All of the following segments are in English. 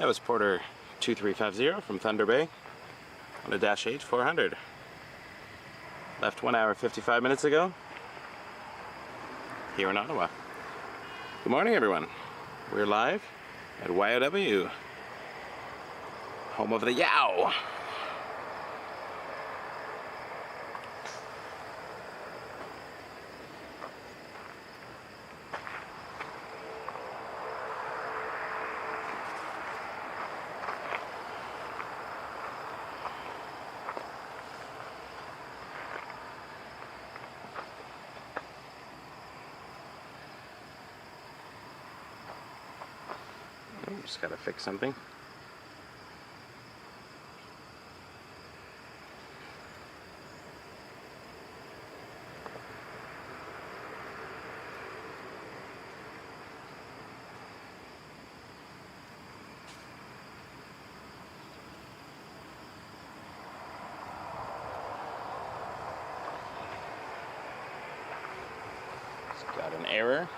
That was Porter 2350 from Thunder Bay on a Dash 8 400. Left 1 hour 55 minutes ago here in Ottawa. Good morning, everyone. We're live at CYOW, home of the CYOW. Just gotta fix something. Just got an error.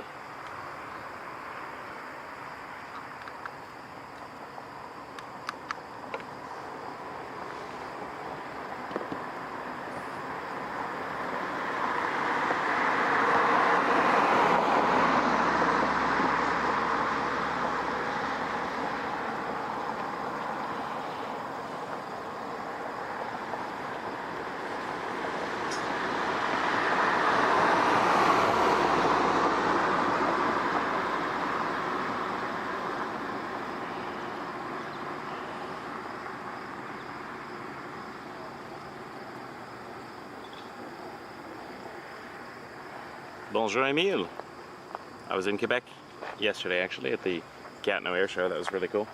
Bonjour, Emile. I was in Quebec yesterday, actually, at the Gatineau Air Show. That was really cool.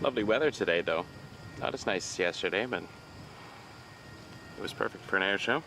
Lovely weather today, though. Not as nice as yesterday, but it was perfect for an air show.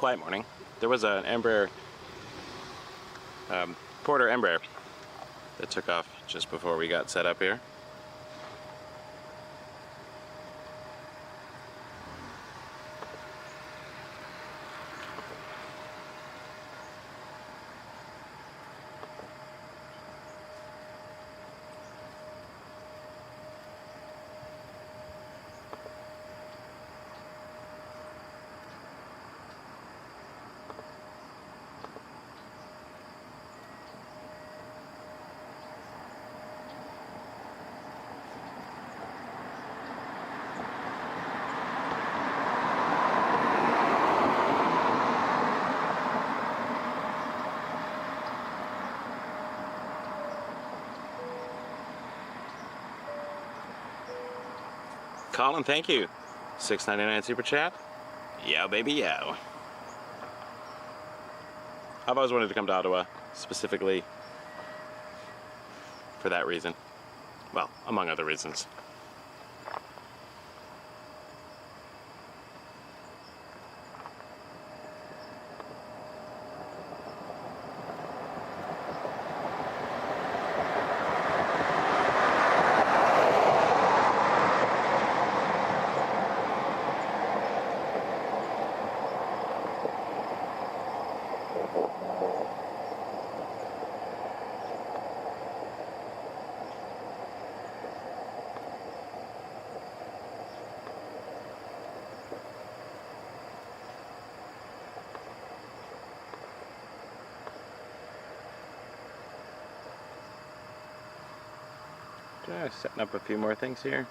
quiet morning. There was an Embraer, Porter Embraer that took off just before we got set up here. Colin, thank you. $6.99 super chat. Yeah, baby, yeah. I've always wanted to come to Ottawa, specifically for that reason. Well, among other reasons. Just setting up a few more things here.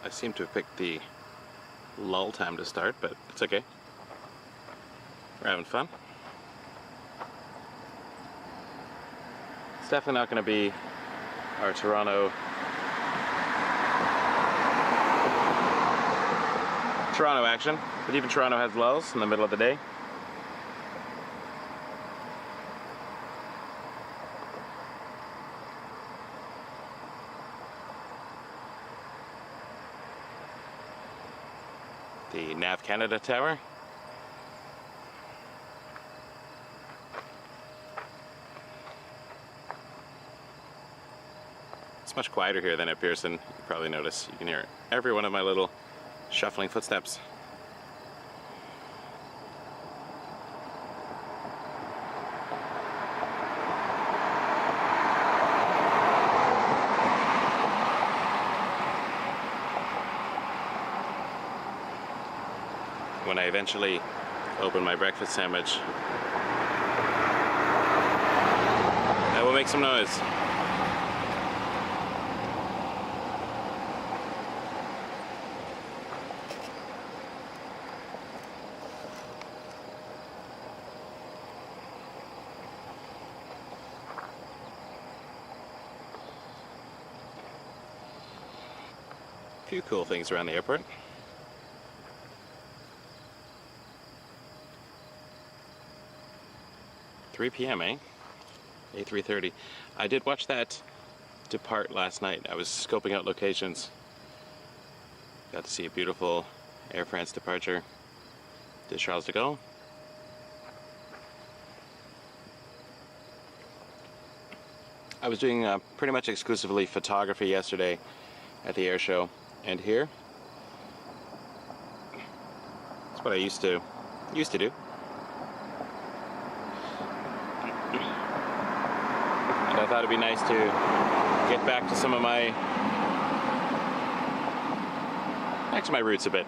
I seem to have picked the lull time to start, but it's okay. We're having fun. It's definitely not going to be our Toronto action, but even Toronto has lulls in the middle of the day. The Nav Canada Tower. It's much quieter here than at Pearson. You probably notice. You can hear every one of my little shuffling footsteps. When I eventually open my breakfast sandwich, I will make some noise. A few cool things around the airport. p.m. A330. I did watch that depart last night. I was scoping out locations. Got to see a beautiful Air France departure to Charles de Gaulle. I was doing pretty much exclusively photography yesterday at the air show, and here, that's what I used to do. thought it'd be nice to get back to some of my roots a bit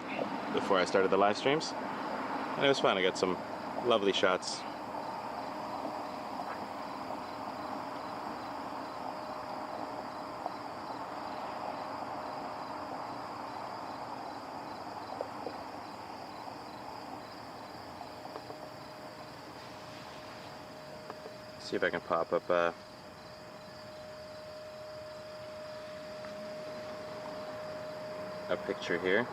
before I started the live streams. And it was fun. I got some lovely shots. See if I can pop up a picture here.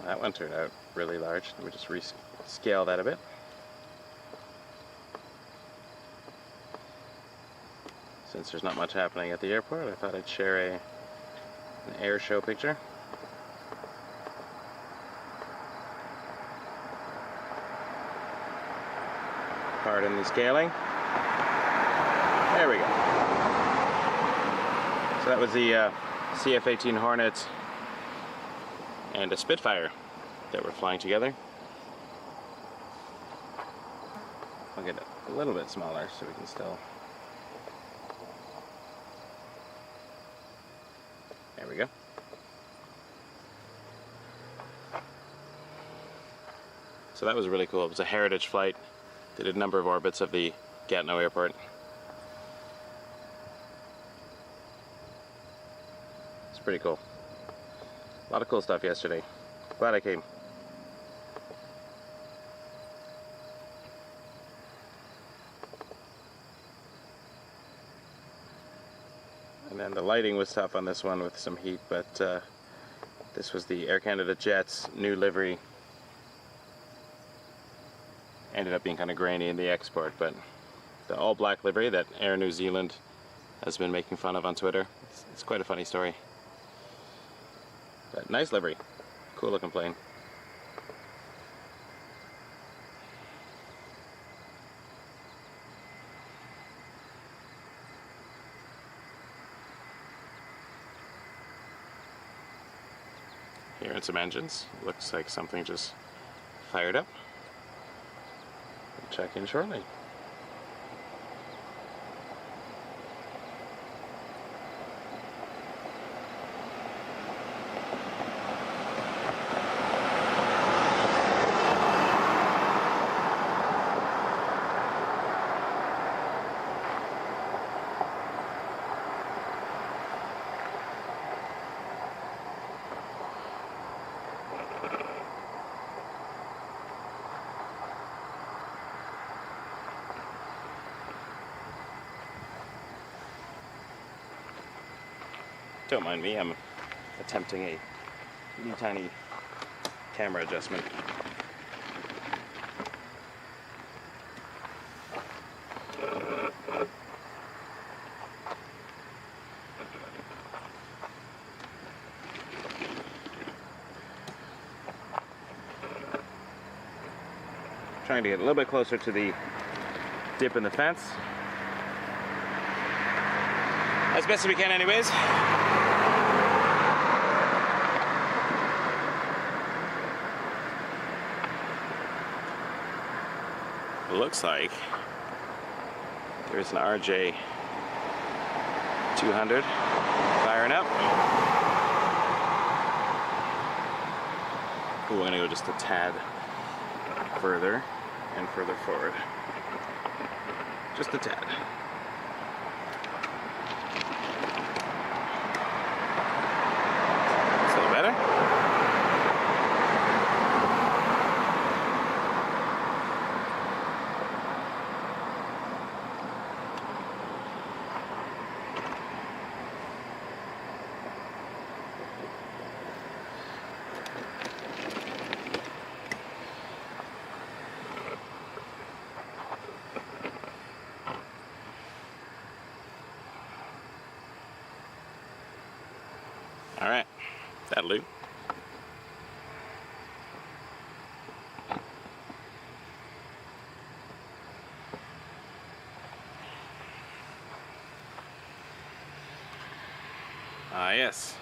That one turned out really large. Let me just rescale that a bit. Since there's not much happening at the airport, I thought I'd share an air show picture. Pardon the scaling. There we go. So that was the CF-18 Hornet and a Spitfire that were flying together. I'll get it a little bit smaller so we can still... There we go. So that was really cool. It was a heritage flight. They did a number of orbits of the Gatineau Airport. It's pretty cool. A lot of cool stuff yesterday. Glad I came. And then the lighting was tough on this one with some heat, but this was the Air Canada Jet's new livery. Ended up being kind of grainy in the export, but the all-black livery that Air New Zealand has been making fun of on Twitter. It's quite a funny story. But nice livery. Cool looking plane. Hearing some engines. Looks like something just fired up. We'll check in shortly. Don't mind me, I'm attempting a little tiny camera adjustment. Trying to get a little bit closer to the dip in the fence. As best as we can anyways. Looks like there's an RJ 200 firing up. Ooh, I'm gonna go just a tad further and further forward. Just a tad. That's a little better. All right, that'll do. Yes.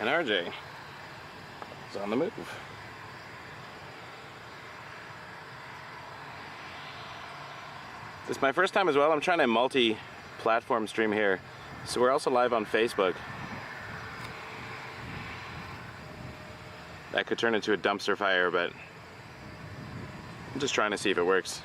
And RJ is on the move. This is my first time as well. I'm trying to multi-platform stream here. So we're also live on Facebook. That could turn into a dumpster fire, but I'm just trying to see if it works.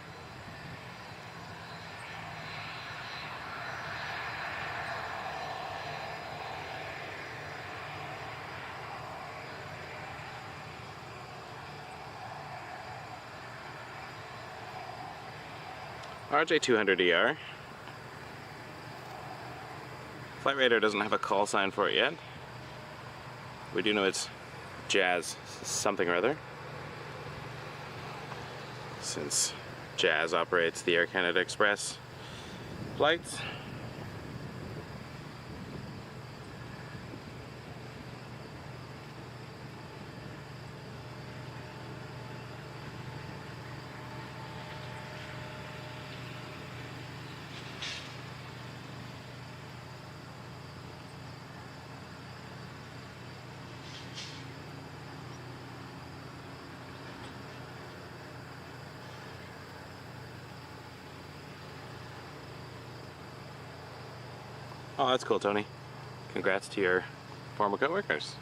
RJ200ER. Flight radar doesn't have a call sign for it yet. We do know it's Jazz something or other, since Jazz operates the Air Canada Express flights. Oh, that's cool, Tony. Congrats to your former coworkers.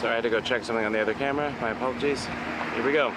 Sorry, I had to go check something on the other camera. My apologies. Here we go.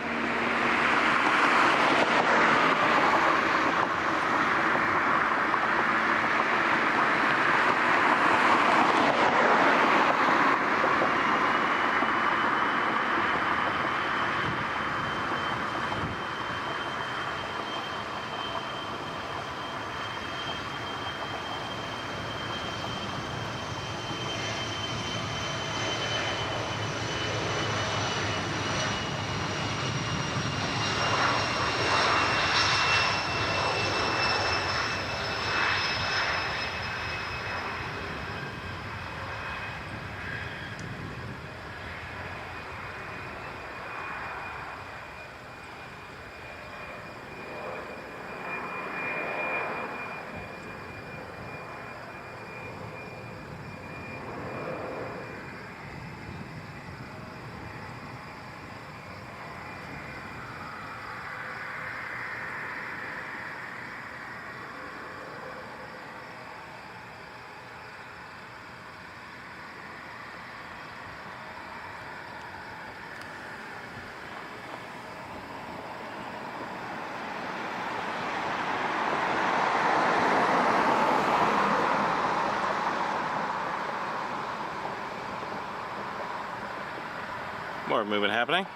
More movement happening.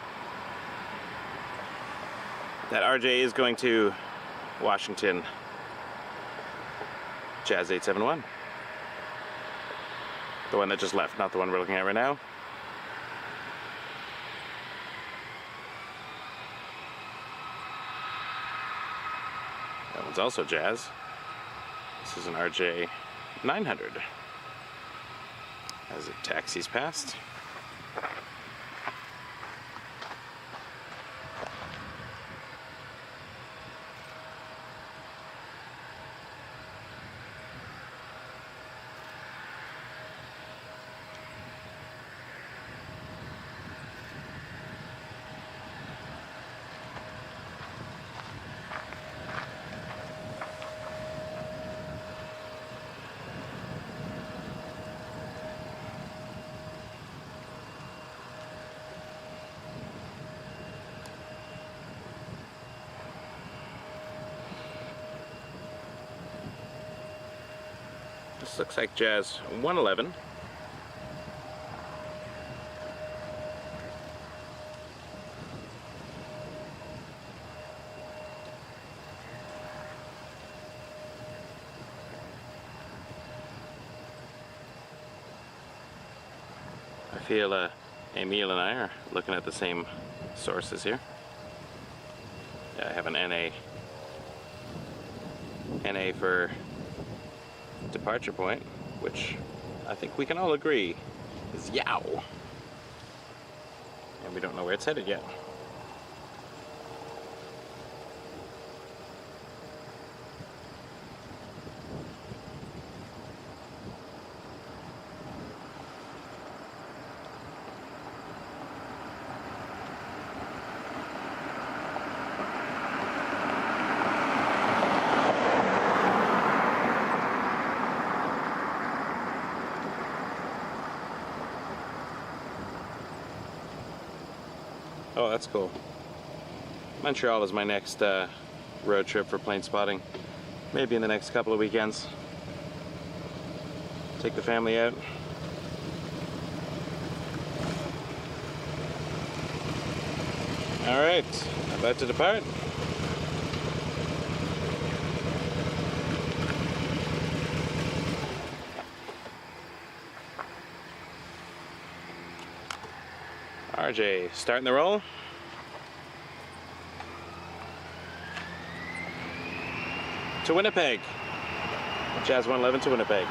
That RJ is going to Washington. Jazz 871. The one that just left, not the one we're looking at right now. That one's also Jazz. This is an RJ 900 as it taxis past. This looks like Jazz 111. I feel Emil and I are looking at the same sources here. Yeah, I have an NA for departure point, which I think we can all agree is CYOW. And we don't know where it's headed yet. Oh, that's cool. Montreal is my next road trip for plane spotting. Maybe in the next couple of weekends. Take the family out. All right, about to depart. RJ, starting the roll. To Winnipeg. Jazz 111 to Winnipeg.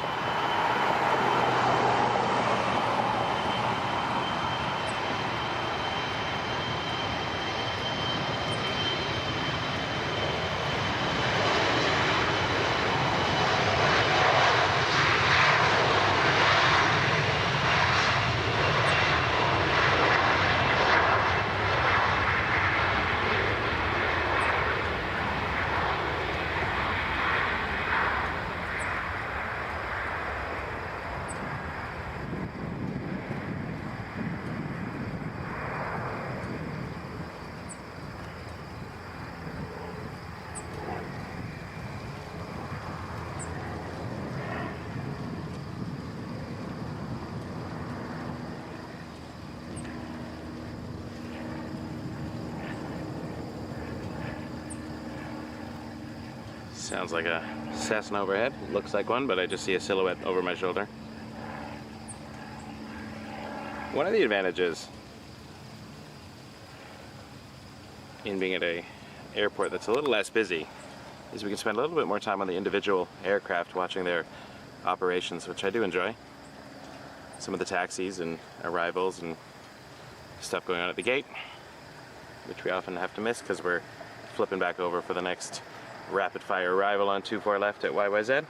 Sounds like a Cessna overhead. Looks like one, but I just see a silhouette over my shoulder. One of the advantages in being at an airport that's a little less busy is we can spend a little bit more time on the individual aircraft watching their operations, which I do enjoy. Some of the taxis and arrivals and stuff going on at the gate, which we often have to miss because we're flipping back over for the next rapid fire arrival on 24 left at YYZ.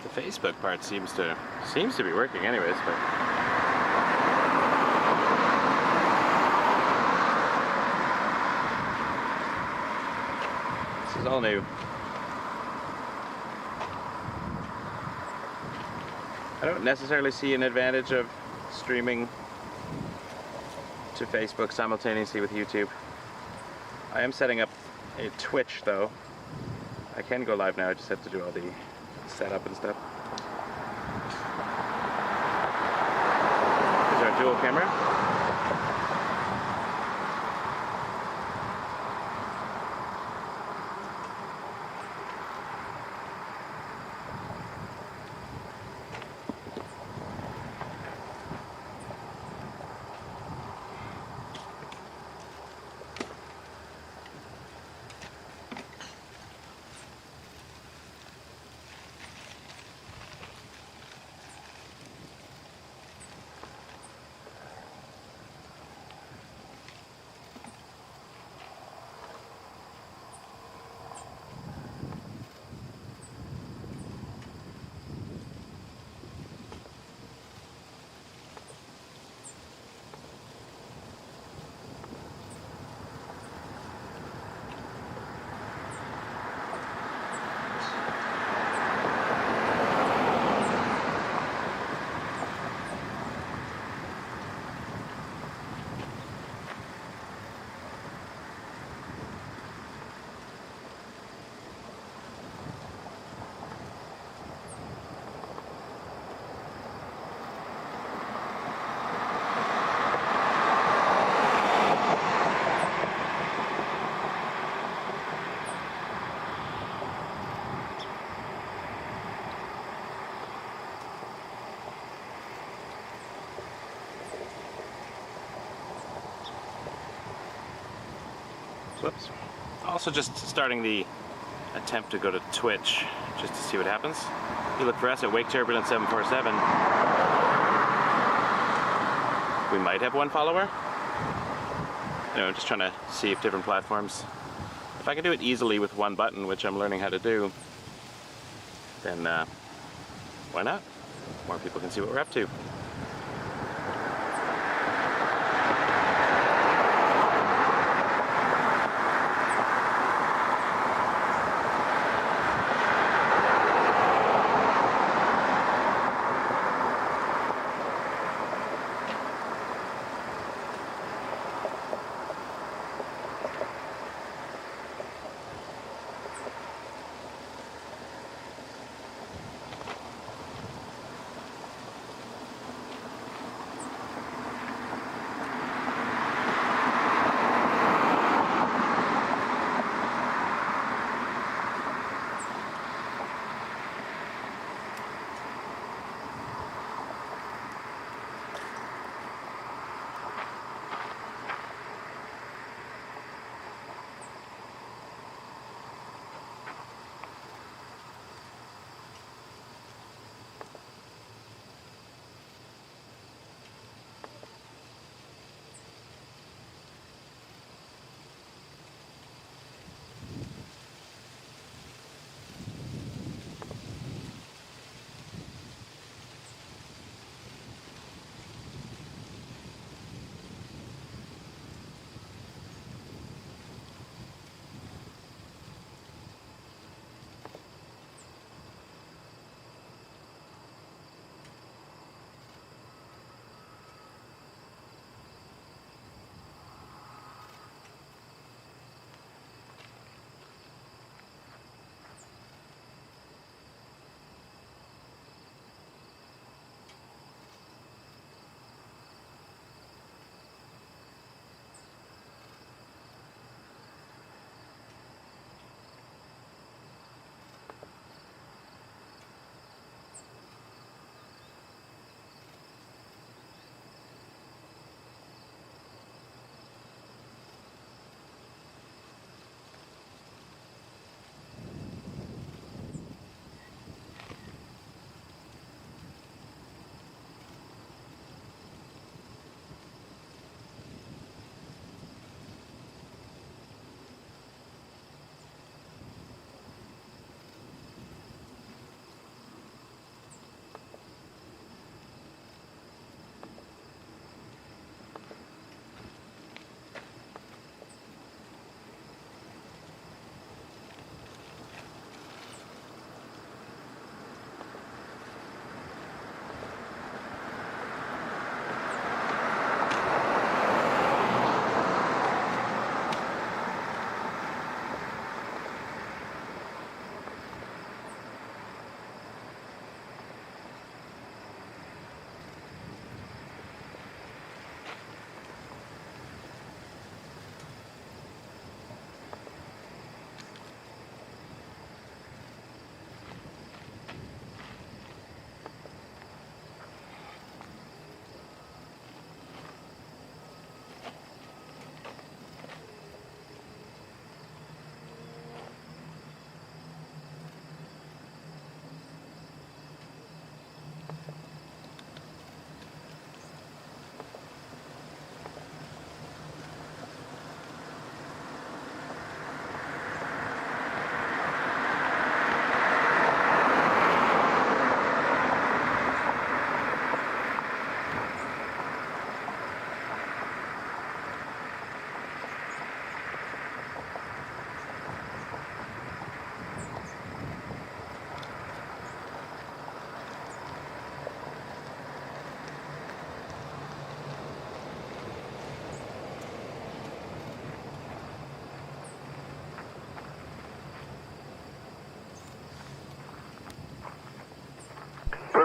The Facebook part seems to be working anyways, but this is all new. I don't necessarily see an advantage of streaming to Facebook simultaneously with YouTube. I am setting up a Twitch though. I can go live now, I just have to do all the setup and stuff. Here's our dual camera. Whoops. Also just starting the attempt to go to Twitch just to see what happens. You look for us at Wake Turbulence 747. We might have one follower. I'm just trying to see if different platforms, if I can do it easily with one button, which I'm learning how to do, then why not? More people can see what we're up to.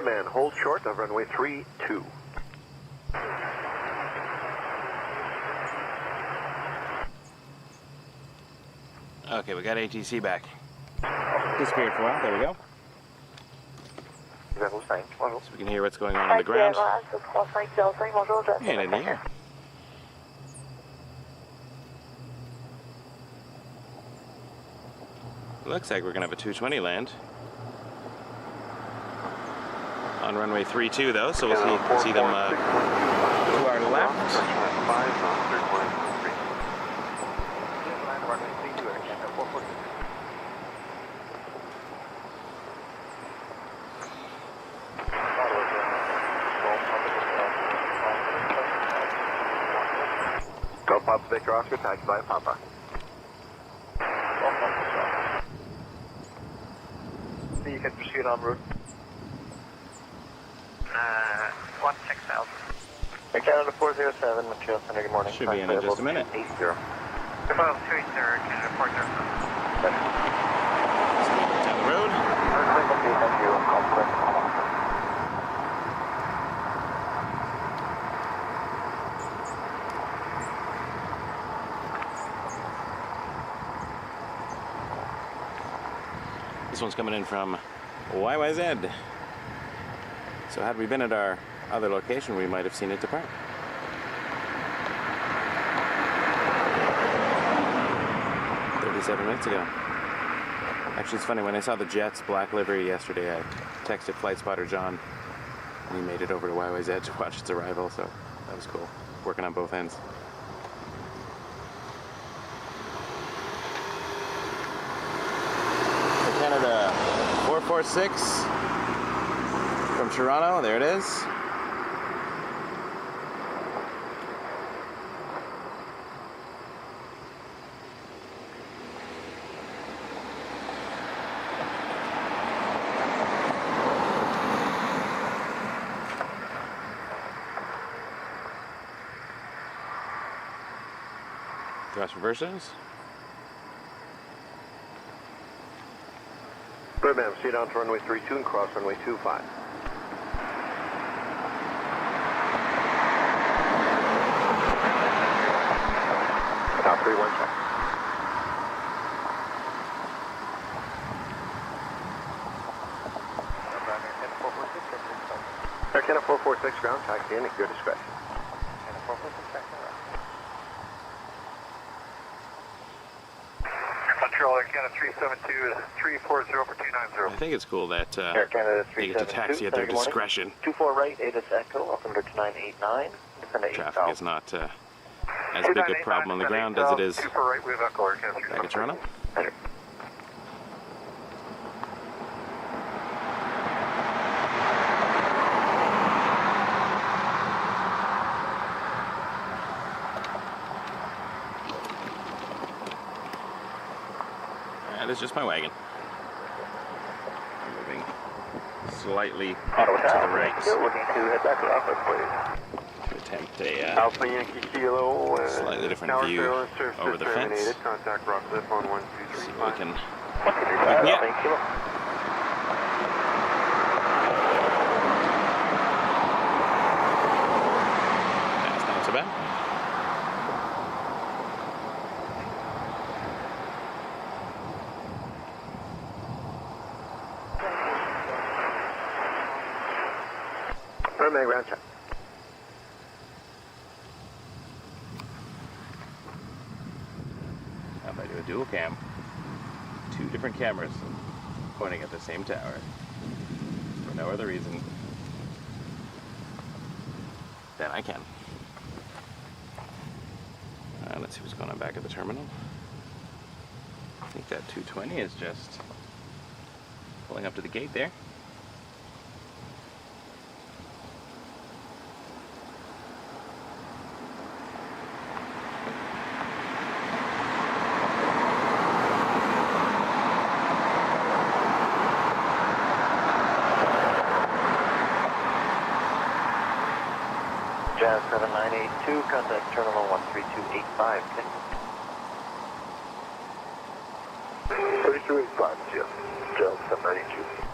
Man, hold short of runway 32. Okay, we got ATC back. Disappeared for a while, there we go. So we can hear what's going on the ground. And in the air. Looks like we're gonna have a 220 land on runway 32 though, so we'll see them to our left. Go Papa Victor Oscar, taxi by Papa. You can proceed en route. 16,000. Air Canada 407, Montreal Center, good morning. Should be in just a minute. 80. About 280, Canada 407. Down the road. This one's coming in from YYZ. So had we been at our other location, we might have seen it depart. Minutes ago. Actually, it's funny, when I saw the Jets black livery yesterday, I texted Flight Spotter John, and he made it over to YYZ to watch its arrival, so that was cool. Working on both ends. Air Canada 446 from Toronto, there it is. Thrust reverses. Birdman, proceed on to runway 32 and cross runway 25. Top 31 check. Air Canada 446 ground, taxi in at your discretion. Montreal, Air Canada 372, 340 for 290. I think it's cool that Air Canada they get to taxi at their discretion. 24 right, ATIS Echo, welcome to 2989. Traffic is not as big a problem on the ground as it is 24 right, we have Echo, Air Canada back in Toronto. That is just my wagon. Moving slightly to the right Looking to head back to the office, please. to attempt a Alpha Yankee Kilo, slightly different view over the fence. Contact Rockcliffe on See what we can Yeah. get. That's not so bad. Runway ground check. Now if I do a dual cam, 2 different cameras pointing at the same tower for no other reason than I can. Let's see what's going on back at the terminal. I think that 220 is just pulling up to the gate there. Jazz 7982, contact terminal 13285. 3285, yes. Jazz 7982.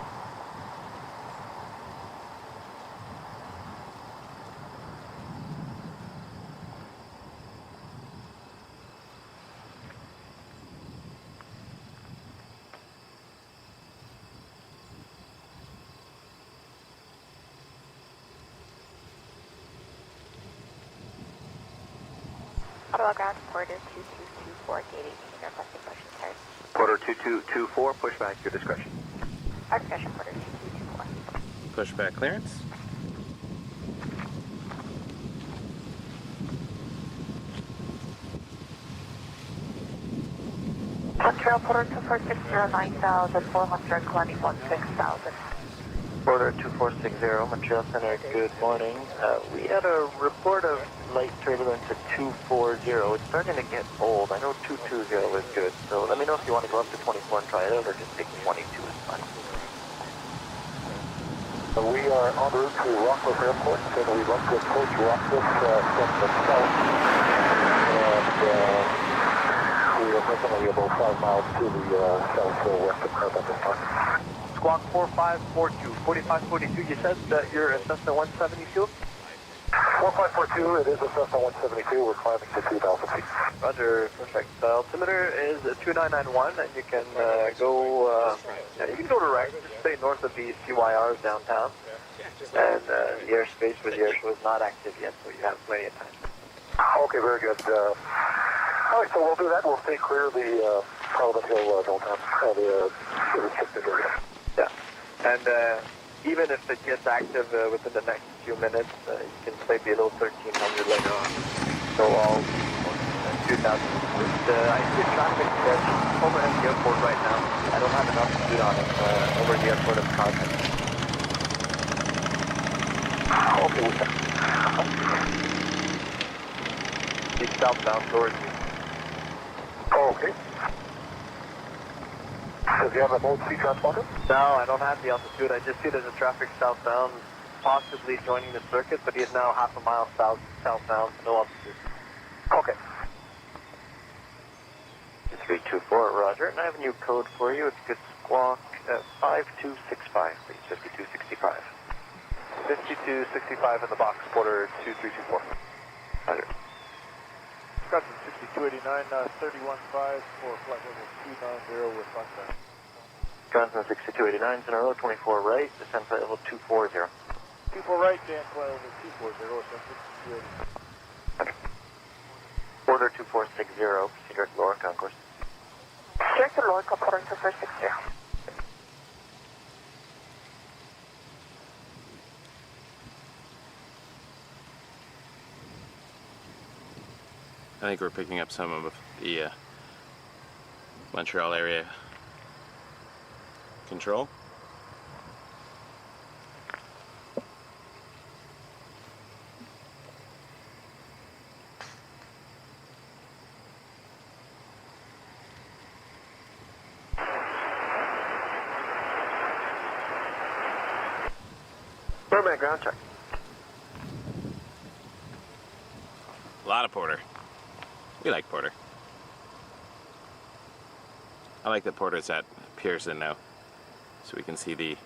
Ottawa ground support is 2227. for gate 18, requesting motion start. Porter 2224, push back your discretion. Our discretion, Porter 2224. Pushback clearance. Montreal, Porter 2460, 9,400, climbing 16,000. Porter 2460, Montreal Center, good morning. We had a report of light turbulence at 240. It's starting to get old. I know 220 is good, so let me know if you want to go up to 24 and try it out, or just take 22 is fine. We are en route to Rockcliffe Airport, so we'd like to approach Rockcliffe from the south. And we are definitely about 5 miles to the southwest of Carp at this time. Squawk 4542, 4542, you said that you're a Cessna 172? 4542, it is a Cessna 172. We're climbing to 2,000 feet. Roger, perfect. Altimeter is 2991, and you can go direct, just stay north of the CYRs downtown. And the airspace for the airshow is not active yet, so you have plenty of time. Okay, very good. All right, so we'll do that. We'll stay clear of the Parliament Hill downtown, the restricted area. Yeah, and even if it gets active within the next few minutes, you can stay below 1300 later on. So all 2,000. I see traffic overhead the airport right now. I don't have enough to do on it over the airport of Carson. Okay, we can. He's southbound towards you. Okay. Does he have a mode C transponder? No, I don't have the altitude. I just see there's a traffic southbound, possibly joining the circuit, but he is now half a mile southbound, no altitude. Okay. 324, Roger. And I have a new code for you. It's good squawk 5265, please. 5265. 5265 in the box, Porter 2324. Roger. Wisconsin 6289, 315 for flight level 290 with Montana. Wisconsin 6289's in a row, 24 right, descend flight level 240. 24 right, Dan, flight level 240, ascend 6289. Porter 2460, proceed direct lower concourse. Direct to Lord, Porter 2460. I think we're picking up some of the Montreal area control. Burbank ground check. A lot of Porter. We like Porter. I like that Porter's at Pearson now, so we can see the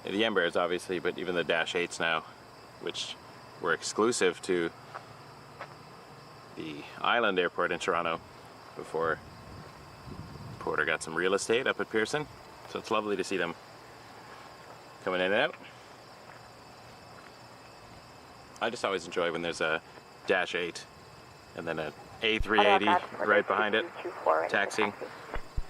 Embraers obviously, but even the Dash 8s now, which were exclusive to the Island Airport in Toronto before Porter got some real estate up at Pearson. So it's lovely to see them coming in and out. I just always enjoy when there's a Dash 8 and then an A380 right behind it, taxiing.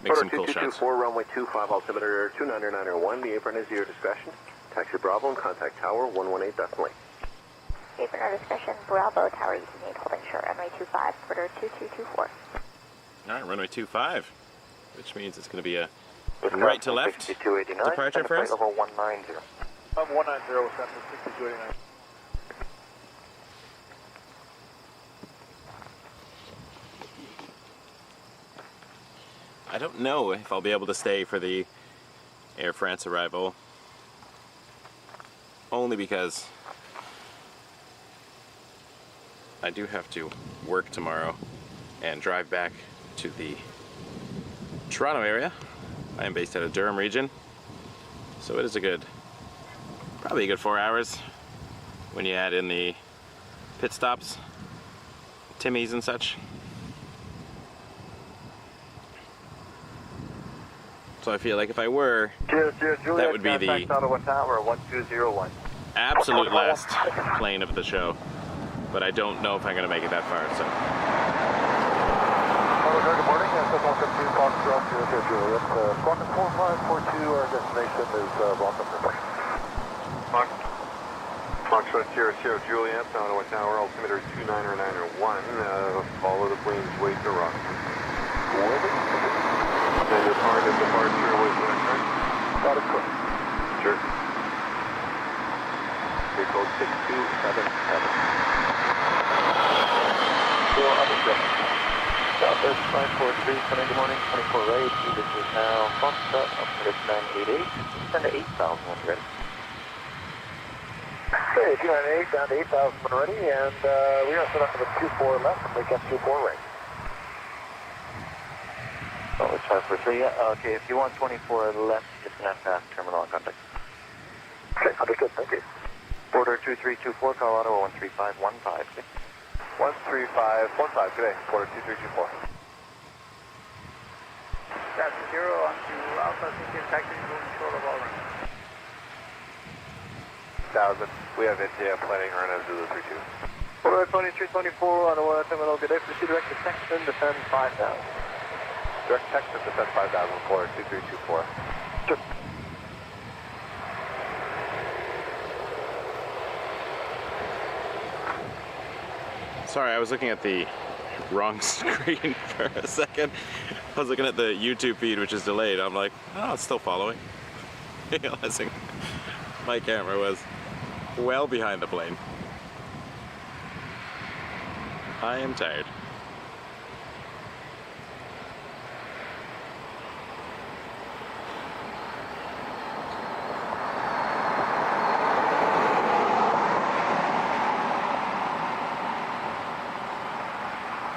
Make some cool shots. 224, runway 25, altimeter 29901. The apron is your discretion. Taxi Bravo and contact tower 118.8. Apron our discretion, Bravo, Tower 18, holding short, runway 25, Porter 2224. All right, runway 25, which means it's going to be a right to left departure for us. Level 190. 190, Wisconsin 6289. I don't know if I'll be able to stay for the Air France arrival, only because I do have to work tomorrow and drive back to the Toronto area. I am based out of Durham region, so it is probably a good 4 hours when you add in the pit stops, Timmy's and such. So I feel like if I were, that would be the Ottawa Tower 1201. absolute last plane of the show. But I don't know if I'm going to make it that far, so Bravo, good morning. Welcome to Foxtrot, Juliet. Squawk 4542, our destination is welcome for flight. Foxtrot Sierra Sierra Juliet, Ottawa Tower, altimeter 29901. Follow the plane's way to Rock. And your part of departure was correct? That is correct. Sure. Your code 6277. Four understood. Southwest 543, good morning, 24 right. This is now Foxtrot, altimeter 988, send to 8,000 when ready. Okay, 298 down to 8,000 when ready, and we are set up with 24 left, and we get 24 right. Oh, it's 543, yeah. Okay, if you want 24 left, you're just going to have to ask terminal on contact. Okay, understood, thank you. Border 2324, Colorado 13515. 13515, today, quarter 2324. That's 0 on to Alpha 15 taxi moving short of all runway. 1000. We have NTF planning RNM 032. Border 2324, Ottawa terminal, good day. Proceed direct to Texan, descend 5,000. Direct Texas, descend 5000, quarter 2324. Just Sorry, I was looking at the wrong screen for a second. I was looking at the YouTube feed, which is delayed. I'm like, oh, it's still following. Realizing my camera was well behind the plane. I am tired.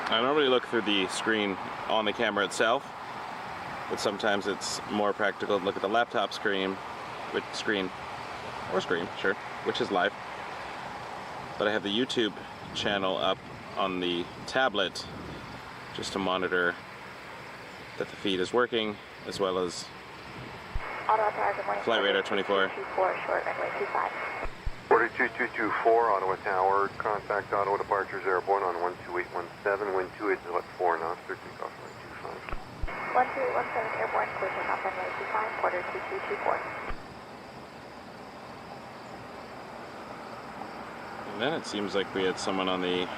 I normally look through the screen on the camera itself, but sometimes it's more practical to look at the laptop screen, which screen, sure, which is live. But I have the YouTube channel up on the tablet just to monitor that the feed is working, as well as Ottawa Tower, good morning. Flight radar 24. 24, short runway 25. 42224, Ottawa Tower, contact Ottawa departures airborne on 12817, wind 28 is about 4 knots, 13 off runway 25. 1817 airborne, closing off runway 25, quarter 2224. And then it seems like we had someone on the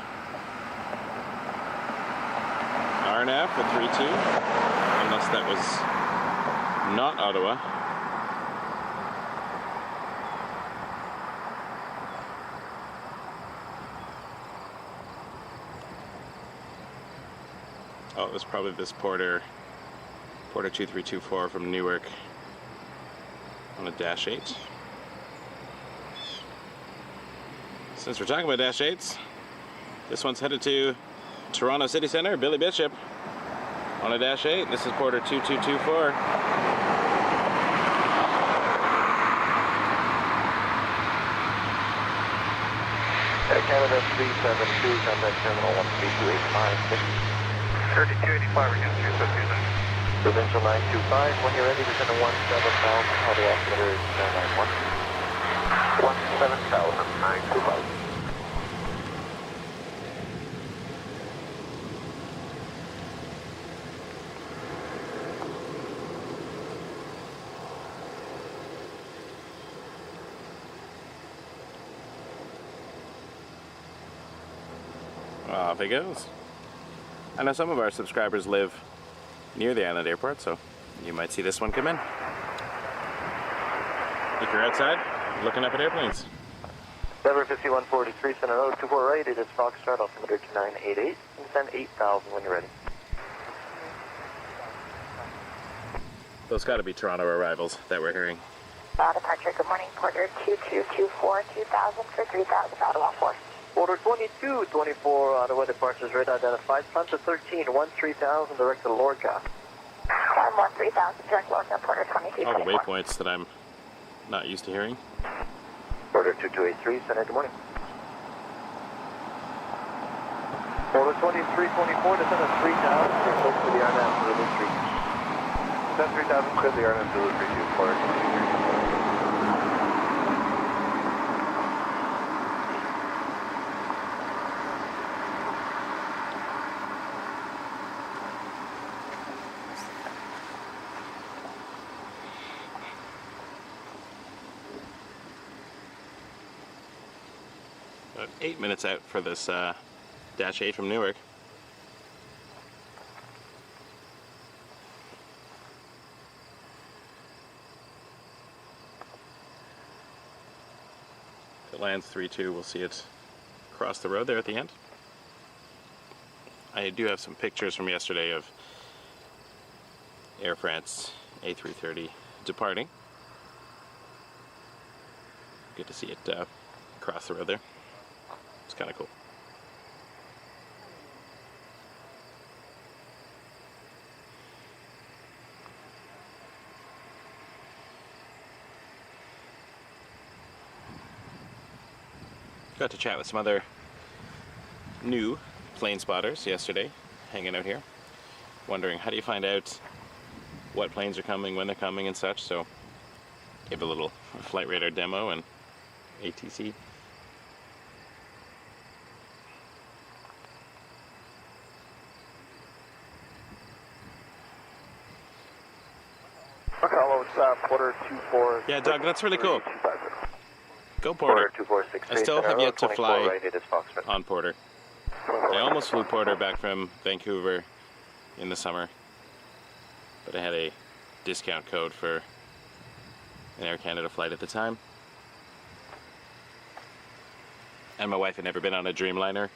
RNAV with 32, unless that was not Ottawa. Oh, it was probably this Porter 2324 from Newark on a Dash 8. Since we're talking about Dash 8s, this one's headed to Toronto City Centre, Billy Bishop on a Dash 8. This is Porter 2224. Air Canada 372, contact terminal 13285. 3285, we're going to 379. Provincial 925, when you're ready, descend to 17,000, Ottawa altimeter 991. 17000, 925. Off it goes. I know some of our subscribers live near the island airport, so you might see this one come in. If you're outside, looking up at airplanes. Denver 5143, center 024 right, it is Foxtrot, altimeter 2988, and descend 8,000 when you're ready. Those got to be Toronto arrivals that we're hearing. Departure, good morning, Porter 2224, 2000 for 3000, Ottawa 4. Order 2224, Ottawa departures rate identified, plan to 13, 3000, direct to Lorca. 3000, direct Lorca, Porter 2224. All the waypoints that I'm not used to hearing. Order 2283, center, good morning. Order 2324, descend to 3000, you're close to the RNAV, Zulu 3. Descend 3000, clear the RNM 032, quarter 2224. About 8 minutes out for this Dash 8 from Newark. If it lands 3-2, we'll see it cross the road there at the end. I do have some pictures from yesterday of Air France A330 departing. Good to see it cross the road there. It's kind of cool. Got to chat with some other new plane spotters yesterday, hanging out here, wondering how do you find out what planes are coming, when they're coming and such. So give a little flight radar demo and ATC. Okay, hello, it's Porter 24. Yeah, Doug, that's really cool. 250. Go Porter. Porter 2463. I still have yet to fly right, it is Foxtrot. on Porter. I almost flew Porter back from Vancouver in the summer, but I had a discount code for an Air Canada flight at the time. And my wife had never been on a Dreamliner,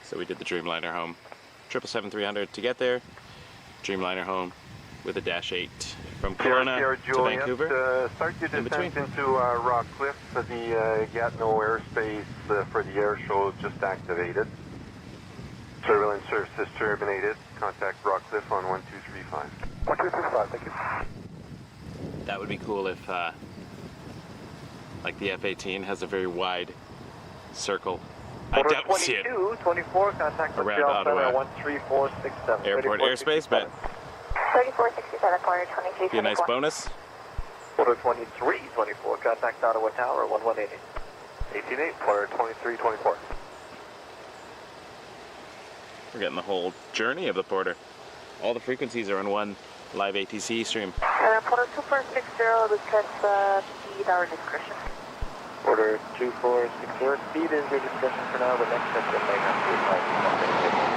so we did the Dreamliner home. 777-300 to get there, Dreamliner home with a Dash 8 from Kelowna Sierra to Juliet, Vancouver. start your in between. descent into Rock Cliff. The Gatineau airspace for the air show just activated. Surveillance services terminated. Contact Rock Cliff on 1235. 1235, thank you. That would be cool if, like the F-18 has a very wide circle. I Porter doubt we'll see it 24, contact around Montreal Ottawa 13467. Airport airspace, but 3467, corner 23. be a nice bonus. Porter 2324, contact Ottawa Tower 1180. 188, Porter 2324. We're getting the whole journey of the Porter. All the frequencies are on one live ATC stream. Porter 2460, discuss speed, our discretion. Porter 2460. Speed is your discussion for now. The next step that may have to be like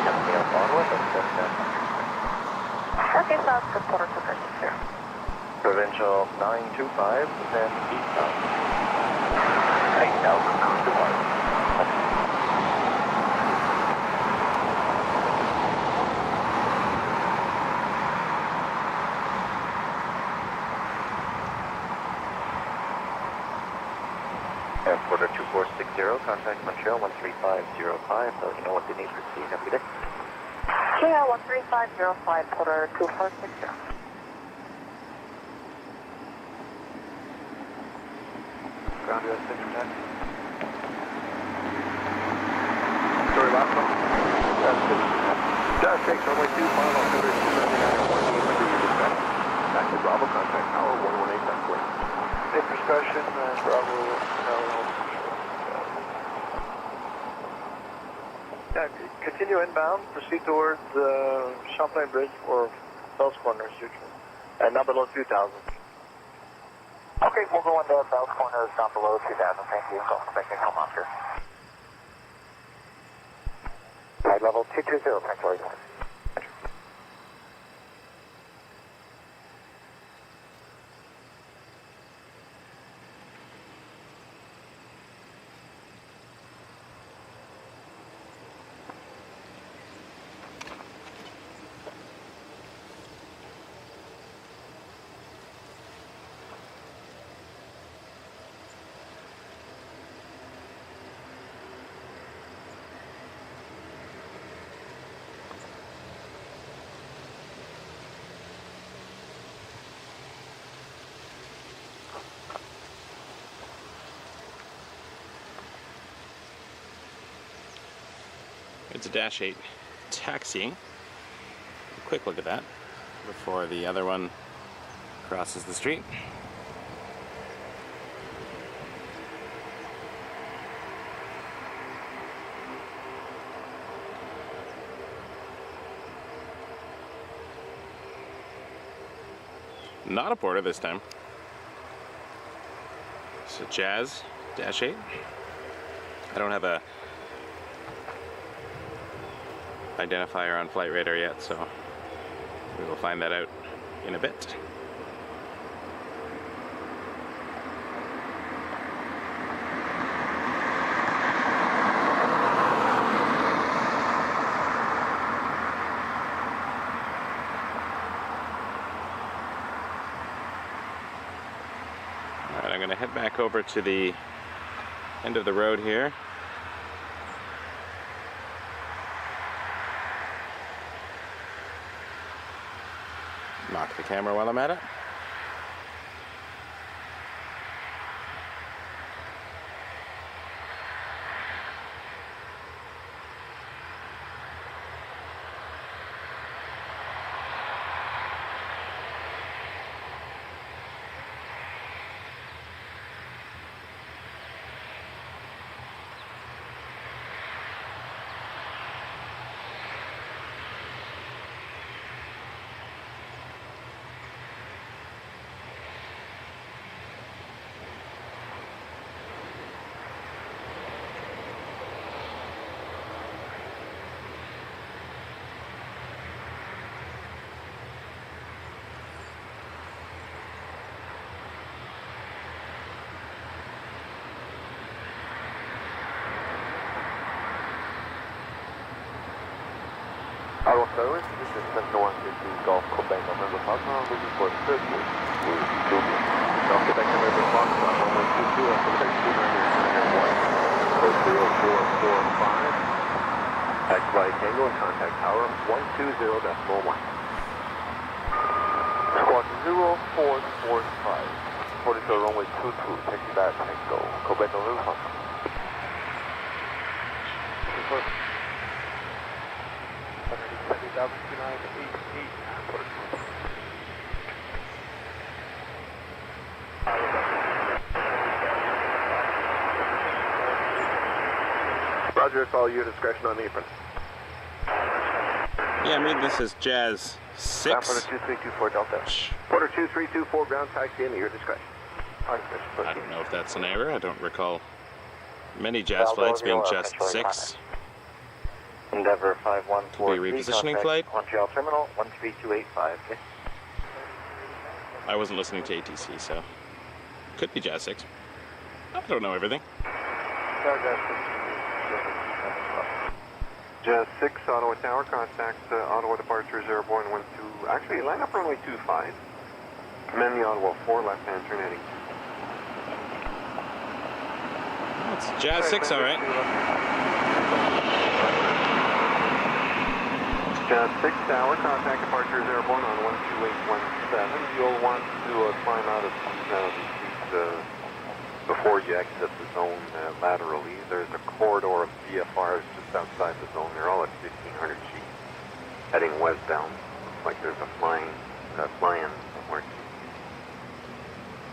something up Ottawa, but Okay, sounds good, Porter 2460. provincial 925, then eastbound. 8,000 cruise to one. Porter 2460, contact Montreal 13505, so you know what they need for speed. Have a good day. Yeah, 13505, Porter 2460. Ground US 610. Sorry, last one. Dash 6, runway 25, altimeter 299, 180 your dispatch. Back to Bravo, contact Tower 118, that's way. Safe discussion, Bravo, Yeah, continue inbound, proceed towards Champlain Bridge or Bell's Corners, not below 2,000. Okay, we'll go into Bell's Corners down below 2,000. Thank you. So expecting home after. Flight level 220, thanks for your It's a Dash 8 taxiing. A quick look at that before the other one crosses the street. Not a Porter this time. It's a Jazz Dash 8. I don't have a identifier on flight radar yet, so we will find that out in a bit. Alright, I'm going to head back over to the end of the road here. Knock the camera while I'm at it. Ottawa MacDonald, this is Sentinel 150 Golf Quebec November Foxtrot, looking for the first one. Golf Quebec November Foxtrot, 1122, on Quebec 200, 1. 00445, at right angle and contact tower 120.1. Squawk 0445, 44 runway 22, taxi back, Tango, Quebec November Foxtrot. Roger, it's all your discretion on the apron. Yeah, I mean, this is Jazz 6. Porter 2324 Delta. Porter 2324 ground taxi into your discretion. I don't know if that's an error. I don't recall many Jazz flights being just 6. Endeavour 5143. Could be a repositioning flight. Montreal Terminal 13285. Okay. I wasn't listening to ATC, so could be Jazz 6. I don't know everything. Jazz 6, Ottawa Tower, contact Ottawa departure 0.12. Actually, line up runway 25. Commend the Ottawa 4, left-hand turn heading. It's Jazz 6, alright. Jazz 6 Tower, contact departure 0 on 12817. You'll want to climb out of the before you exit the zone laterally. There's a corridor of VFRs just outside the zone. They're all at 1500 feet, heading westbound. Looks like there's a fly-in somewhere.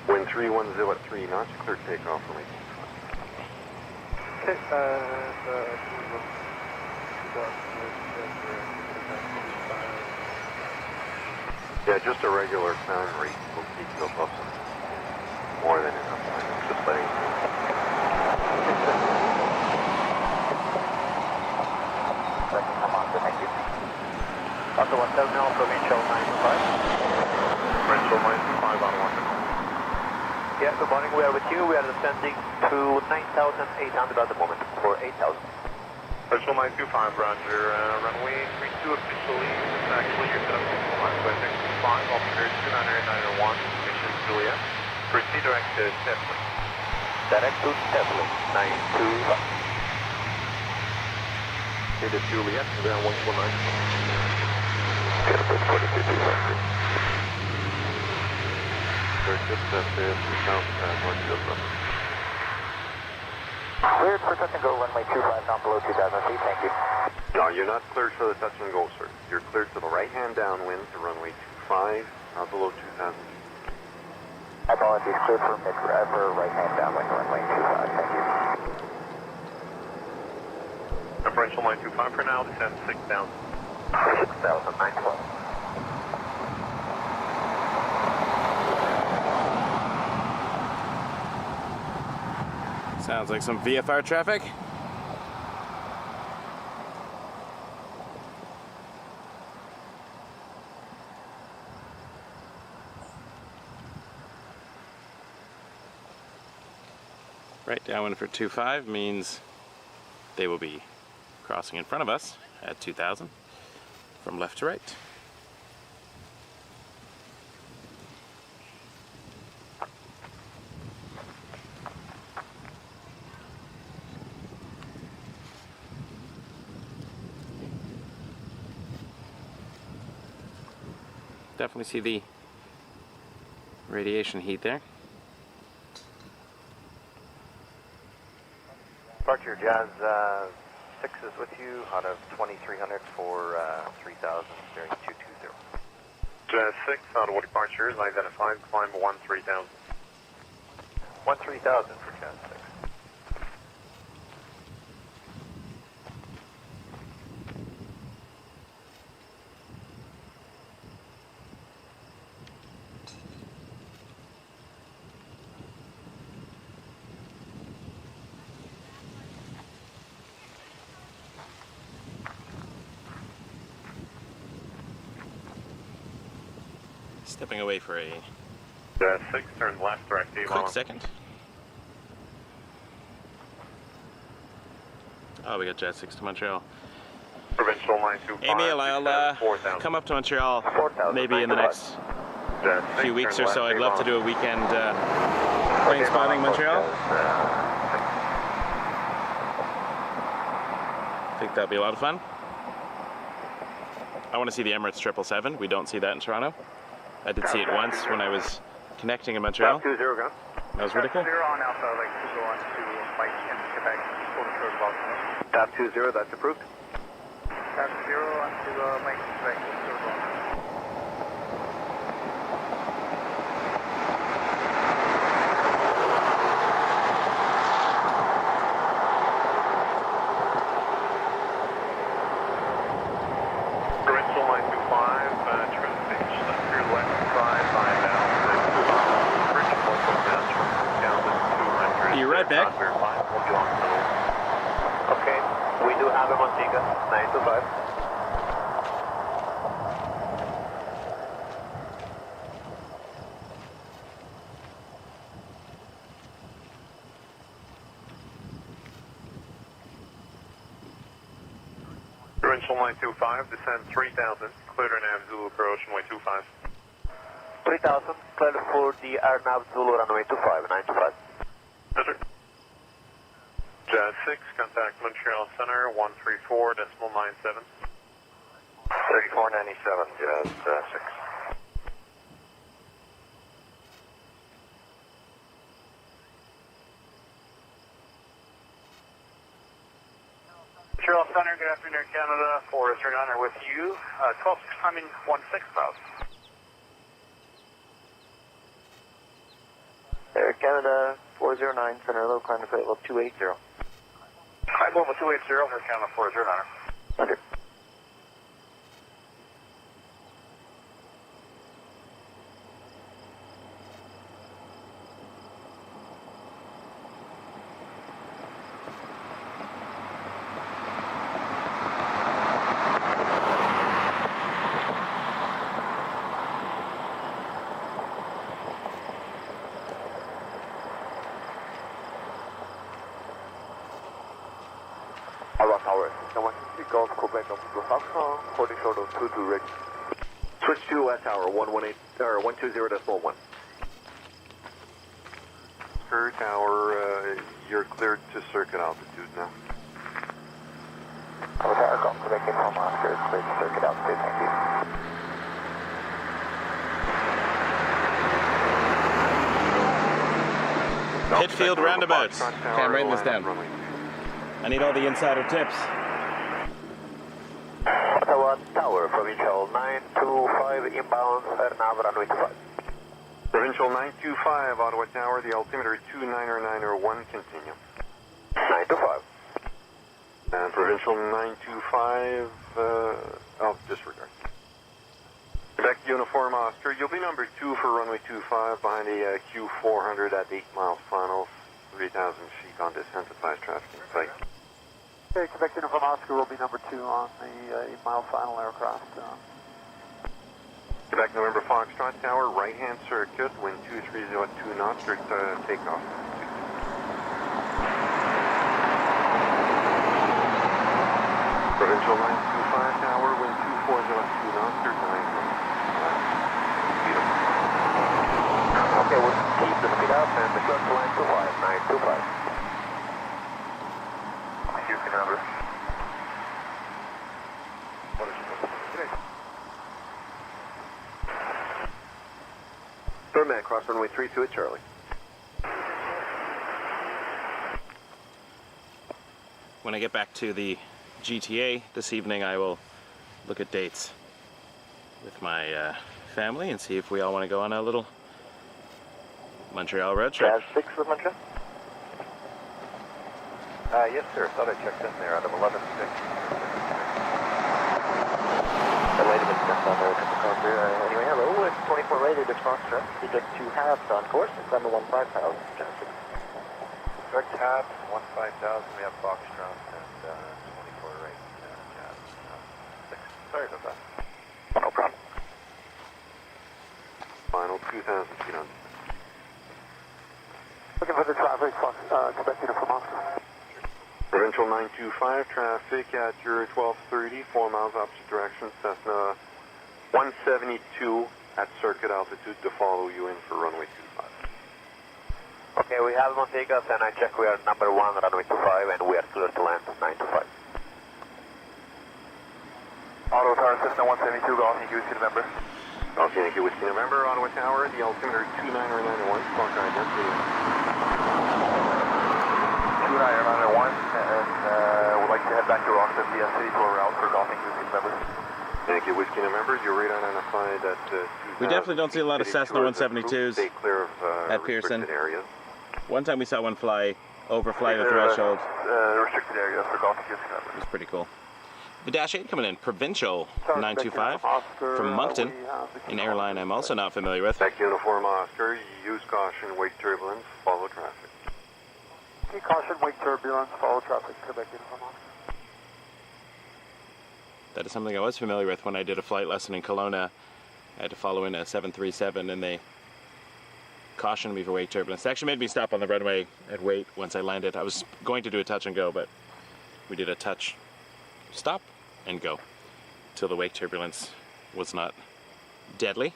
Wind 310 at 3 knots, clear takeoff for me. Okay, Yeah, just a regular climb rate will keep you above more than enough time. Just letting you know. Thank you. After 17 now, Provincial 925. Provincial 925 on 1. Yeah, good morning, we are with you. We are descending to 9,800 at the moment for 8,000. Provincial 925, roger. Runway 32 officially. It's actually your setup line. 5, altimeter 291, mission Juliet. Proceed direct to Stepley. Direct to Stepley, 925. It is Juliet, ground 149. Beautiful, 42,200. They're just at the south north of Cleared for touch and go, runway 25, down below 2,000 feet, thank you. No, you're not cleared for the touch and go, sir. You're cleared to the right-hand downwind to runway 25, not below 2,000 feet. Apologies, cleared for right-hand downwind, runway 25, thank you. Differential 925 for now, descend 6,000. 6,000, 912. Sounds like some VFR traffic. Right downwind for 25 means they will be crossing in front of us at 2000 from left to right. Definitely see the radiation heat there. Departure Jazz 6 is with you out of 2300 for 3000, bearing 220. Jazz 6, Ottawa departures, identified, climb 13,000. 13,000 for Jazz 6. Stepping away for a Jazz 6, turn left, direct quick Avon. second. Oh, we got Jet 6 to Montreal. Provincial 925. Emil, I'll 4,000. come up to Montreal 4,000, maybe in the next Jazz 6, few weeks turn or so. left, I'd love to Avon. do a weekend Planespotting Montreal. I think that'd be a lot of fun. I want to see the Emirates 777. We don't see that in Toronto. I did see it once when I was connecting in Montreal. 20 go. That was really cool. 0 on Alpha, like to go on to Mike in Quebec, full short about. Tap 20, that's approved. Tap 0 on to Mike in Quebec, full short about. Provincial 925, trim pitch, left your left side, line down, bridge local master, down to 200. You're right back. Okay, we do have a Montega, 925. Provincial 925, descend 3000, clear to Nav Zulu approach, runway 25. 3000, clear for the Arnav Zulu runway 25, 925. Center. Jazz 6, contact Montreal Center, 134.97. 3497, Jazz 6. Montreal Center, good afternoon, Canada. 439 with you. 12 timing 16,000. Air Canada 409, center low, climb to flight level 280. High level 280, Air Canada 409. Under. Around tower, someone Golf Quebec of the Foxtrot, holding short of 22 ready. Switch to West Tower, 118, or 120.1. Per tower, you're cleared to circuit altitude now. Tower, Golf Quebec in home, Oscar, clear to circuit altitude, thank you. Pitfield roundabouts. Okay, I'm writing this down. I need all the insider tips. Ottawa Tower, Provincial 925, inbound, Arnav runway 25. Provincial 925, Ottawa Tower, the altimeter 29901, continue. 925. And Provincial 925, disregard. Quebec Uniform Oscar, you'll be number 2 for runway 25 behind a Q400 at 8 miles final, 3,000 feet on descent, advise traffic in sight. Okay, Quebec Uniform Oscar will be number 2 on the 8-mile final aircraft. Quebec November Foxtrot Tower, right-hand circuit, wind 2302 knots, direct takeoff. Provincial 925 tower, wind 2402 knots, or 9 knots. Okay, we'll keep the speed up and the close to line 925. Houston, number. Third man, cross runway 32 at Charlie. When I get back to the GTA this evening, I will look at dates with my family and see if we all want to go on a little Montreal road trip. Jazz 6 with Montreal? Yes, sir. Thought I checked in there out of 11-6. Wait a minute, that's on the call here. Anyway, hello, it's 24 rated, it's Foxtrot. Subject 2 halves on course, it's on the 15,000. Jazz 6. Direct half, 15,000, we have Foxtrot, and 24 rate, Jazz 6. Sorry about that. No problem. Final 2,000 feet on. Looking for the traffic, Quebec Uniform Officer. Provincial 925, traffic at your 1230, 4 miles opposite direction, Cessna 172 at circuit altitude to follow you in for runway 25. Okay, we have Montego, and I check we are number 1, runway 25, and we are clear to land 925. Auto Tower, Cessna 172, Golf, Yankee Whiskey November. Okay, Yankee Whiskey November, Ottawa Tower, the altimeter 29091, spark identity. 29091, and would like to head back to Rockford via City for route for Golf, Yankee Whiskey November. Yankee Whiskey November, your radar identified at We definitely don't see a lot of Cessna 172s Stay clear of at Pearson. restricted areas. One time we saw one overfly the threshold. Restricted area for Golf, Yankee Whiskey November. It was pretty cool. The Dash 8 coming in, Provincial 925 from Moncton, an airline I'm also not familiar with. Back uniform Oscar, use caution, wake turbulence, follow traffic. Okay, caution, wake turbulence, follow traffic, Quebec Uniform Officer. That is something I was familiar with when I did a flight lesson in Kelowna. I had to follow in a 737 and they cautioned me for wake turbulence. They actually made me stop on the runway and wait once I landed. I was going to do a touch and go, but we did a touch, stop, and go till the wake turbulence was not deadly.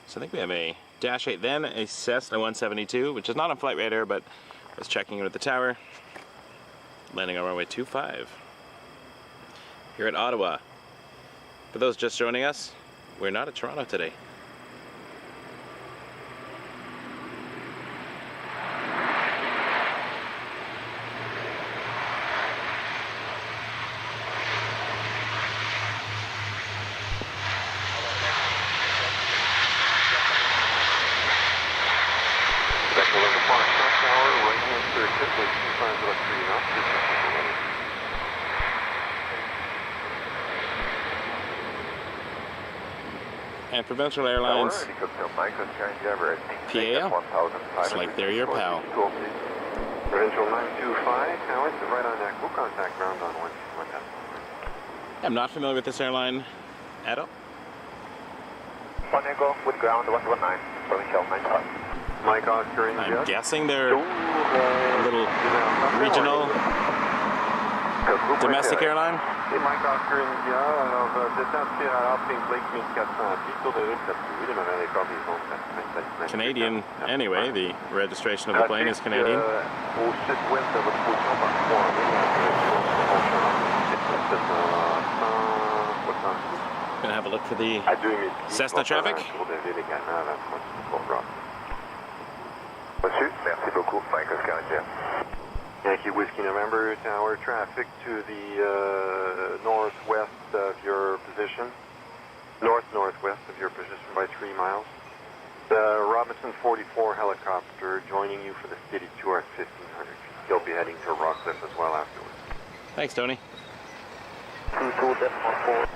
So I think we have a Dash 8, then a Cessna 172, which is not on flight radar, but I was checking in at the tower, landing on runway 25 here at Ottawa. For those just joining us, we're not at Toronto today. And Provincial Airlines, PAL, it's like they're your pal. Provincial 925, tower, right on deck, we'll contact ground on 121. I'm not familiar with this airline at all. Montego with ground 119, Provincial 925. Mike Oscar, I'm guessing they're a little regional domestic airline. C'est Mike Oscar India, alors détaché à Alpine Lake 1400 pieds, tour de route 7 démarrer les coordinations 7. Canadian, anyway, the registration of the plane is Canadian. Au sud-ouest de votre position par 3 Gonna have a look for the Cessna traffic. Monsieur, merci beaucoup, Mike Oscar India. Yankee Whiskey November, tower traffic to the northwest of your position, north-northwest of your position by 3 miles. The Robinson 44 helicopter joining you for the city tour at 1500 feet. You'll be heading to Rockcliffe as well afterwards. Thanks, Tony. 22.4,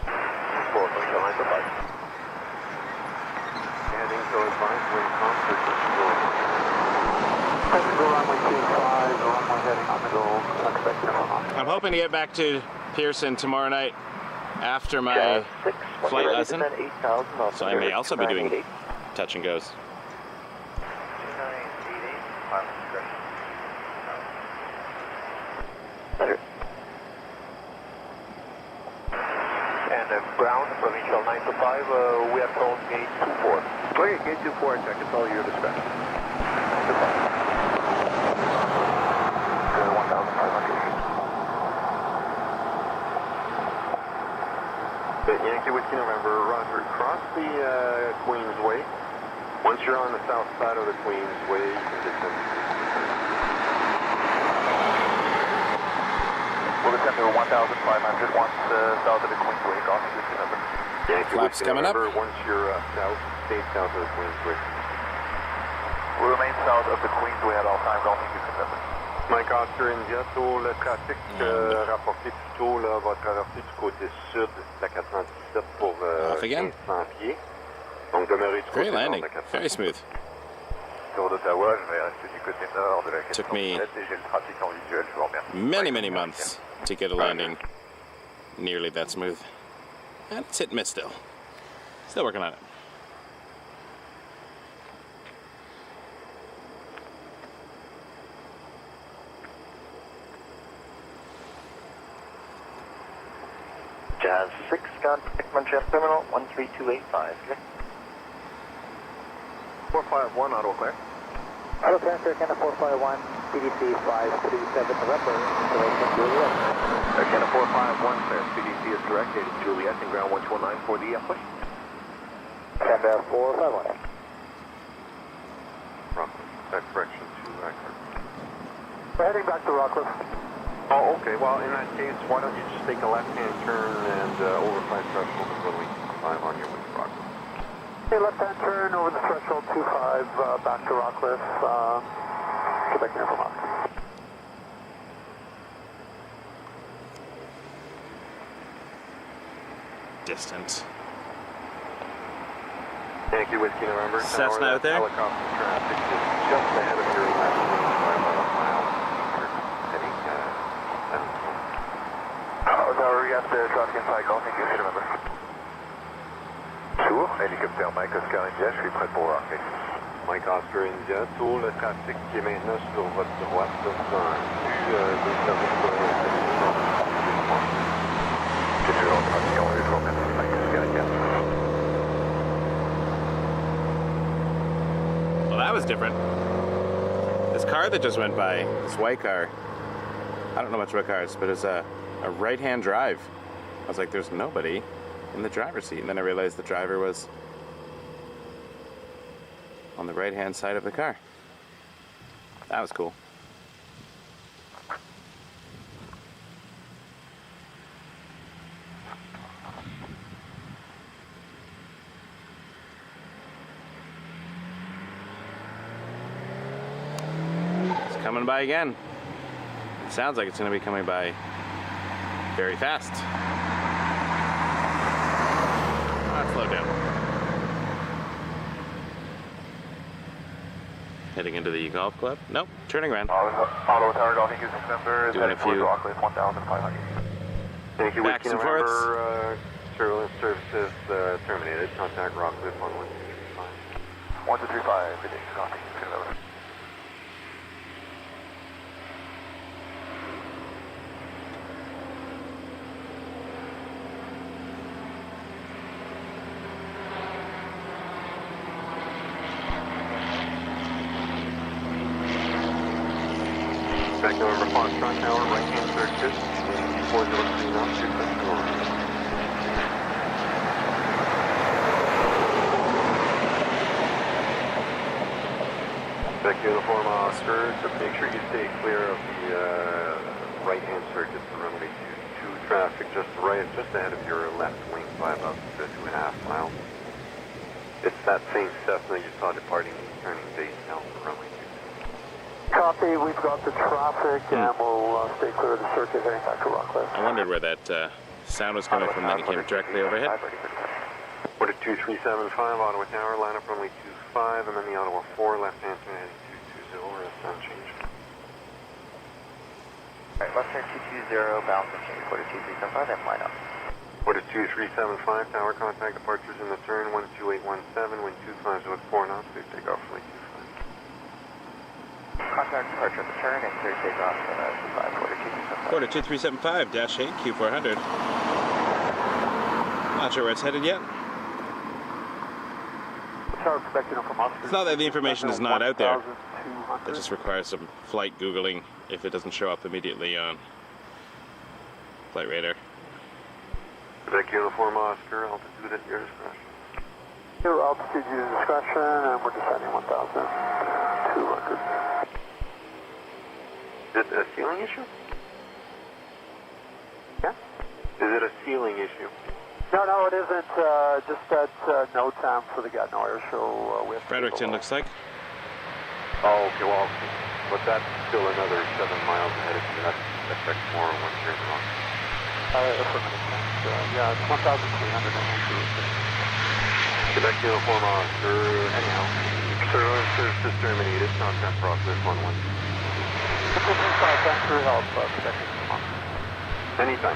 Heading to advance wind concert to I'm hoping to get back to Pearson tomorrow night after my flight lesson, so I may also be doing touch and goes. Provincial 925, we have called gate 24. Okay, gate 24, check, it's all your discretion. 1,500. Yankee Whiskey November, Roger. Cross the Queensway. Once you're on the south side of the Queensway, you can descend. We'll descend to 1,500 once south of the Queensway. Golf Whiskey November. Yankee Flaps Whiskey coming up. November, once you're south, stay south of the Queensway. We'll remain south of the Queensway at all times. Golf Whiskey November. Mike Oscar India, tout le trafic rapporté plus tôt là, va traverser du côté sud de la 417 pour Off again. 1500 pieds. Donc demeurez du côté Great nord landing. de la 417. Very smooth. Tour d'Ottawa, je vais rester du côté nord de la Took me 417 et j'ai le trafic en visuel, je vous remercie. many months to get a landing nearly that smooth. And it's hit and miss still. Still working on it. Jazz 6, contact Montreal Terminal 13285. Okay. 451, auto clear. Auto transfer, Canada 451, CDC 537 November, installation Juliet. Canada 451, clear. CDC is direct, dated Juliet and ground 119 for the push. Canada 451. Rockcliffe, correction to record. We're heading back to Rockcliffe. Oh, okay. Well, in that case, why don't you just take a left-hand turn and overflight threshold of runway 25 on your way to Rockcliffe. Okay, left-hand turn over the threshold 25, back to Rockcliffe, Quebec Air Vermont. Distant. Yankee Whiskey November. Cessna Tower, out there? Helicopter traffic is just ahead of your left wing by about a mile. Heading 7. Tower, we got the traffic inside, golf Yankee Whiskey November. Tour, hélicoptère Mike Oscar India, je suis prêt pour rocker. Mike Oscar India, tout le trafic qui est maintenant sur votre droite dans des services J'ai toujours le trafic en vue, je vous remercie, Mike Oscar India. Well, that was different. This car that just went by, this white car, I don't know much about cars, but it's a right-hand drive. I was like, there's nobody in the driver's seat. And then I realized the driver was on the right-hand side of the car. That was cool. It's coming by again. It sounds like it's going to be coming by very fast. Slow down. Heading into the golf club? Nope, turning around. Auto Tower, golf Yankee Whiskey November, is Doing heading a towards few Rockcliffe, 1,500. Yankee Backs Whiskey and forths. November, turbulence services terminated. Contact Rockcliffe on 1235. 1235, good day, golf Yankee Whiskey November. Back November Foxtrot Tower, right-hand circuit, 403 knots, your customer. Back uniform Oscar, so make sure you stay clear of the right-hand circuit for runway 22 traffic, just ahead of your left wing by about 2.5 miles. It's that same Cessna you saw departing turning base now for runway 22. Copy, we've got the traffic and we'll stay clear of the circuit heading back to Rockcliffe. I wondered where that sound was coming from, then it came directly overhead. Order 2375, Ottawa Tower, line up runway 25, and then the Ottawa 4, left-hand turn heading 220, rest unchanged. Alright, left turn 220, bound from change, quarter 2375, and line up. Order 2375, tower contact departures in the turn 12817, wind 25 to 4 knots, please take off runway 25. Contact departure at the turn and clear takeoff for 25, quarter 2375. Quarter 2375, -8, Q400. Not sure where it's headed yet. Tower Quebec Uniform Officer. It's not that the information is not out there. 1200. That just requires some flight Googling if it doesn't show up immediately on flight radar. Quebec Uniform Oscar, altitude at your discretion. Your altitude at your discretion, and we're descending 1,200. Is it a ceiling issue? Yeah? Is it a ceiling issue? No, it isn't. Just that no time for the Gatineau Air Show. We have to Fredericton looks like. Oh, okay, well, but that's still another 7 miles ahead of you. That affects more once you're wrong. Yeah, it's 1,300. Quebec Uniform Oscar, anyhow. Service is terminated. Contact process 11. Thanks for your help, Quebec Uniform Oscar. Anytime.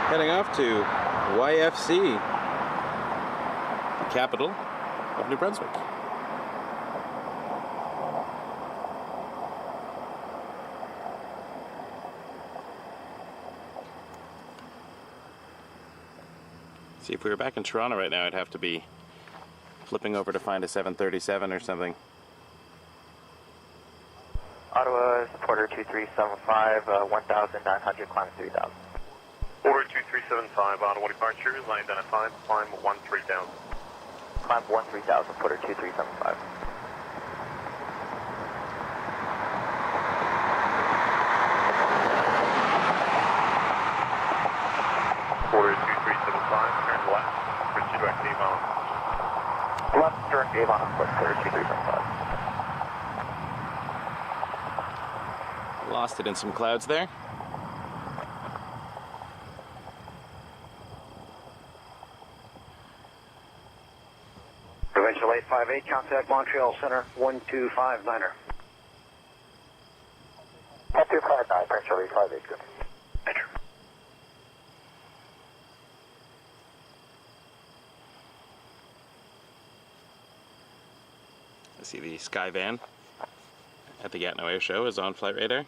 Heading off to YFC, the capital of New Brunswick. See, if we were back in Toronto right now, I'd have to be flipping over to find a 737 or something. Ottawa, Porter 2375, 1,900, climb 3,000. Order 2375, Ottawa departure, line identified, climb 13,000. Climb 13,000, Porter 2375. Order 2375, turn left, pursue direct Avon. Left, direct Avon, Porter 2375. Lost it in some clouds there. Provincial 858, contact Montreal Center, 1259er. 1259, Provincial 858, good. I see the Sky Van at the Gatineau Air Show is on flight radar.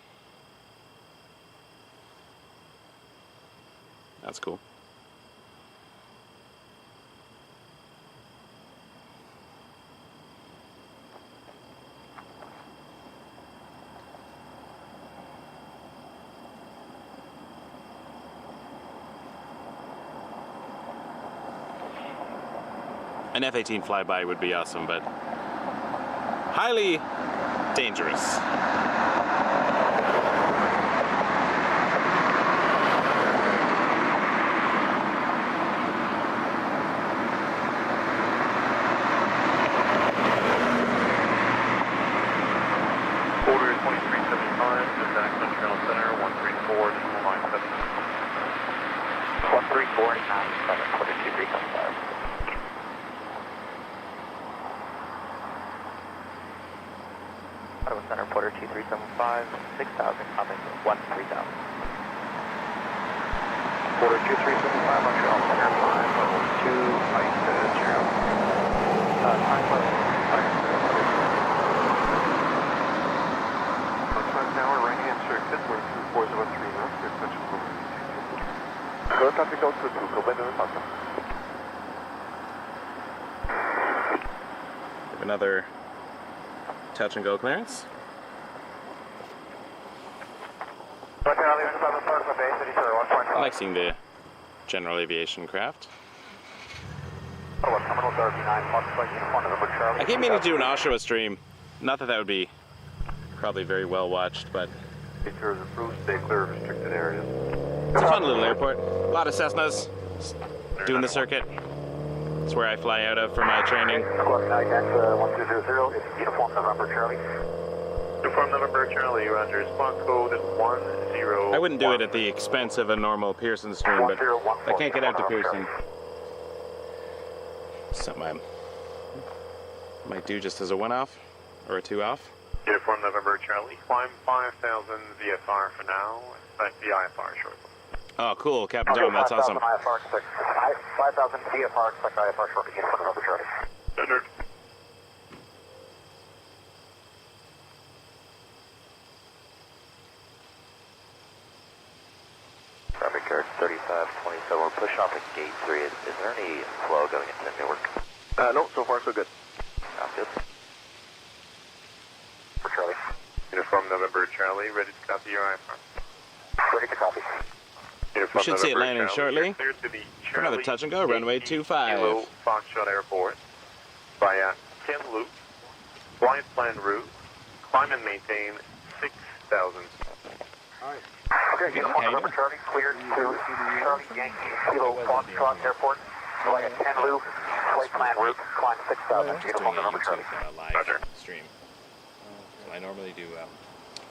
That's cool. An F-18 flyby would be awesome, but highly dangerous. Order 2375, contact Montreal Center, 134, decimal line 7. 134, 97, Porter 2375. Ottawa Center, Porter 2375, 6,000, coming 13,000. Porter 2375, Montreal Center, 502, height 0. Time Tower, right-hand circuit, 12403 knots, good touch of over. Good, traffic out to 2, Quebec Uniform. Have another touch and go clearance. I like seeing the general aviation craft. I keep meaning to do an Oshawa stream. Not that that would be probably very well watched, but Features approved, stay clear of restricted areas. it's a fun little airport. A lot of Cessnas doing the circuit. It's where I fly out of for my training. Squawk 9, 1200, it's uniform November Charlie. Uniform November Charlie, Roger. Spawn code 10. I wouldn't do it at the expense of a normal Pearson stream, but I can't get out to Pearson. Something I might do just as a one-off or a two-off. Uniform November Charlie, climb 5,000 VFR for now. Expect the IFR shortly. Oh, cool, Captain Dome, that's awesome. 5,000 VFR, expect IFR shortly. Uniform November Charlie. Standard. Traffic guard 3527. We're pushing off at gate 3. Is there any flow going into Newark? No, so far so good. Sounds good. For Charlie. Uniform November Charlie, ready to copy your IFR. Ready to copy. Uniform should see it November landing Charlie, shortly. cleared to the Another touch and go, runway 25. Kilo Foxtrot Airport via 10 loop, flight plan route, climb and maintain 6,000. Okay, Uniform November Charlie, cleared to Charlie Yankee Kilo Foxtrot Airport. Via 10 loop, flight plan route, climb 6,000. Just Uniform doing a November Charlie. YouTube live Roger. stream. So I normally do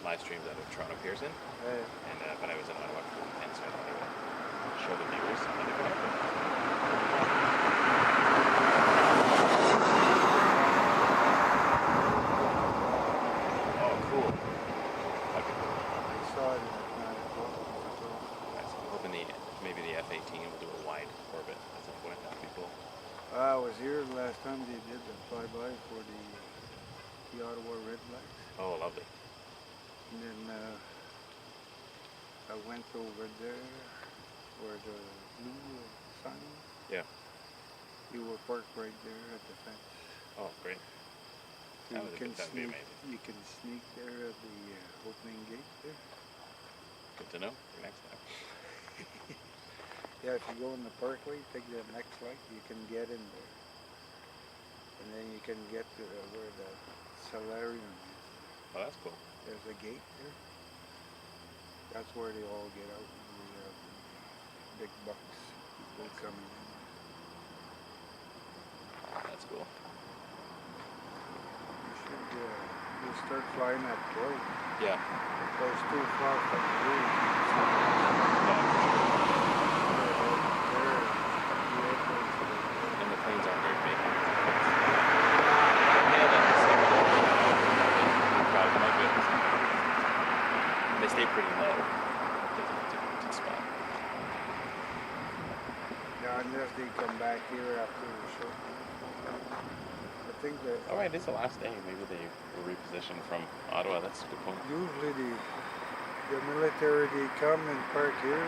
live streams out of Toronto Pearson, and but I was in Ottawa for the weekend, so I thought I would show the viewers something to go. Oh, cool. Okay. Nice. I'm hoping maybe the F-18 will do a wide orbit at some point. That'd be cool. I was here the last time they did the flyby for the Ottawa Red Blacks. Oh, lovely. And then I went over there where the blue sign is. Yeah. You were parked right there at the fence. Oh, great. So That'd be amazing. You can sneak there at the opening gate there. Good to know for next time. Yeah, if you go in the Parkway, take the next light, you can get in there. And then you can get to where the solarium is. Oh, that's cool. There's a gate there. That's where they all get out. We have big bucks, people coming in. That's cool. You start flying at 12. Yeah. Because too far from the room. And the planes aren't very big. They stay pretty low. It's a good spot. Yeah, unless they come back here after the show. I think that Oh, right, it's the last day. Maybe they were repositioned from Ottawa. That's a good point. usually the military, they come and park here.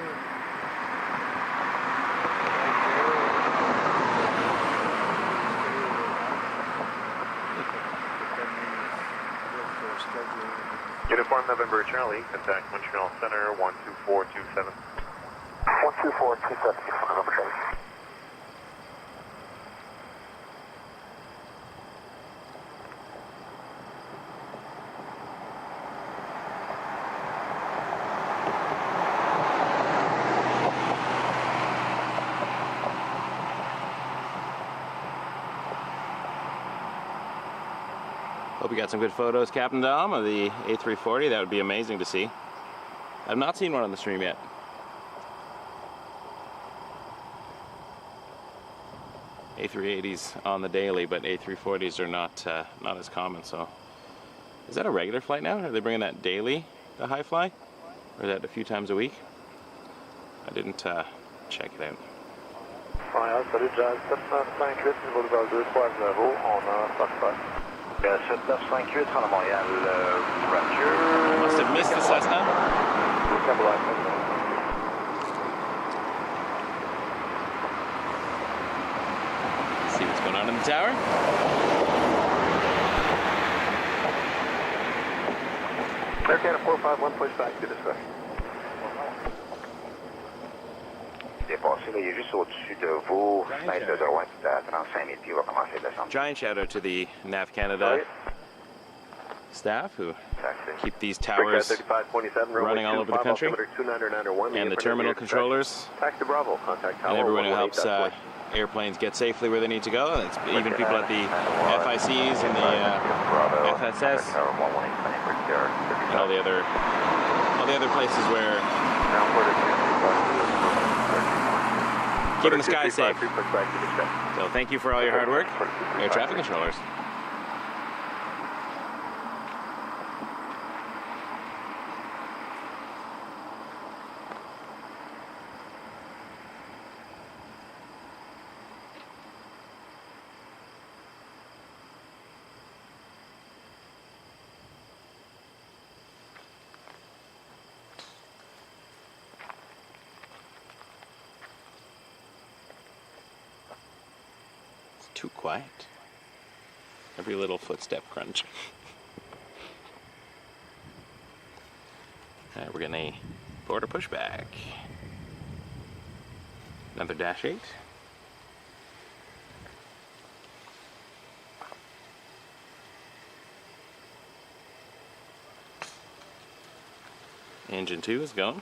Uniform November Charlie, contact Montreal Center 12427. 12427, Uniform November Charlie. Hope you got some good photos, Captain Dom, of the A340. That would be amazing to see. I've not seen one on the stream yet. A380s on the daily, but A340s are not as common. So, is that a regular flight now? Are they bringing that daily, the high fly, or is that a few times a week? I didn't check it out. Montréal, salut Jazz 758, niveau de vol 230, on a Foxtrot. 7958, on a Montréal, Roger. Must have missed the Cessna. See what's going on in the tower. Air Canada 451, push back to discussion. Dépassé, là, il est juste au-dessus de vous. Fenêtre de droite, à 35 000 pieds, on va commencer à descendre. Giant shout out to the NAV Canada staff who keep these towers running all over the country, and the terminal controllers, Taxi Bravo, contact tower and everyone who helps airplanes get safely where they need to go. And it's even people at the FICs and the FSS and all the other places where keeping the sky safe. So thank you for all your hard work, air traffic controllers. Too quiet. Every little footstep crunch. Alright, we're getting a border pushback. Another Dash 8. Engine 2 is going.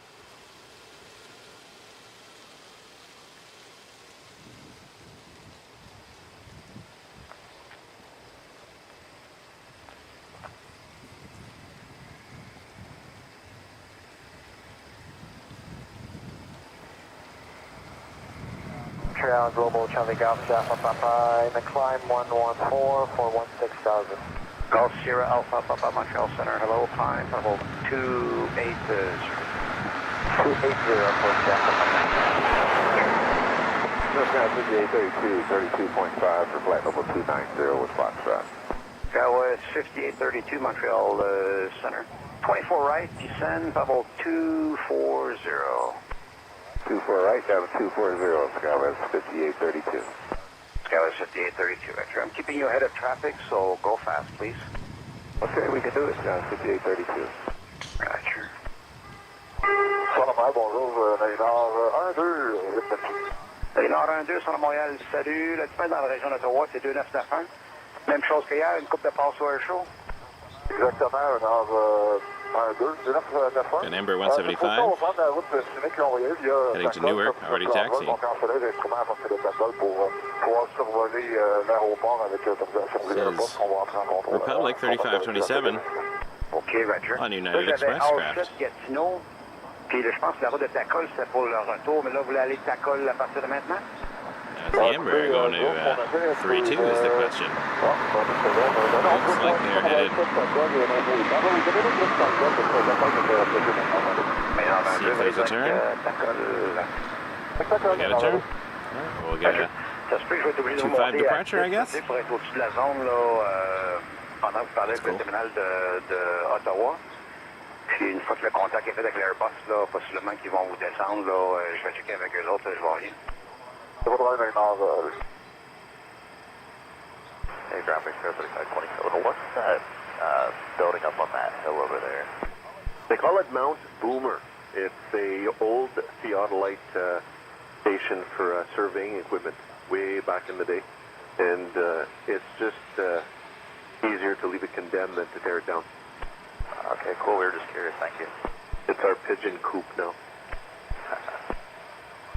Montreal Global Charlie Golf Alpha Papa in the climb 114 for 16,000. Golf Sierra Alpha Papa Montreal Center, hello, climb level 280. 280 for Alpha Papa. Northbound 5832, 32.5 for flight level 290 with Foxtrot. That was 5832 Montreal Center. 24 right, descend level 240. 24 right, Skywest 240, Skywest 5832. Skywest 5832, Vector. I'm keeping you ahead of traffic, so go fast, please. Okay, we can do it, Skywest 5832. Roger. Solomon, bonjour, Nord 1-2, Nord 1-2, sur le Montréal, salut. Là, tu peux dans la région d'Ottawa, c'est 2991. Même chose qu'hier, une coupe de passe au air show. Exactement, Nord 1-2, 2991. An Ember 175. Heading to Newark, already taxiing. Says Republic 3527 OK, Roger. on United Express craft. Gatineau. Puis là, je pense que la route de Tacolle, c'est pour le retour, mais là, vous voulez aller de Tacolle à partir de maintenant? The Ember going to 3-2 is the question. Looks like they're headed. See if there's a turn. We got a turn. We'll get a 2-5 departure, I guess. Pour être au-dessus de la zone, là, pendant que vous parlez avec le terminal de Ottawa. Puis une fois que le contact est fait avec l'Airbus, là, possiblement qu'ils vont vous descendre, là, je vais checker avec eux autres, je vois rien. Hey, graphics, 3527. What's that building up on that hill over there? They call it Mount Boomer. It's a old theodolite station for surveying equipment way back in the day. And it's just easier to leave it condemned than to tear it down. Okay, cool. We were just curious. Thank you. It's our pigeon coop now.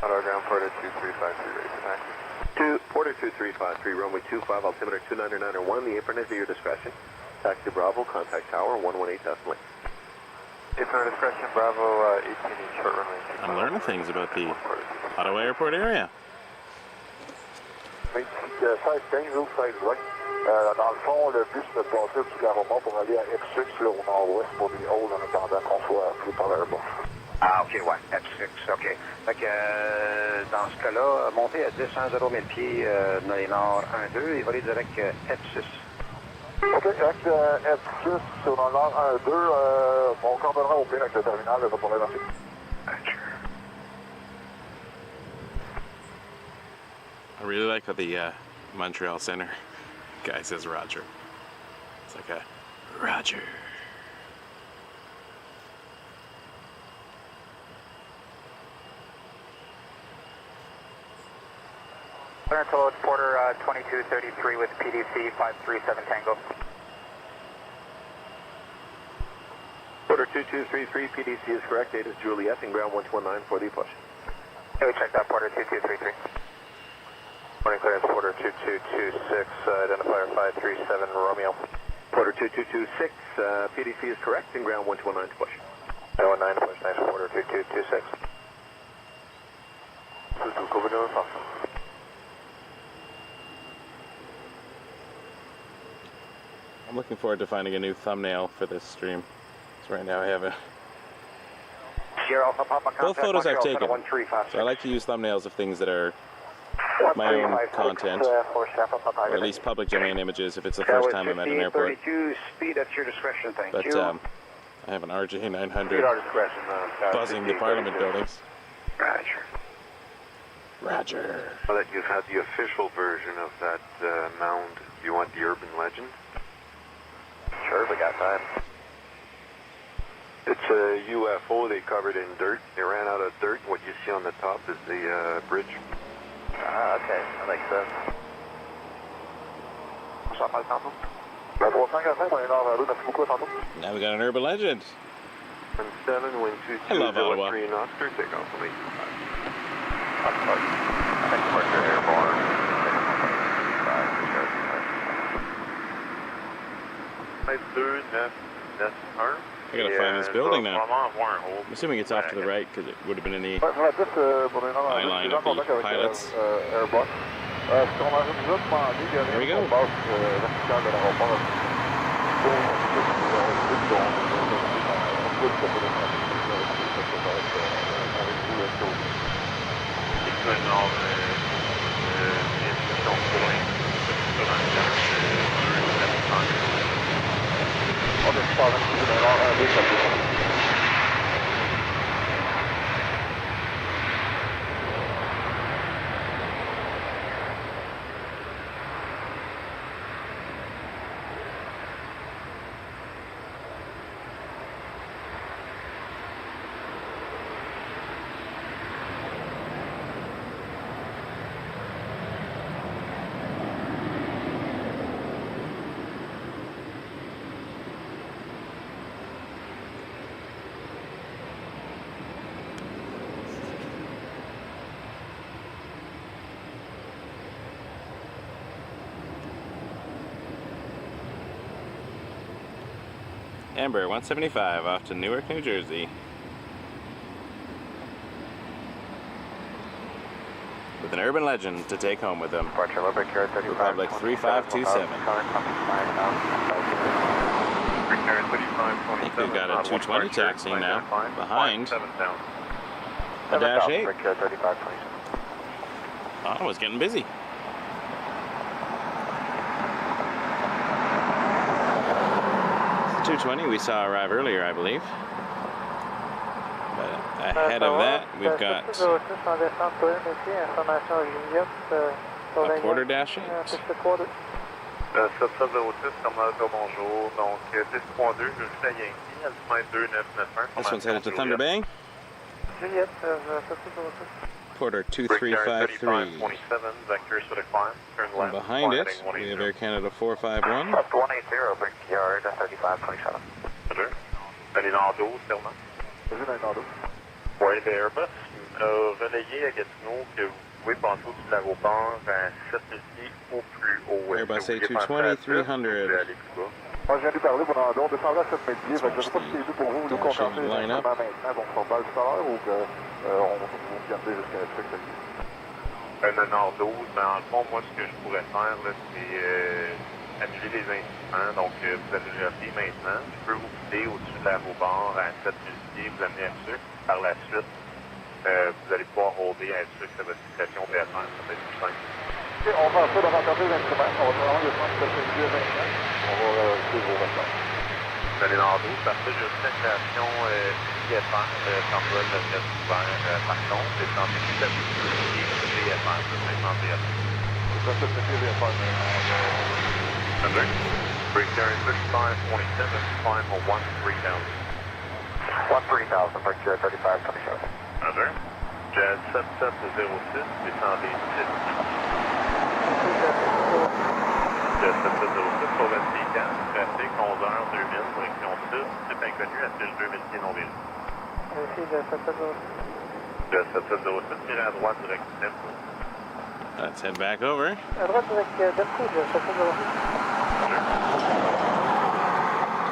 On our ground, Porter 2353, ready for taxi. Porter 2353, runway 25, altimeter 29901. The apron is at your discretion. Taxi Bravo, contact tower 118 decimal. Apron discretion, Bravo 18 short runway. I'm learning things about the Ottawa Airport area. 16-15, ouvre 16 juin. Dans le fond, le bus me passait du Garamond pour aller à F6 là, au nord-ouest pour des halls en attendant qu'on soit appelé par l'Airbus. Ah, OK, ouais, F6, OK. Fait que dans ce cas-là, monter à 10 100 000 pieds dans les Nord 1-2 et voler direct F6. OK, direct F6 sur le Nord 1-2, on coordonnera au pire avec le terminal, pas de problème ensuite. I really like how the Montreal Center guy says Roger. It's like a Roger. Center code Porter 2233 with PDC 537 Tango. Porter 2233, PDC is correct. Date is Juliet and ground 119 for the push. Okay, we checked out Porter 2233. Morning clearance, Porter 2226, identifier 537 Romeo. Porter 2226, PDC is correct, and ground 1219 to push. 19 to push, nice, Porter 2226. I'm looking forward to finding a new thumbnail for this stream. So right now I have a... Both photos I've taken. So I like to use thumbnails of things that are my own content, or at least public domain images if it's the first time I'm at an airport. Speed at your discretion, thank But you. I have an RJ900 buzzing the Parliament buildings. Roger. Roger. Now that you've had the official version of that mound, do you want the urban legend? Sure, we got time. It's a UFO they covered in dirt. They ran out of dirt. What you see on the top is the bridge. Ah, okay, that makes sense. Now we got an urban legend. 17, wind 22, I love Ottawa. 03 knots, clear takeoff from 825. Thank you, Parker, airborne. I gotta find this building now. I'm assuming it's off to the right because it would have been in the eye line of the pilots. There we go. Amber 175 off to Newark, New Jersey. With an urban legend to take home with them. Republic 3527. I think we've got a 220 taxiing now behind a Dash 8. Ottawa's getting busy. 220 we saw arrive earlier, I believe. But ahead of that, we've got a quarter Dash 8. This one's headed to Thunder Bay. Porter 2353. And behind it, we have Air Canada 451. 180, Brickyard, 3527. Oui, l'Airbus a relayé à Gatineau que vous pouvez passer au-dessus de l'aéroport à 7000 pieds au plus haut. Airbus A220, 300. Moi, je viens lui parler, on descendait à 7000 pieds, fait que je sais pas si c'est vu pour vous nous concentrer maintenant, donc on parle tout à l'heure ou qu'on vous gardez jusqu'à ce que Le Nord 12, mais en fond, moi, ce que je pourrais faire, là, c'est annuler les instruments. Donc, vous allez le lever maintenant. Je peux vous guider au-dessus de l'aéroport à 7000 pieds, vous amener à sucre. Par la suite, vous allez pouvoir rôder à sucre à votre station PFR. Ça va être plus simple. OK, on va essayer de remplacer les instruments. On va vraiment descendre de 7000 pieds maintenant. On va suivre vos réponses. Vous allez Nord 12, parce que j'ai une station PFR, quand vous le mettre ouvert. Par contre, c'est en PFR, Ça, c'est le PFR, Under. Brickyard 3527, climb 13000. 13000, Brickyard 3527. Under. Jazz 7706, descendez 6. Jazz 7706, sur 24, trafic 11h2000, direction sud, c'est inconnu, affiche 2000 pieds non viré. Ici, Jazz 7706. Jazz 7706, mirez à droite, direction est. Let's head back over. À droite avec Delco, JSS 06.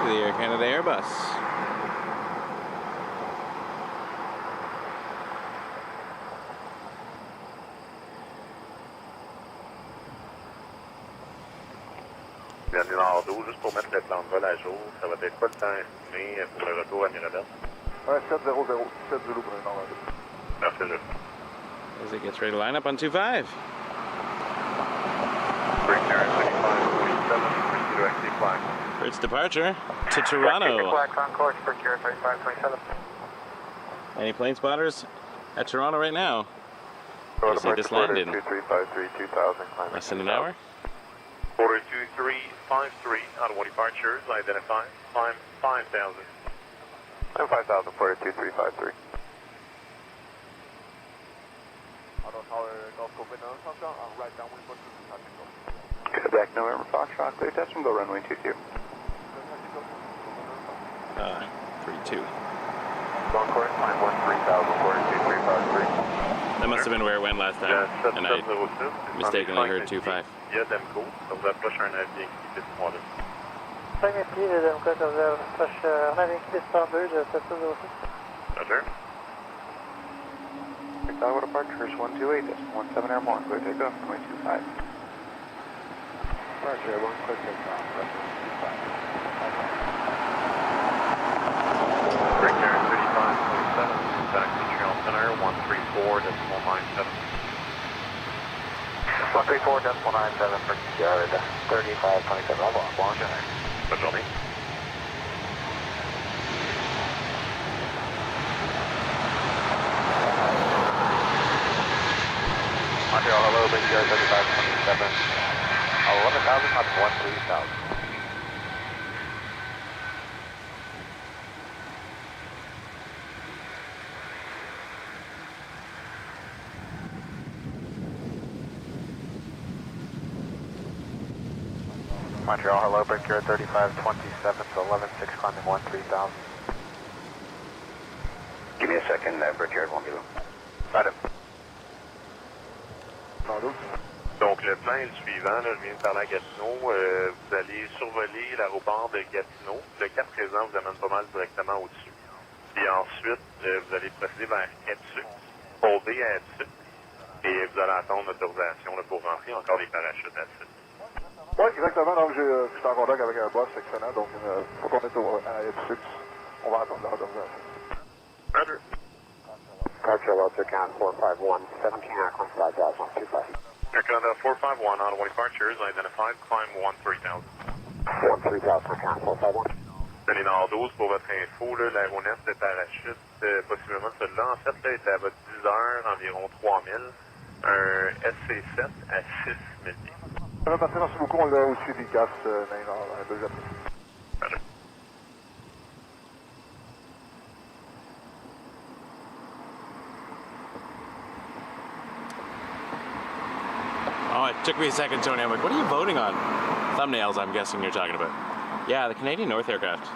To the Air Canada Airbus. Dernier nord 12, juste pour mettre le plan de vol à jour. Ça va être pas le temps estimé pour le retour à Mirabel. 700, 7 Zulu pour un nord 2. Merci, Jules. As it gets ready to line up on 25. Break Karen 3527, proceed to XC flag. For its departure to Toronto. Flag Concourse for Kira 3527. Any plane spotters at Toronto right now? You see this land in 2353, 2000, climb. less than an hour. Order 2353, out of one departures, identify, climb 5000. Climb 5000, Florida 2353. Quebec, November, Foxtrot, clear test from go runway 22. 3-2. Long course, climb 13,000, Florida 2353. That must have been where it went last time, and I mistakenly heard 2-5. Il y a Demco, ça vous approche un avion qui est 3-2. 5000 pieds de Demco, ça vous approche un avion qui est 2, JSS 06. Roger. Ottawa departures 128, 17 airborne, clear takeoff, runway 25. Departure, 1 clear takeoff, runway 25. Break Karen 3527, back to Montreal Center, 134.97. 134.97 for yard 3527. Au revoir, bon journée. Bonne journée. Montreal, hello, big yard 3527. 11,000 up 13,000. Montreal, hello, Brickyard 3527 to 11-6, climbing 13,000. Give me a second, Brickyard won't be long. Got it. Donc le plan est le suivant, là, je viens de parler à Gatineau, vous allez survoler l'aéroport de Gatineau. Le cap présent vous amène pas mal directement au-dessus. Puis ensuite, vous allez procéder vers Etsuc, holder à Etsuc, et vous allez attendre l'autorisation là, pour rentrer encore les parachutes à Etsuc. Oui, exactement. Donc, je suis en contact avec un boss excellent. Donc, il faut qu'on est à Ipswich. On va attendre l'autorisation. Roger. Departure load to count 451, 17 aircraft 5025. Air Canada 451, on one departures, identified, climb 13,000. 13,000 account 451. Donnez nord 12 pour votre info, là, l'aéronef de parachute, possiblement celui-là, en fait, là, est à votre 10 heures, environ 3000. Un SC7 à 6000 pieds. Ça va partir, merci beaucoup. On l'a aussi efficace dans un deuxième. Roger. Oh, it took me a second, Tony. I'm like, what are you voting on? Thumbnails, I'm guessing you're talking about. Yeah, the Canadian North aircraft.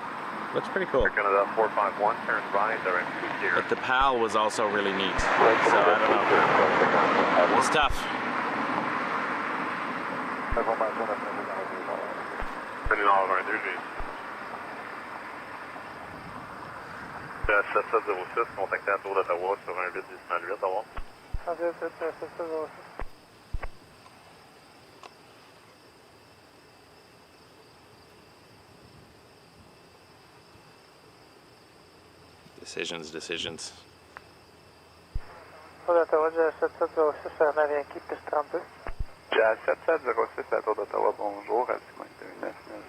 Looks pretty cool. Air Canada 451, turn right, direct to here. But the PAL was also really neat. So I don't know. It's tough. Donnez nord 22, j'ai 7706, contacté à Tour d'Ottawa sur un 8-10-8, au revoir. 7706. Decisions. Tour d'Ottawa, JSS 706, un avion qui piste 32. Jazz 7706 à Tour d'Ottawa, bonjour, altimétre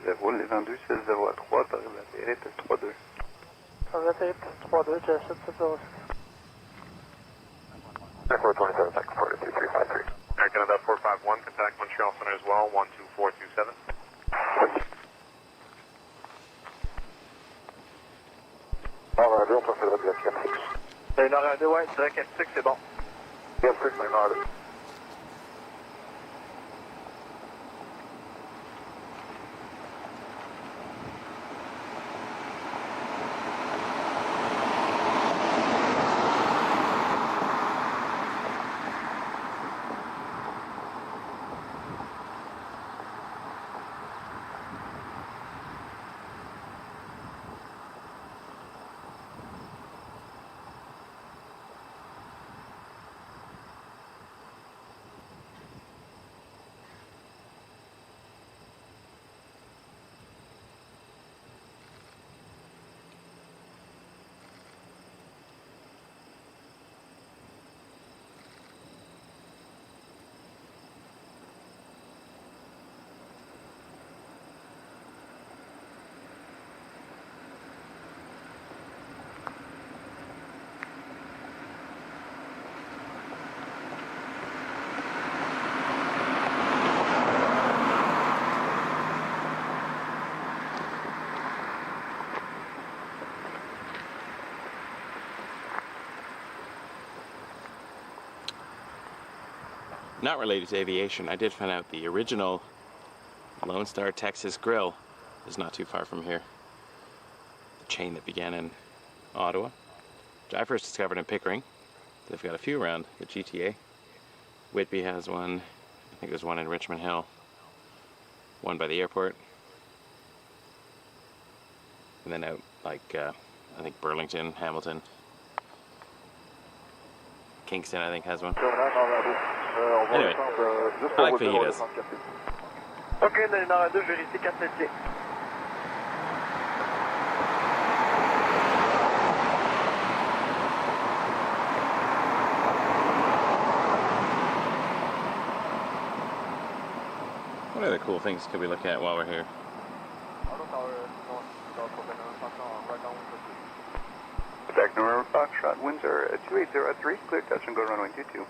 2990, les vendus 6003, par l'atterri plus 32. Par l'atterri plus 32, JSS 706. Air 427, second 42353. Air Canada 451, contact Montreal Center as well, 12427. Nord 2, on peut faire le direct M6. Et Nord 2, ouais, direct M6, c'est bon. M6, mais Nord 2. not related to aviation, I did find out the original Lone Star Texas Grill is not too far from here. The chain that began in Ottawa, which I first discovered in Pickering. They've got a few around the GTA. Whitby has one. I think there's one in Richmond Hill. One by the airport. And then out like, I think Burlington, Hamilton. Kingston, I think, has one. Anyway, I like fajitas. Ok, dans les nord 2, je vais laisser 4 métiers. What other cool things could we look at while we're here? Quebec November Foxtrot, Windsor 2803, clear touch and go runway 22.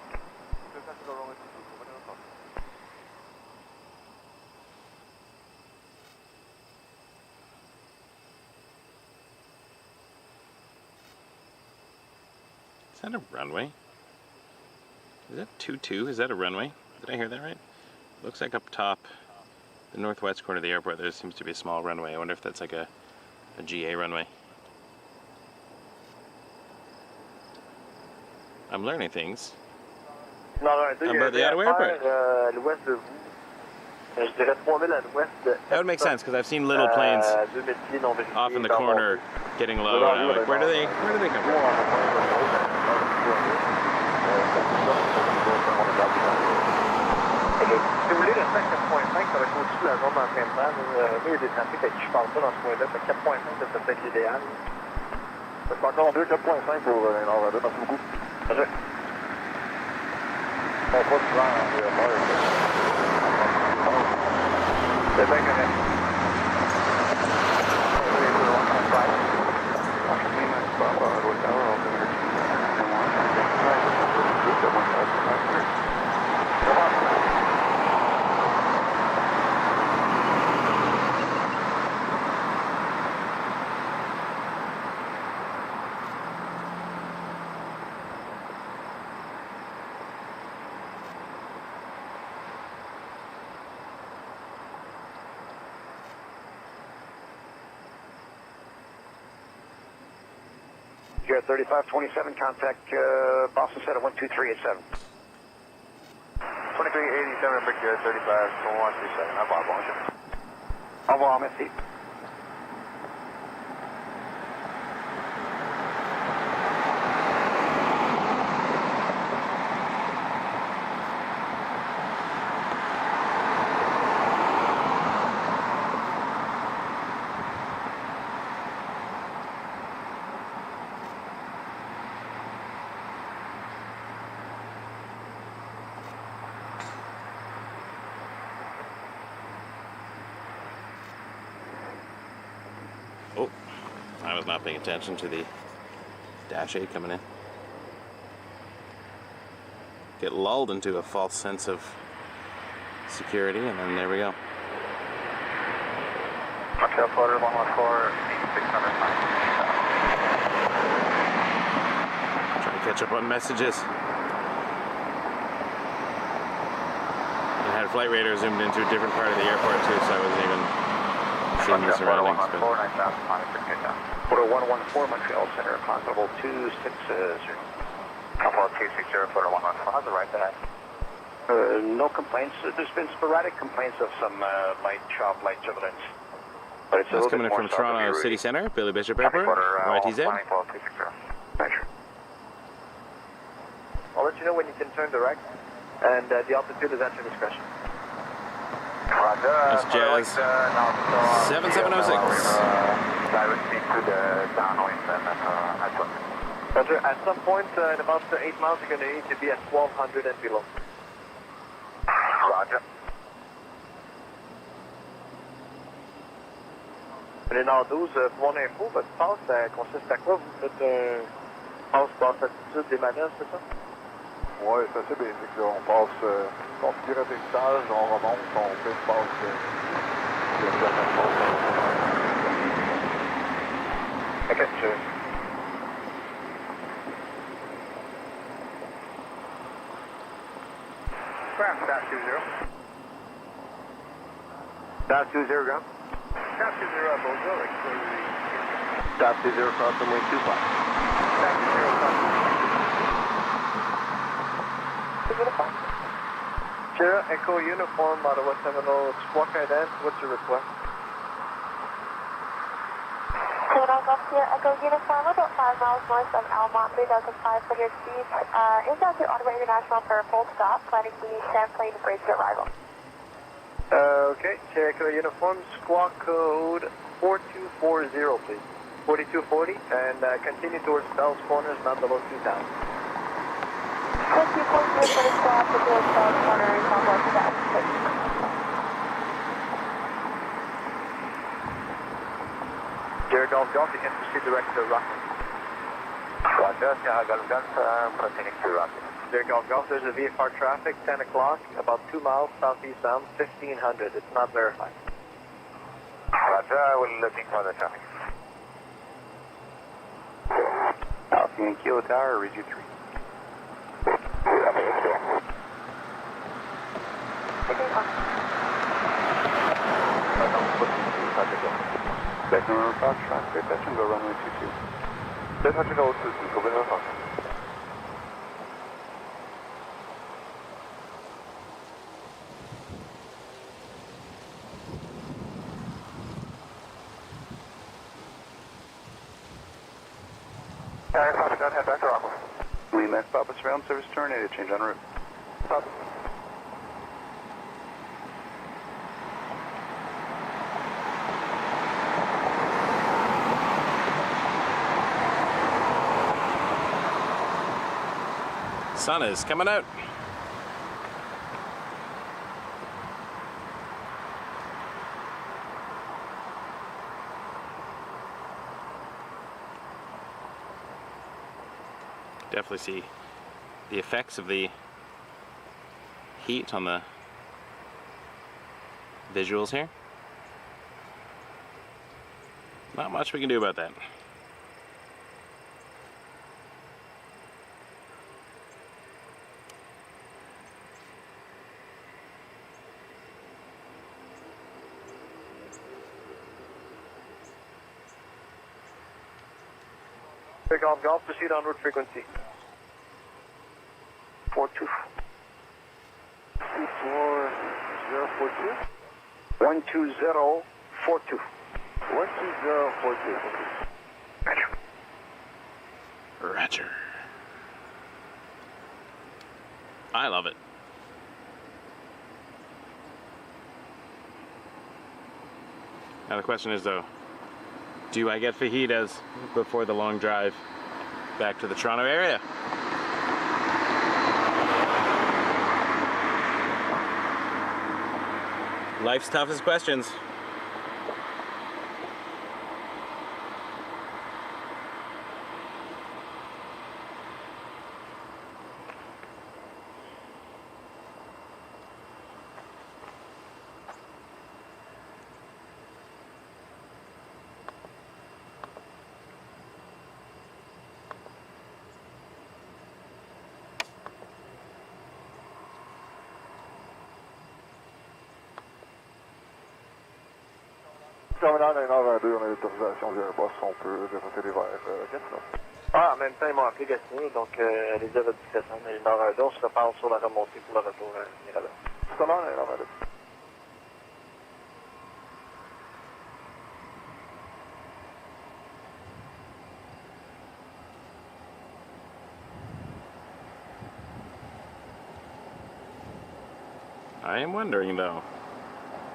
Is that a runway? Is that 22? Is that a runway? Did I hear that right? Looks like up top, the northwest corner of the airport, there seems to be a small runway. I wonder if that's like a GA runway. I'm learning things. About the Ottawa airport. À l'ouest de vous. Je dirais 3000 à l'ouest de... That would make sense because I've seen little planes off in the corner getting low. And I'm like, where do they come from? Si vous voulez rester à 4.5, ça va être au-dessus de la zone d'entraînement. Nous, il y a des trafics avec qui je parle pas dans ce coin-là. 4.5, ça peut être l'idéal. C'est encore 2, 4.5 pour Nord-Est. Merci beaucoup. Merci. On va du vent c'est bien correct. You're at 3527, contact Boston Center 12387. 2387, Big 352137. Au revoir, bonjour. Au revoir, merci. Oh, I was not paying attention to the Dash 8 coming in. Get lulled into a false sense of security, and then there we go. Montreal Flutter 114, 600. Trying to catch up on messages. And had Flight Radar zoomed into a different part of the airport too, so I wasn't even seeing the surroundings. Photo 114, Montreal Center, climb level 260. Level 260, Flutter 114, how's the right there? No complaints. There's been sporadic complaints of some light turbulence. But it's That's coming in from Toronto City Centre, Billy Bishop Airport, YTZ. I'll let you know when you can turn direct, and the altitude is at your discretion. That's Jazz 7706. Roger, at some point in about 8 miles, you're going to need to be at 1200 and below. Roger. Les Nord 12, pour mon info, votre passe, ça consiste à quoi? Vous faites un passe basse altitude des manœuvres, c'est ça? Oui, c'est assez basique. Là. On passe, on fait du atterrissage, on remonte, on fait une passe Ok, sure. 2-0 ground. Stop 2-0 at Bozo, like Stop 2-0 cross runway 25. Stop 2-0 cross. Uniform. Sierra Echo Uniform, Ottawa Seminole, Squawk Ident, what's your request? Seminole Golf Sierra Echo Uniform, about 5 miles north of Almont, 3,500 feet. Inbound to Ottawa International for a full stop, planning the Champlain Bridge arrival. Okay, Sierra Echo Uniform, Squawk code 4240, please. 4240, and continue towards Bell's Corners, not below 2000. 4240 for the squawk, to towards Bell's Corners, not below 2000, please. Sierra Golf Golf, you can proceed direct to Rocket. Roger, Sierra Golf Golf, proceeding to Rocket. Sierra Golf Golf, there's a VFR traffic, 10 o'clock, about 2 miles southeast bound, 1500. It's not verified. Roger, I will looking for the traffic. Alpha and Kilo Tower, Region 3. Back November Foxtrot, clear touch and go runway 22. Clear touch and go 22, go November Foxtrot. Copy, go ahead, back to Rockland. Lima Papa surround service terminated, change en route. Copy. Sun is coming out. Definitely see the effects of the heat on the visuals here. Not much we can do about that. Sierra Golf Golf, proceed on route frequency. 42. 4042. 12042. 12042. Roger. I love it. Now the question is though, do I get fajitas before the long drive back to the Toronto area? Life's toughest questions. Terminal 122, on a l'autorisation via Airbus, on peut dérouter vers Gatineau. Ah, en même temps, ils m'ont appelé Gatineau, donc allez-y à votre discrétion. Mais le Nord 1-2, on se prépare sur la remontée pour le retour à Mirabel. Terminal 122. I am wondering though,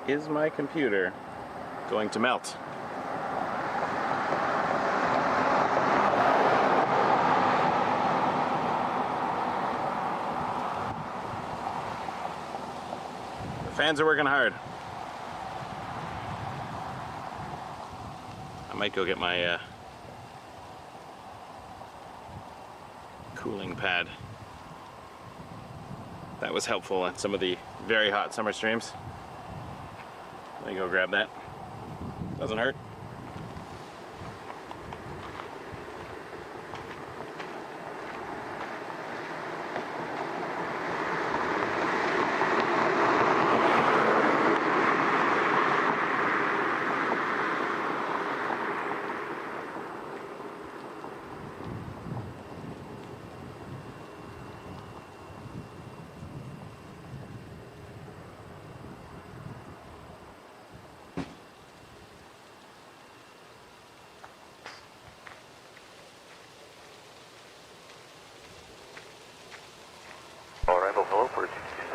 is my computer going to melt? The fans are working hard. I might go get my cooling pad. That was helpful in some of the very hot summer streams. Let me go grab that. Doesn't hurt.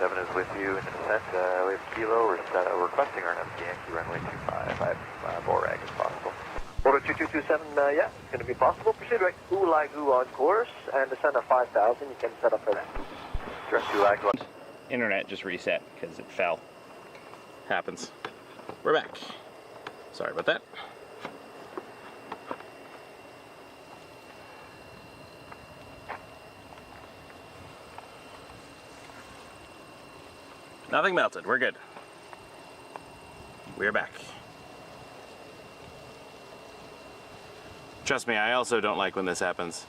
227 is with you in the descent. We have Kilo, we're requesting our MC Yankee runway 25. I have Borag as possible. Order 2227, yeah, it's going to be possible. Proceed right Ulagu on course and descend at 5,000. You can set up for that. Direct Ulagu. Internet just reset because it fell. Happens. We're back. Sorry about that. Nothing melted. We're good. We're back. Trust me, I also don't like when this happens,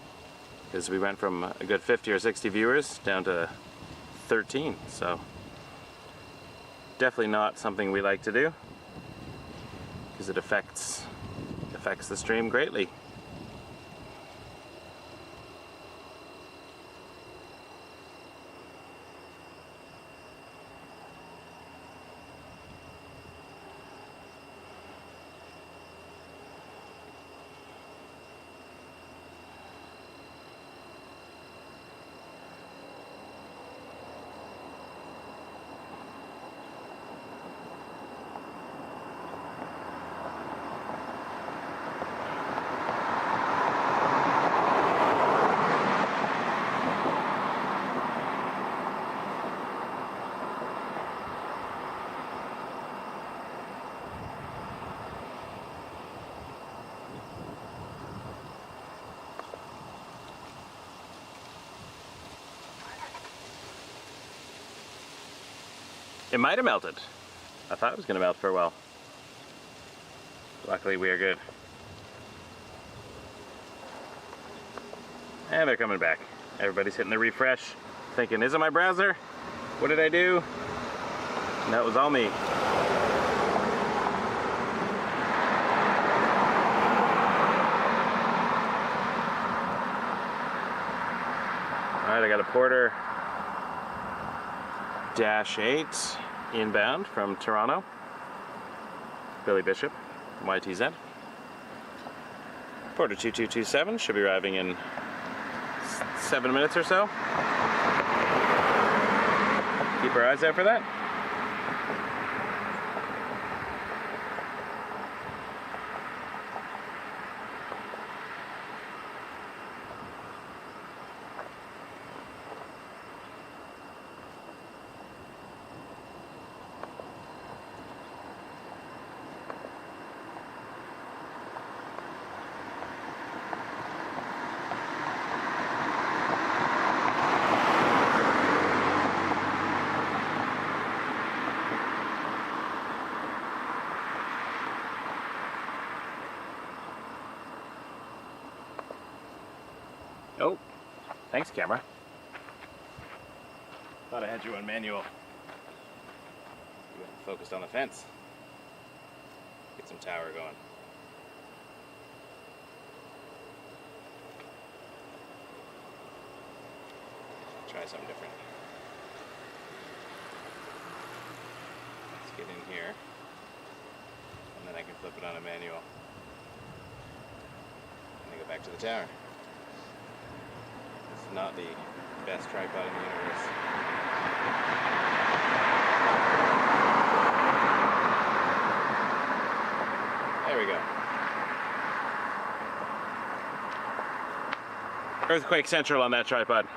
because we went from a good 50 or 60 viewers down to 13, so definitely not something we like to do, because it affects the stream greatly. It might have melted. I thought it was going to melt for a while. Luckily we are good. And they're coming back. Everybody's hitting the refresh, thinking, is it my browser? What did I do? And that was all me. Alright, I got a Porter -8 inbound from Toronto. Billy Bishop from YTZ. Porter 2227 should be arriving in 7 minutes or so. Keep our eyes out for that. Oh, thanks, camera. Thought I had you on manual. You went focused on the fence. Get some tower going. Try something different. Let's get in here, and then I can flip it on a manual. And then go back to the tower. Not the best tripod in the universe. There we go. Earthquake Central on that tripod.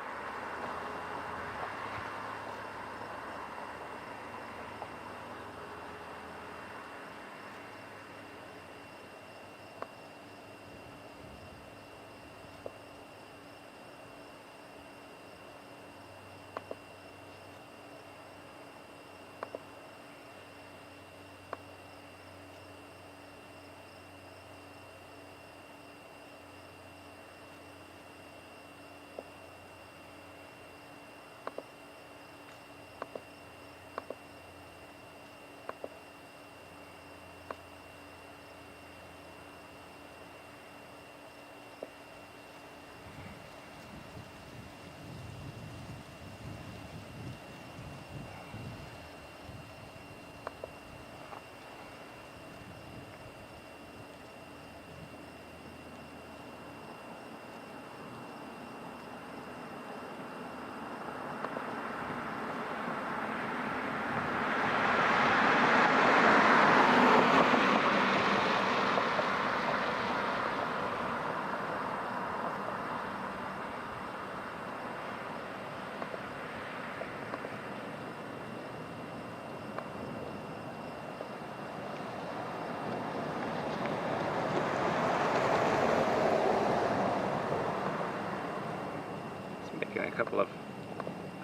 a couple of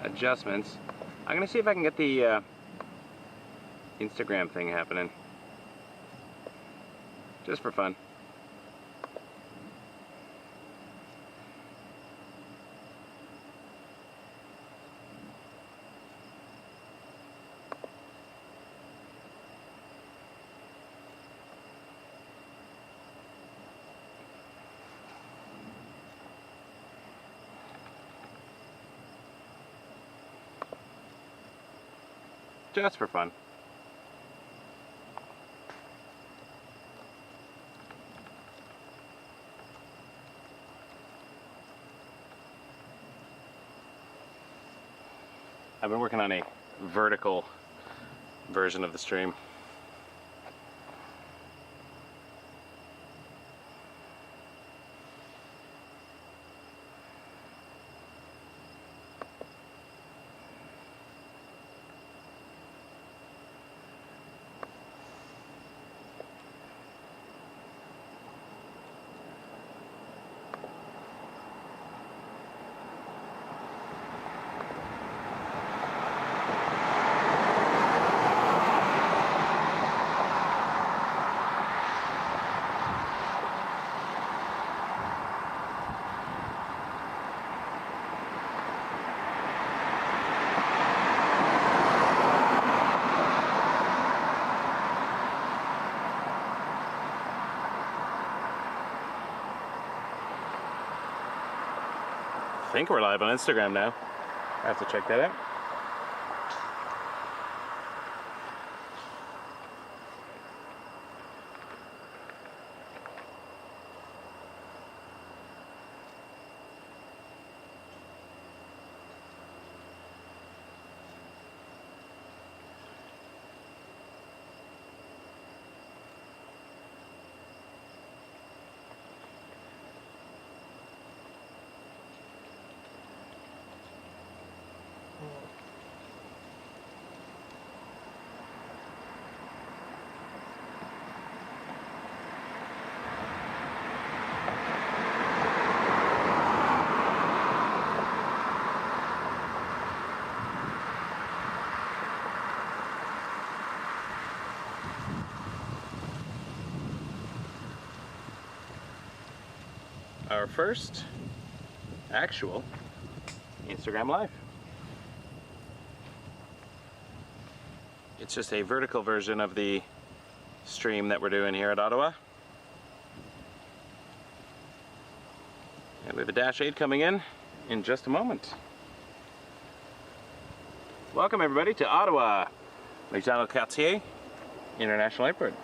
adjustments. I'm gonna see if I can get the Instagram thing happening, just for fun. Just for fun. I've been working on a vertical version of the stream. I think we're live on Instagram now. I have to check that out. Our first actual Instagram Live. It's just a vertical version of the stream that we're doing here at Ottawa. And we have a Dash 8 coming in just a moment. Welcome everybody to Ottawa MacDonald-Cartier International Airport.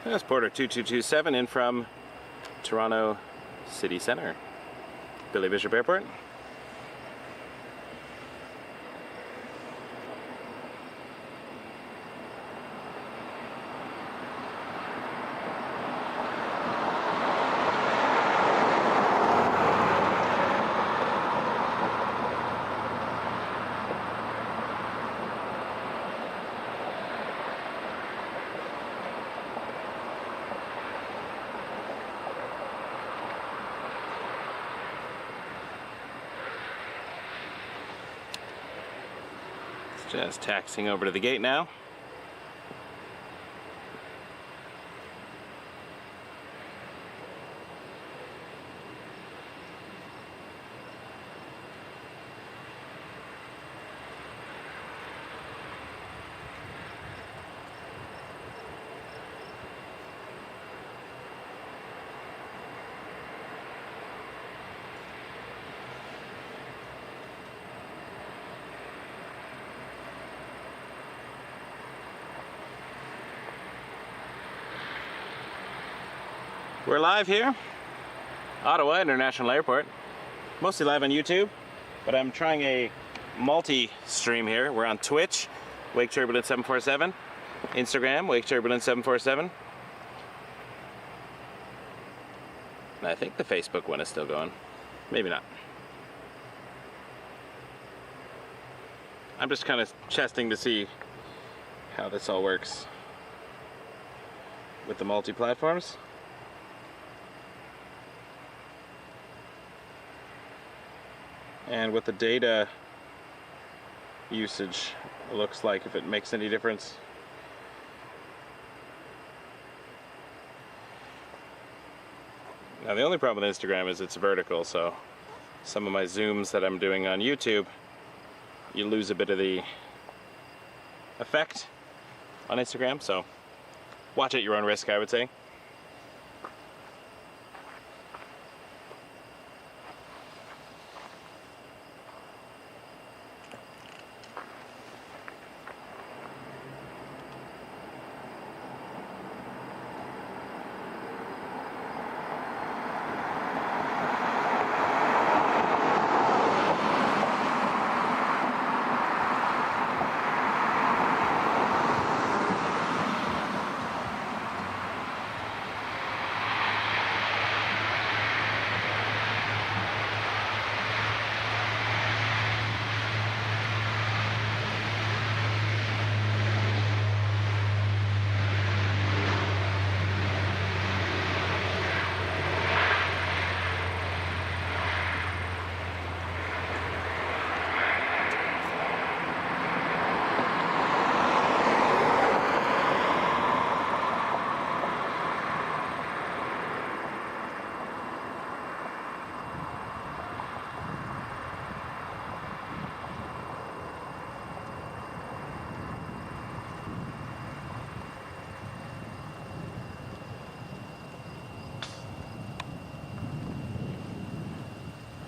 That's Porter 2227 in from Toronto City Centre. Billy Bishop Airport. Just taxiing over to the gate now. We're live here, Ottawa International Airport. Mostly live on YouTube, but I'm trying a multi-stream here. We're on Twitch, Wake Turbulence 747, Instagram, Wake Turbulence 747. And I think the Facebook one is still going. Maybe not. I'm just kind of testing to see how this all works with the multi-platforms. And what the data usage looks like, if it makes any difference. Now the only problem with Instagram is it's vertical, so some of my zooms that I'm doing on YouTube, you lose a bit of the effect on Instagram, so watch at your own risk, I would say.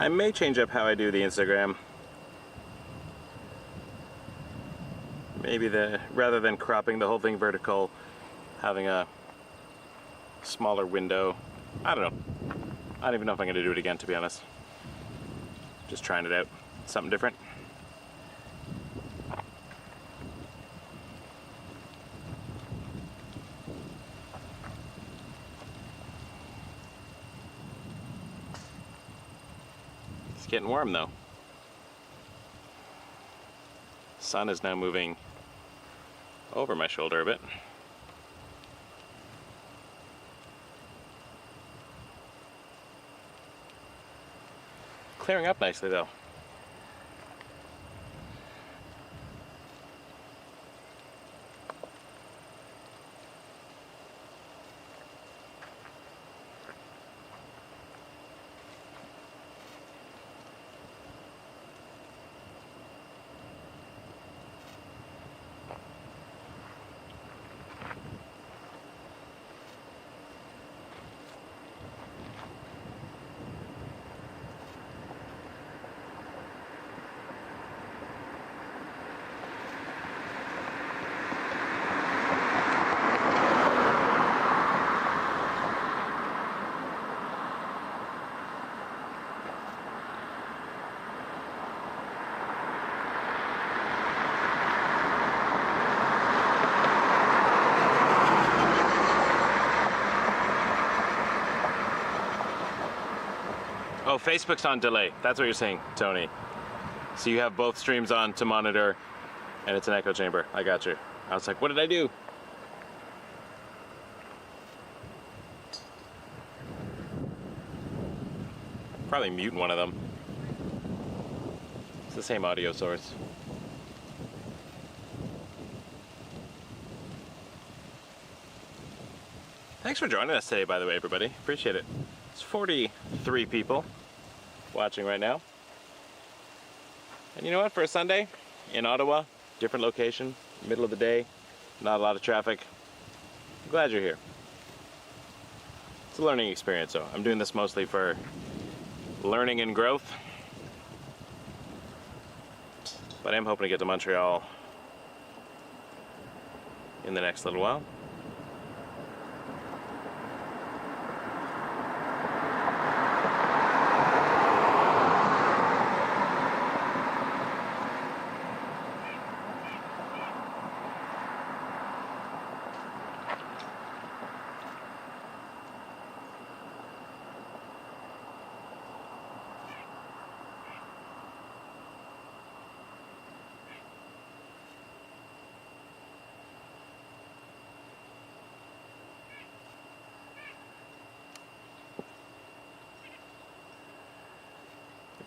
I may change up how I do the Instagram. Maybe rather than cropping the whole thing vertical, having a smaller window. I don't know. I don't even know if I'm going to do it again, to be honest. Just trying it out. Something different. It's getting warm though. Sun is now moving over my shoulder a bit. Clearing up nicely though. Oh, Facebook's on delay. That's what you're saying, Tony. So you have both streams on to monitor, and it's an echo chamber. I got you. I was like, what did I do? Probably mute one of them. It's the same audio source. Thanks for joining us today, by the way, everybody. Appreciate it. It's 43 people watching right now. And you know what? For a Sunday in Ottawa, different location, middle of the day, not a lot of traffic. I'm glad you're here. It's a learning experience, though. I'm doing this mostly for learning and growth. But I'm hoping to get to Montreal in the next little while.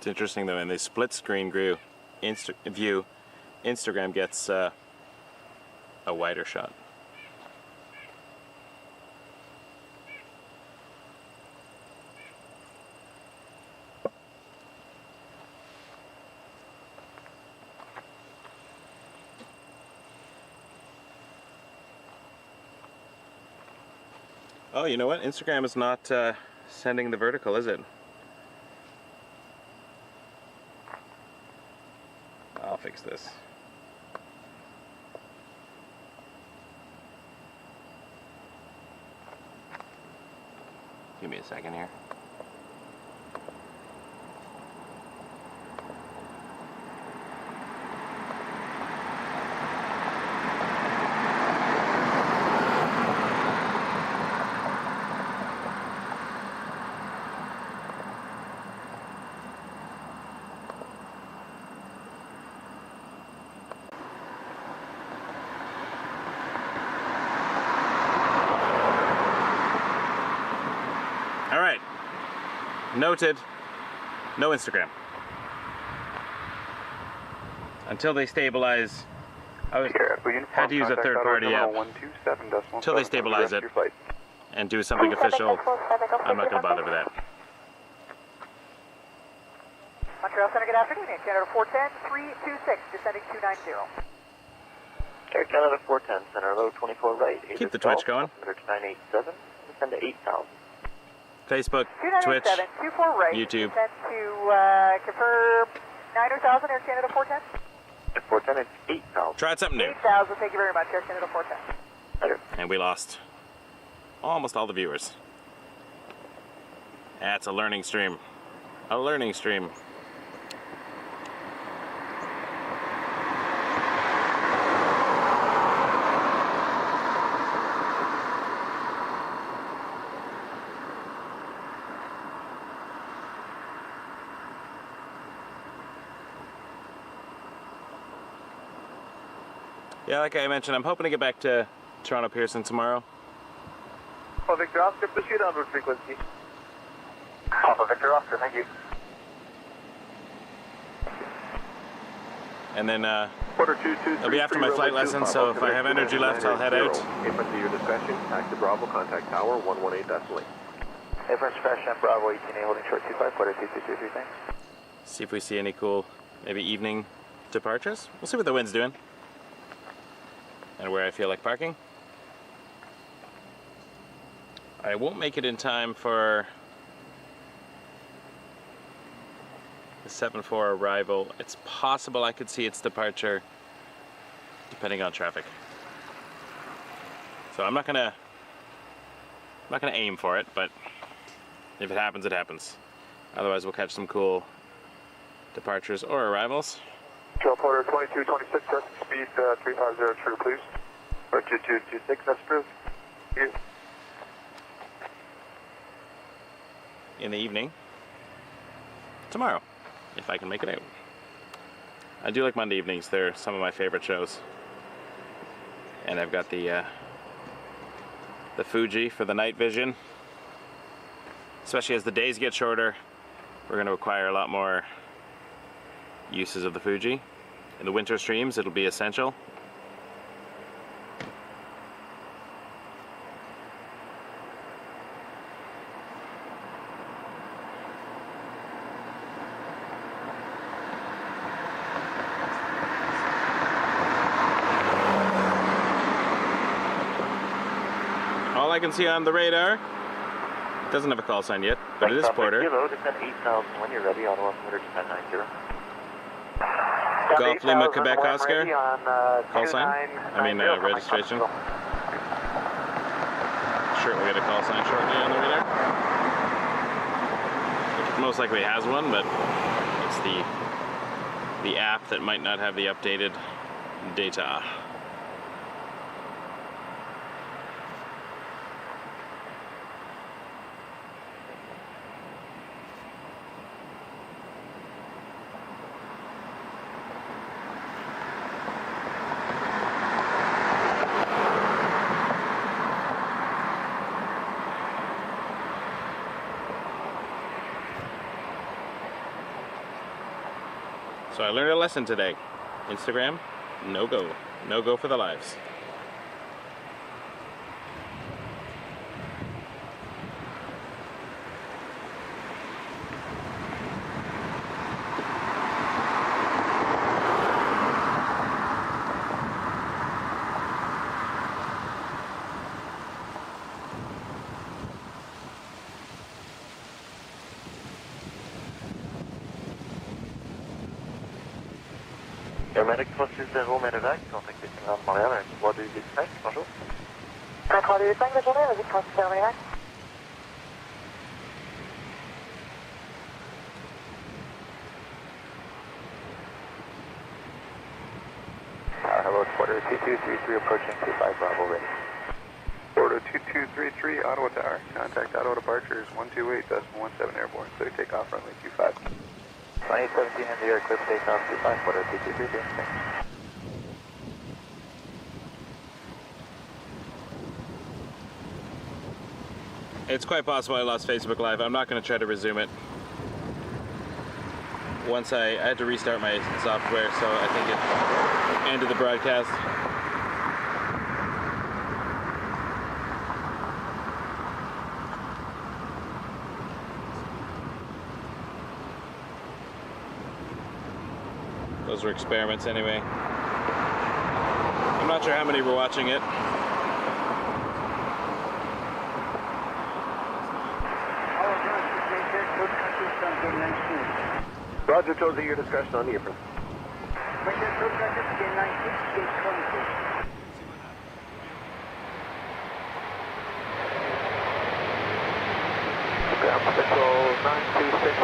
It's interesting though, in the split screen view, Instagram gets a wider shot. Oh, you know what? Instagram is not sending the vertical, is it? I'll fix this. Give me a second here. Noted, no Instagram. Until they stabilize, I had to use a third-party app. Until they stabilize it and do something official, I'm not going to bother with that. Montreal Center, good afternoon. Air Canada 410, 326, descending 290. Air Canada 410, center low 24 right. Keep the Twitch going. 987, descend to 8,000. Facebook, Twitch, 24 right, YouTube. descend to confirm 90,000, Air Canada 410. 410, it's 8,000. Tried something new. 8,000, thank you very much, Air Canada 410. Better. And we lost almost all the viewers. That's a learning stream. A learning stream. Yeah, like I mentioned, I'm hoping to get back to Toronto Pearson tomorrow. Alpha Victor Oscar, proceed onward frequency. Alpha Victor Oscar, thank you. And then Quarter 223. it'll be after my flight lesson, so if I have energy left, I'll head out. Inference to your discretion, taxi Bravo, contact tower 118.8. Inference discretion, Bravo 18A, holding short 25, quarter 2223, thanks. See if we see any cool, maybe evening departures. We'll see what the wind's doing. And where I feel like parking. I won't make it in time for the 7-4 arrival. It's possible I could see its departure depending on traffic. So I'm not gonna aim for it, but if it happens, it happens. Otherwise we'll catch some cool departures or arrivals. Trail Porter 2226, speed 350 true, please. Or 2226, that's true. Here. In the evening tomorrow, if I can make it out. I do like Monday evenings. They're some of my favorite shows. And I've got the Fuji for the night vision. Especially as the days get shorter, we're going to acquire a lot more uses of the Fuji. In the winter streams, it'll be essential. All I can see on the radar, it doesn't have a call sign yet, but it is Porter. Kilo, descend 8,000 when you're ready, Ottawa MacDonald-Cartier 1090. Golf Lima Quebec Oscar, call sign, registration. Sure, we'll get a call sign shortly on the radar. It most likely has one, but it's the app that might not have the updated data. So I learned a lesson today. Instagram, no go. No go for the lives. Airmedic 360 Medevac, contact Disneyland Montréal, un pouvoir de dispatch, bonjour. 325, bonne journée, vas-y, 360 Montréal. Hello, Quarter 2233 approaching 25 Bravo ready. Florida 2233, Ottawa Tower. Contact Ottawa departures 128.17 airborne. Clear takeoff runway 25. 2817 in the air, clear for takeoff 25, Quarter 2233. It's quite possible I lost Facebook Live. I'm not going to try to resume it. Once I had to restart my software, so I think it ended the broadcast. Those were experiments anyway. I'm not sure how many were watching it. Roger, chose at your discretion on the apron. Ground Central 926,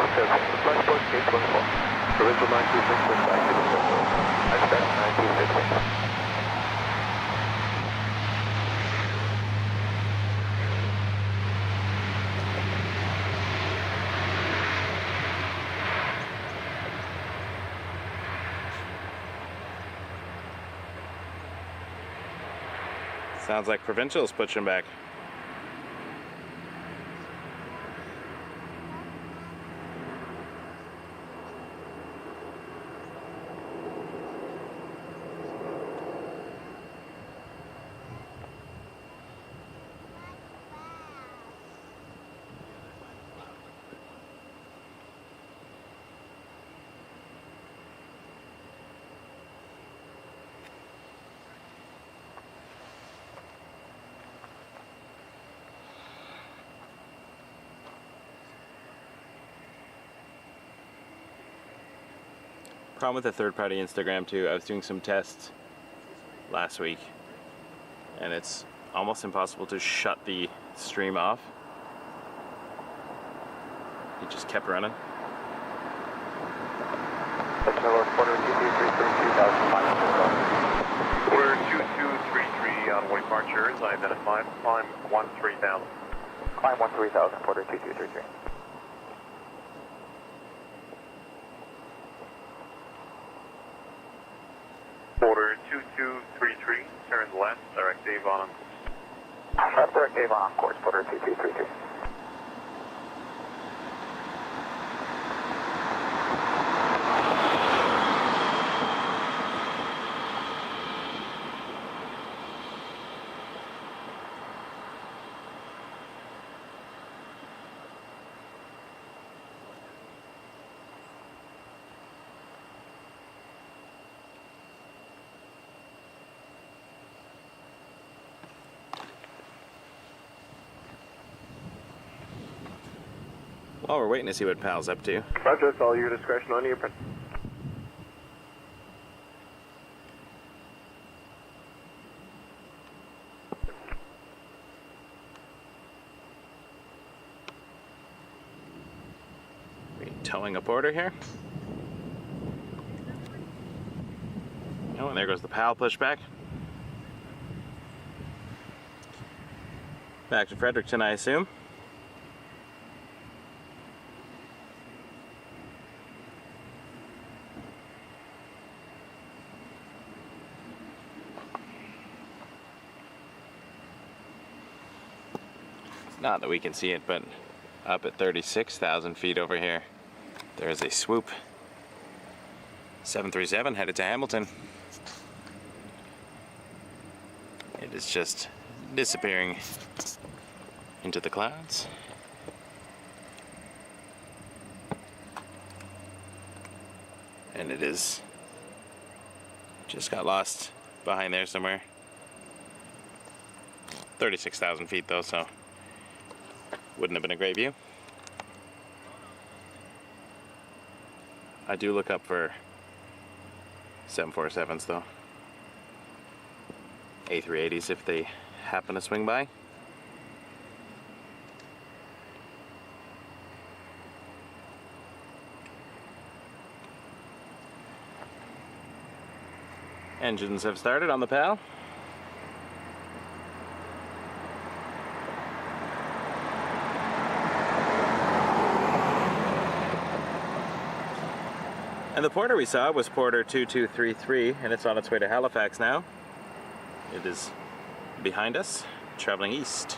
Planesport, gate 24. Provincial 926, with back to the Central. Expect 926. Sounds like Provincial's pushing back. Problem with the third-party Instagram too, I was doing some tests last week and it's almost impossible to shut the stream off. It just kept running. Hello, Quarter 2233, 2500. Order 2233 on Wake departures, identified, climb 13,000. Climb 13,000, Quarter 2233. Order 2233, turn left, direct Avon on course. Left direct Avon on course, Quarter 2233. Well, we're waiting to see what Pal's up to. Roger, it's all your discretion on the apron. Are we towing a porter here? Oh, and there goes the PAL pushback. Back to Fredericton, I assume. Not that we can see it, but up at 36,000 feet over here, there is a swoop 737 headed to Hamilton. It is just disappearing into the clouds. And it is just got lost behind there somewhere. 36,000 feet though, so wouldn't have been a great view. I do look up for 747s though. A380s if they happen to swing by. Engines have started on the PAL. And the porter we saw was Porter 2233, and it's on its way to Halifax now. It is behind us, traveling east.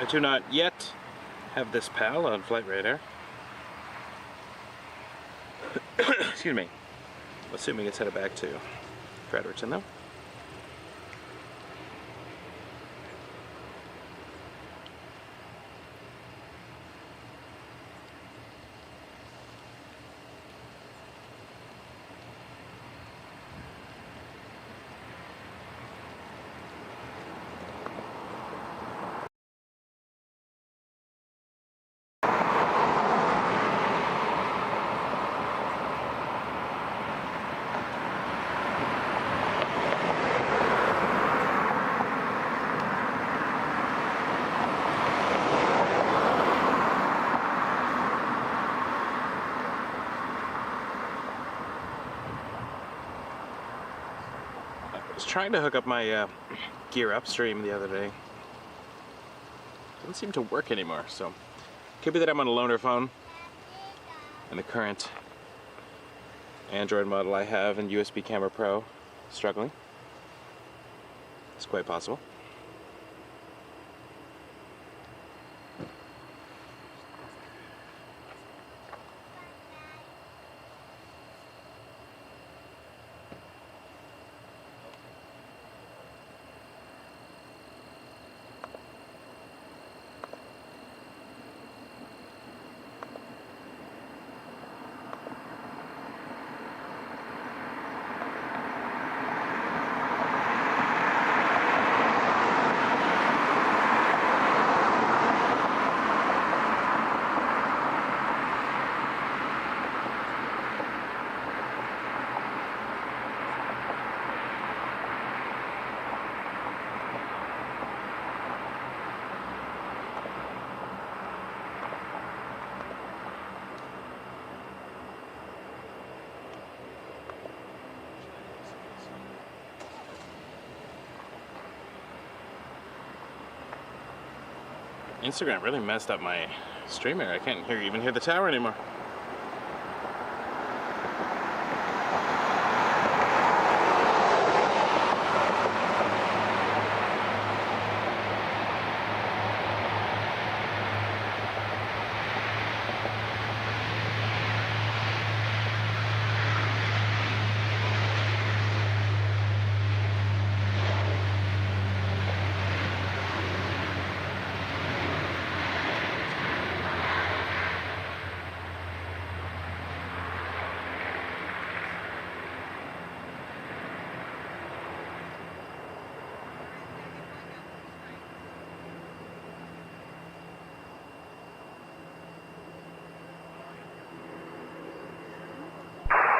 I do not yet have this PAL on flight radar. Excuse me. Assuming it's headed back to Fredericton though. was trying to hook up my gear upstream the other day. Doesn't seem to work anymore, so could be that I'm on a loaner phone and the current Android model I have and USB Camera Pro struggling. It's quite possible. Instagram really messed up my streamer. I can't even hear the tower anymore.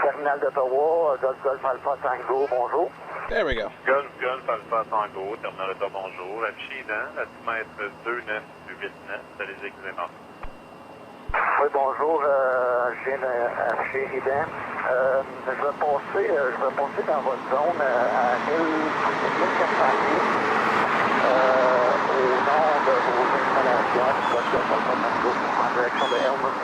Terminal d'Ottawa, Golf Alpha Tango, bonjour. There we go. Golf Alpha Tango, terminal d'Ottawa, bonjour. Affiché dans altimètre 2989, c'est les exéments. Oui, bonjour, je viens d'afficher Hidden. Je vais passer dans votre zone à 1400 pieds au nord de vos installations, Golf Alpha Tango, en direction de Elmer.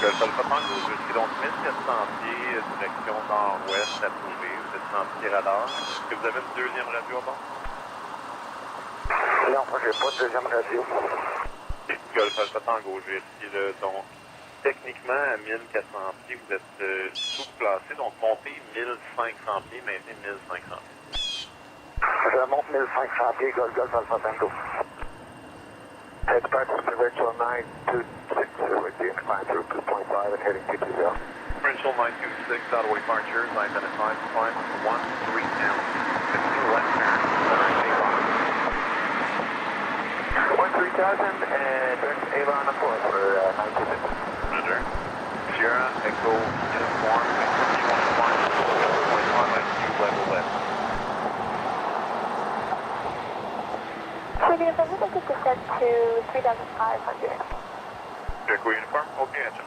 Golf Alpha Tango, je suis donc 1400 pieds, direction nord-ouest, approuvé. Vous êtes en petit radar. Est-ce que vous avez une deuxième radio à bord? Non, j'ai pas de deuxième radio. Golf Alpha Tango, je vérifie le donc. Techniquement, à 1400 pieds, vous êtes sous-placé, donc montez 1500 pieds, maintenez 1500 pieds. Je monte 1500 pieds, Golf Alpha Tango. Departure Provincial 926 with the incline through 2.5 and heading 220. Provincial 926, Ottawa departures, identified, climb 13 down. Continue left turn, turn 13,000 and turn Avon approach for 926. Roger. Sierra, Echo, uniform, continue on climb 2.5 at Q level left. For the event, I could descend to 3,500. Echo uniform, okay, answer.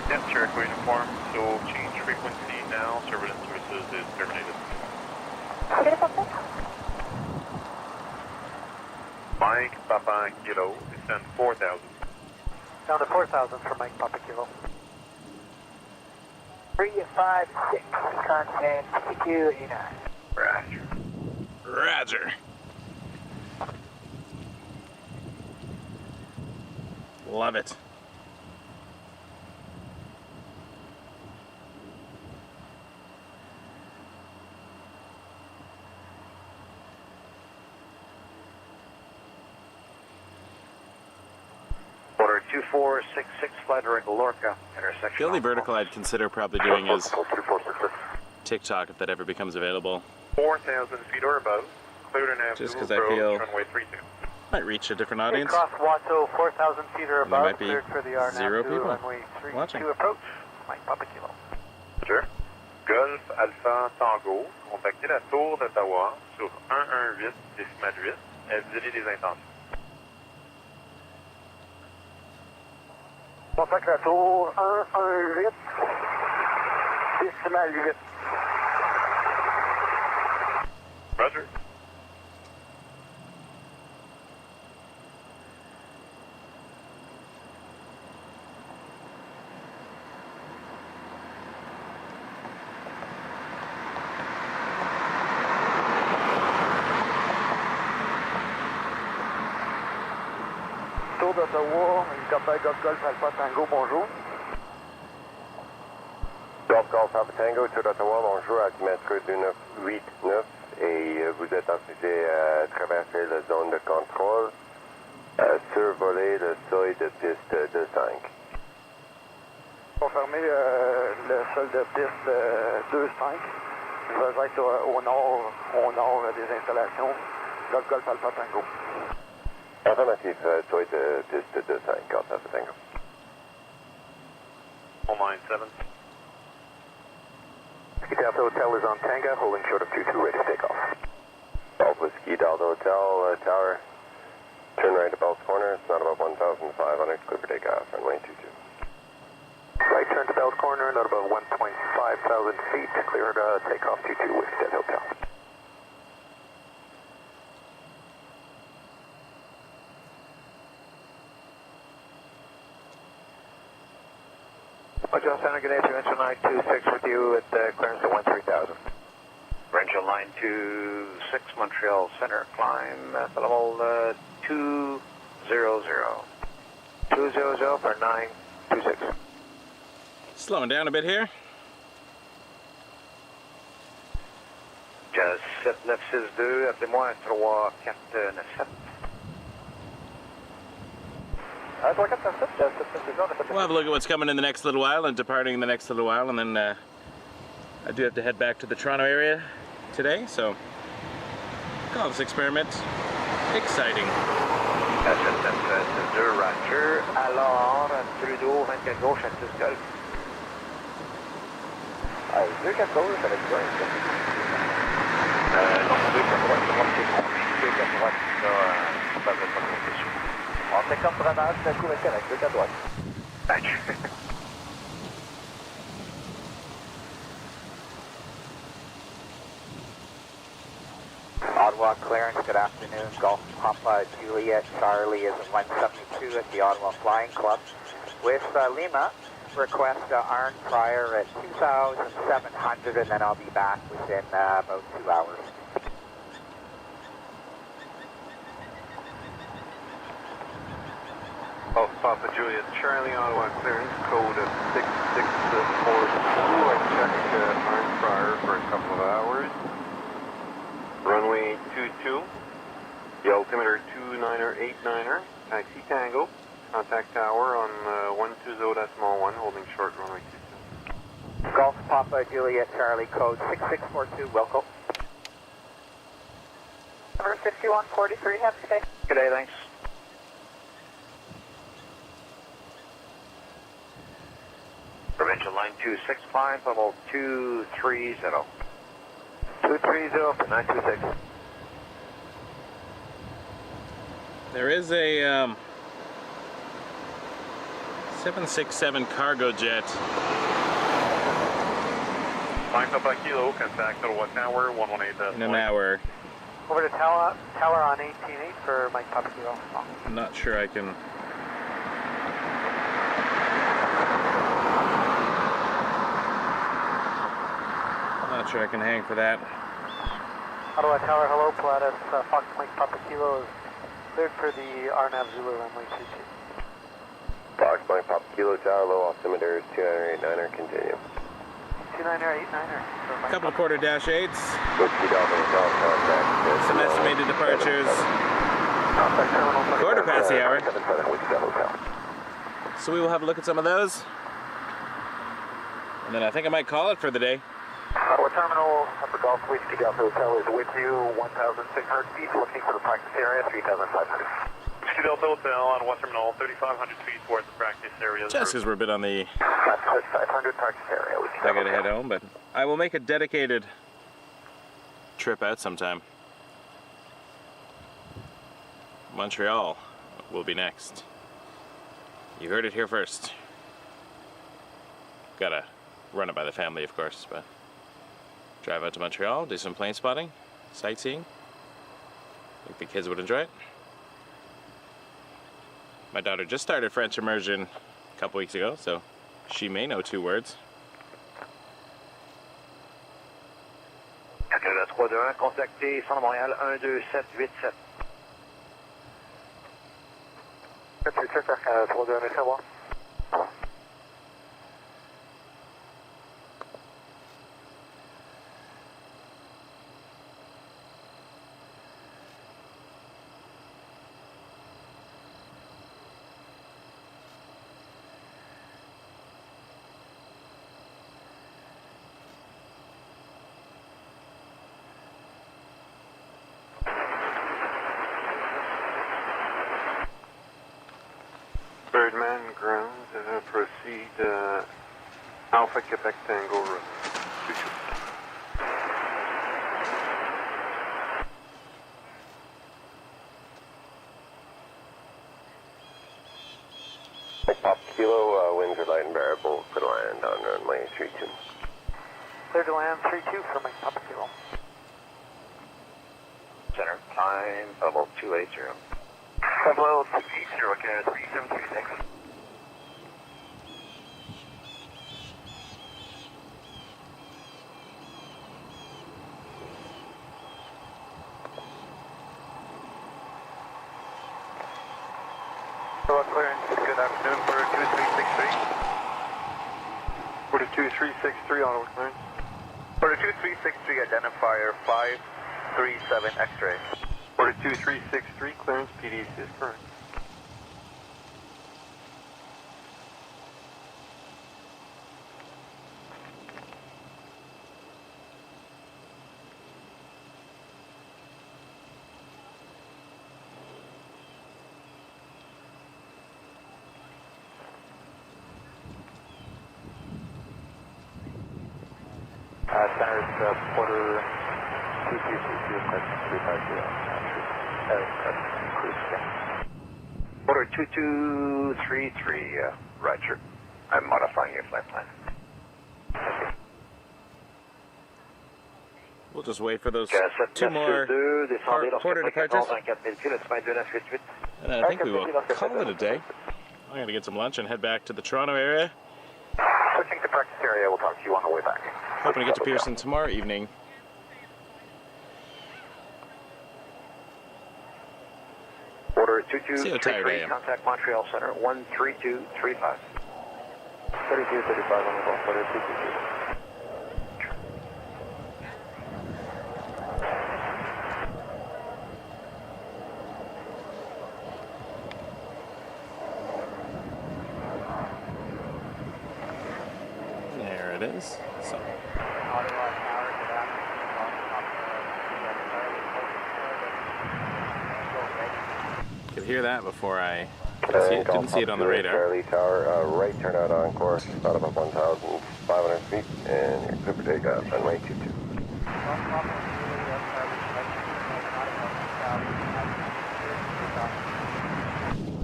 Yes, sure, Echo uniform. So change frequency now. Surveillance services is terminated. Mike Papa Kilo, descend 4,000. Down to 4,000 for Mike Papa Kilo. 356, contact 5289. Roger. Roger. Love it. Order 2466, flight direct Lorca, intersection. The only vertical I'd consider probably doing is TikTok if that ever becomes available. 4,000 feet or above. Cleared and Just approach, 'cause I feel- runway 32. Might reach a different audience. Cross Watto, 4,000 feet or There above, might be cleared for the RNAV 0 to people runway 32 watching. approach. Mike Papa Kilo. Sure. Golf Alpha Tango. Tango, contactez la tour d'Ottawa sur 118 décimal 8, indiquez les intentions. Contact la tour 118, décimal 8. Roger. Tour d'Ottawa, Québec Golf Alpha Tango, bonjour. Golf Golf Alpha Tango, Tour d'Ottawa, bonjour, altimètre 2989 et vous êtes autorisé à traverser la zone de contrôle, survoler le seuil de piste 25. Confirmer le sol de piste 25. Je vais être au nord des installations. Golf Alpha Tango. Affirmatif, seuil de piste 25, Golf Alpha Tango. 197. Delta Hotel is on Tango, holding short of 22, ready to take off. Golf Whiskey Delta Hotel Tower, turn right to Bell's Corner, it's not about 1,500, clear for takeoff, runway 22. Right turn to Bell's Corner, not about 1,500 feet, clear to take off 22 with Dead Hotel. Montreal Center, good afternoon. Provincial line 26 with you at clearance at 13,000. Provincial line 26, Montreal Center, climb level 200. 200 for 926. Slowing down a bit here. Jazz 7962, appelez-moi 3497. We'll have a look at what's coming in the next little while and departing in the next little while, and then I do have to head back to the Toronto area today, so call this experiment exciting. Roger. Alors, Trudeau, 24 gauche, à 6 golf. 2-4 gauche, avec quoi? Non, 2-4 droite, c'est bon. 2-4 droite, là, pas de question. On fait comme vraiment, c'est un coup avec 2-4 droite. Ottawa clearance, good afternoon. Golf Papa Juliet Charlie is at 172 at the Ottawa Flying Club. With Lima, request Arn Pryor at 2,700, and then I'll be back within about 2 hours. Golf Papa Juliet Charlie, Ottawa clearance, code 6642. I checked Arn Pryor for a couple of hours. Runway 22, the altimeter 29er, taxi Tango, contact tower on 120.1, holding short runway 22. Golf Papa Juliet Charlie, code 6642, Wilco. Number 5143, have a good day. Good day, thanks. Provincial line 26, climb level 230. 230 for 926. There is a 767 cargo jet. Climb up a kilo, contact Ottawa Tower, 118. In an hour. Over to tower on 18.8 for Mike Papa Kilo. I'm not sure I can. Not sure I can hang for that. Ottawa Tower, hello, Pilatus, Fox Mike Papa Kilo is cleared for the RNAV Zulu runway 22. Fox Mike Papa Kilo Tower, low altimeter 29er, continue. 29er, 89er. A couple of quarter-8s. Whiskey Delta Hotel, contact. Some estimated departures. Quarter past the hour. So we will have a look at some of those. And then I think I might call it for the day. Ottawa Terminal, Upper Golf Whiskey Delta Hotel is with you, 1,600 feet, looking for the practice area, 3,500. Whiskey Delta Hotel on West Terminal, 3,500 feet towards the practice area. Just because we're a bit on the 500 practice area. I gotta head home, but I will make a dedicated trip out sometime. Montreal will be next. You heard it here first. Gotta run it by the family, of course, but drive out to Montreal, do some plane spotting, sightseeing. I think the kids would enjoy it. My daughter just started French immersion a couple weeks ago, so she may know 2 words. Canada 321, contacté Centre Montréal 12787. Check Canada 321, merci, au revoir. Birdman ground, proceed Alpha Quebec Tango Road. Pop Kilo, winds are light and variable, clear to land on runway 32. Clear to land 32 for Mike Papa Kilo. Center, time, level 280. Level 280, Canada 3736. Clearance, good afternoon, for 2363. For the 2363, auto clearance. For the 2363, identifier 537 X-ray. For the 2363, clearance PDC is correct. Center is Porter 2332, Porter 2233, Roger. I'm modifying your flight plan. We'll just wait for those 2 more Porter departures, and then I think we will call it a day. I'm going to get some lunch and head back to the Toronto area. Switching to practice area, we'll talk to you on the way back. Hoping to get to Pearson tomorrow evening. Order See how tired I 2233, am. contact Montreal Center 13235. 3235 on the call, order 222. There it is. So, could hear that before I didn't see it on the radar. Charlie Tower, right turn out on course, about 1,500 feet, and you're clear for takeoff, runway 22.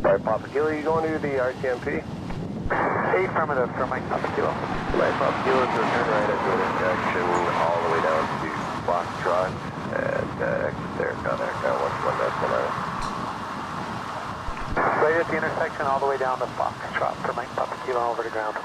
Right, Papa Kilo, you going to the RTMP? Affirmative for Mike Papa Kilo. Right, Papa Kilo, to turn right at the intersection all the way down to Foxtrot, and exit there, got 1.9. Right at the intersection all the way down to Foxtrot for Mike Papa Kilo over to ground.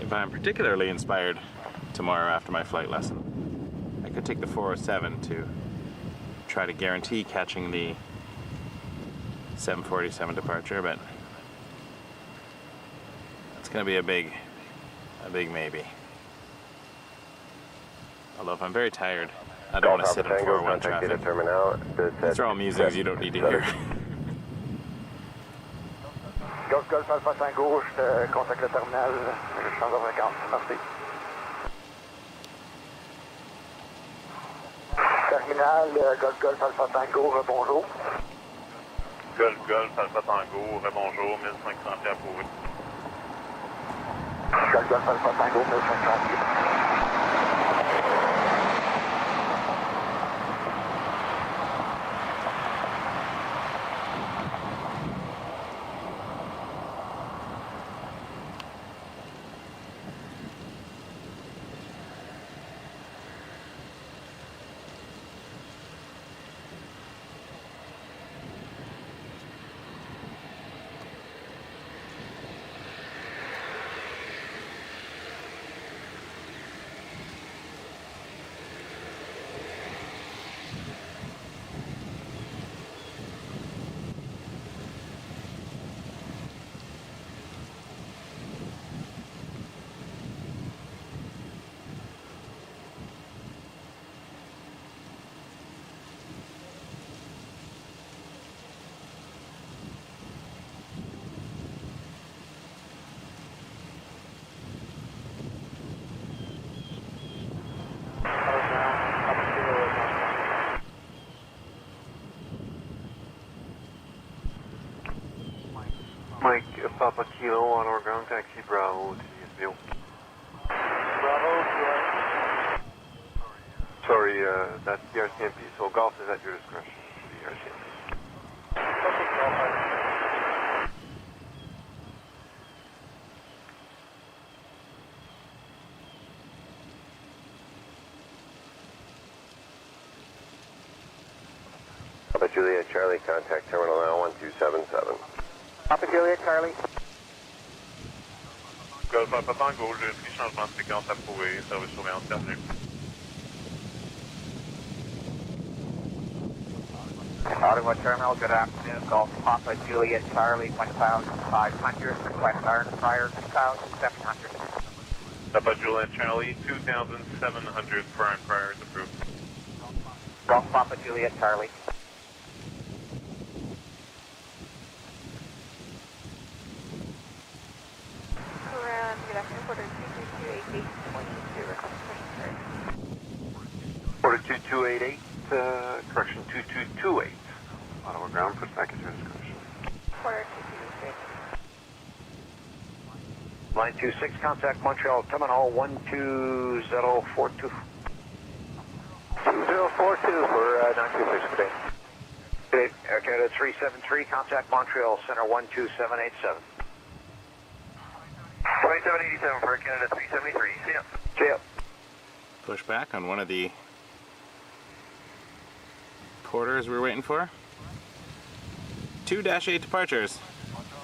If I'm particularly inspired tomorrow after my flight lesson, I could take the 407 to try to guarantee catching the 747 departure, but it's going to be a big maybe. Although if I'm very tired, I don't want to sit in 401 traffic. These are all musings you don't need to hear. Golf Golf Alpha Tango, je te contacte le terminal, je change de fréquence, merci. terminal, Golf Golf Alpha Tango, rebonjour. Golf Golf Alpha Tango, rebonjour, 1500 pieds pour vous. Golf Golf Alpha Tango, 1500 pieds. Mike, Papa Kilo on our ground taxi, Bravo to CSBO. Bravo, Sorry, that's the RCMP, so golf is at your discretion, the RCMP. Papa Juliet Charlie, contact terminal now 1277. Papa Juliet Charlie. Golf Alpha Tango, j'ai pris changement de fréquence approuvé, service surveillance terminé. Ottawa Terminal, good afternoon. Golf Papa Juliet Charlie, 1,500. Request iron prior 2,700. Papa Juliet Charlie, 2,700 for iron prior is approved. Golf Papa Juliet Charlie. Good afternoon, quarter 22288, 22, request push Order 2288, correction 2228. Ottawa ground, push back at your discretion. quarter 226. Line 26, contact Montreal Terminal 12042. 2042 for 926 today. Okay, Canada 373, contact Montreal Center 12787. 2787 for Canada 373, see ya. See ya. Push back on one of the porters we were waiting for. 2-8 departures.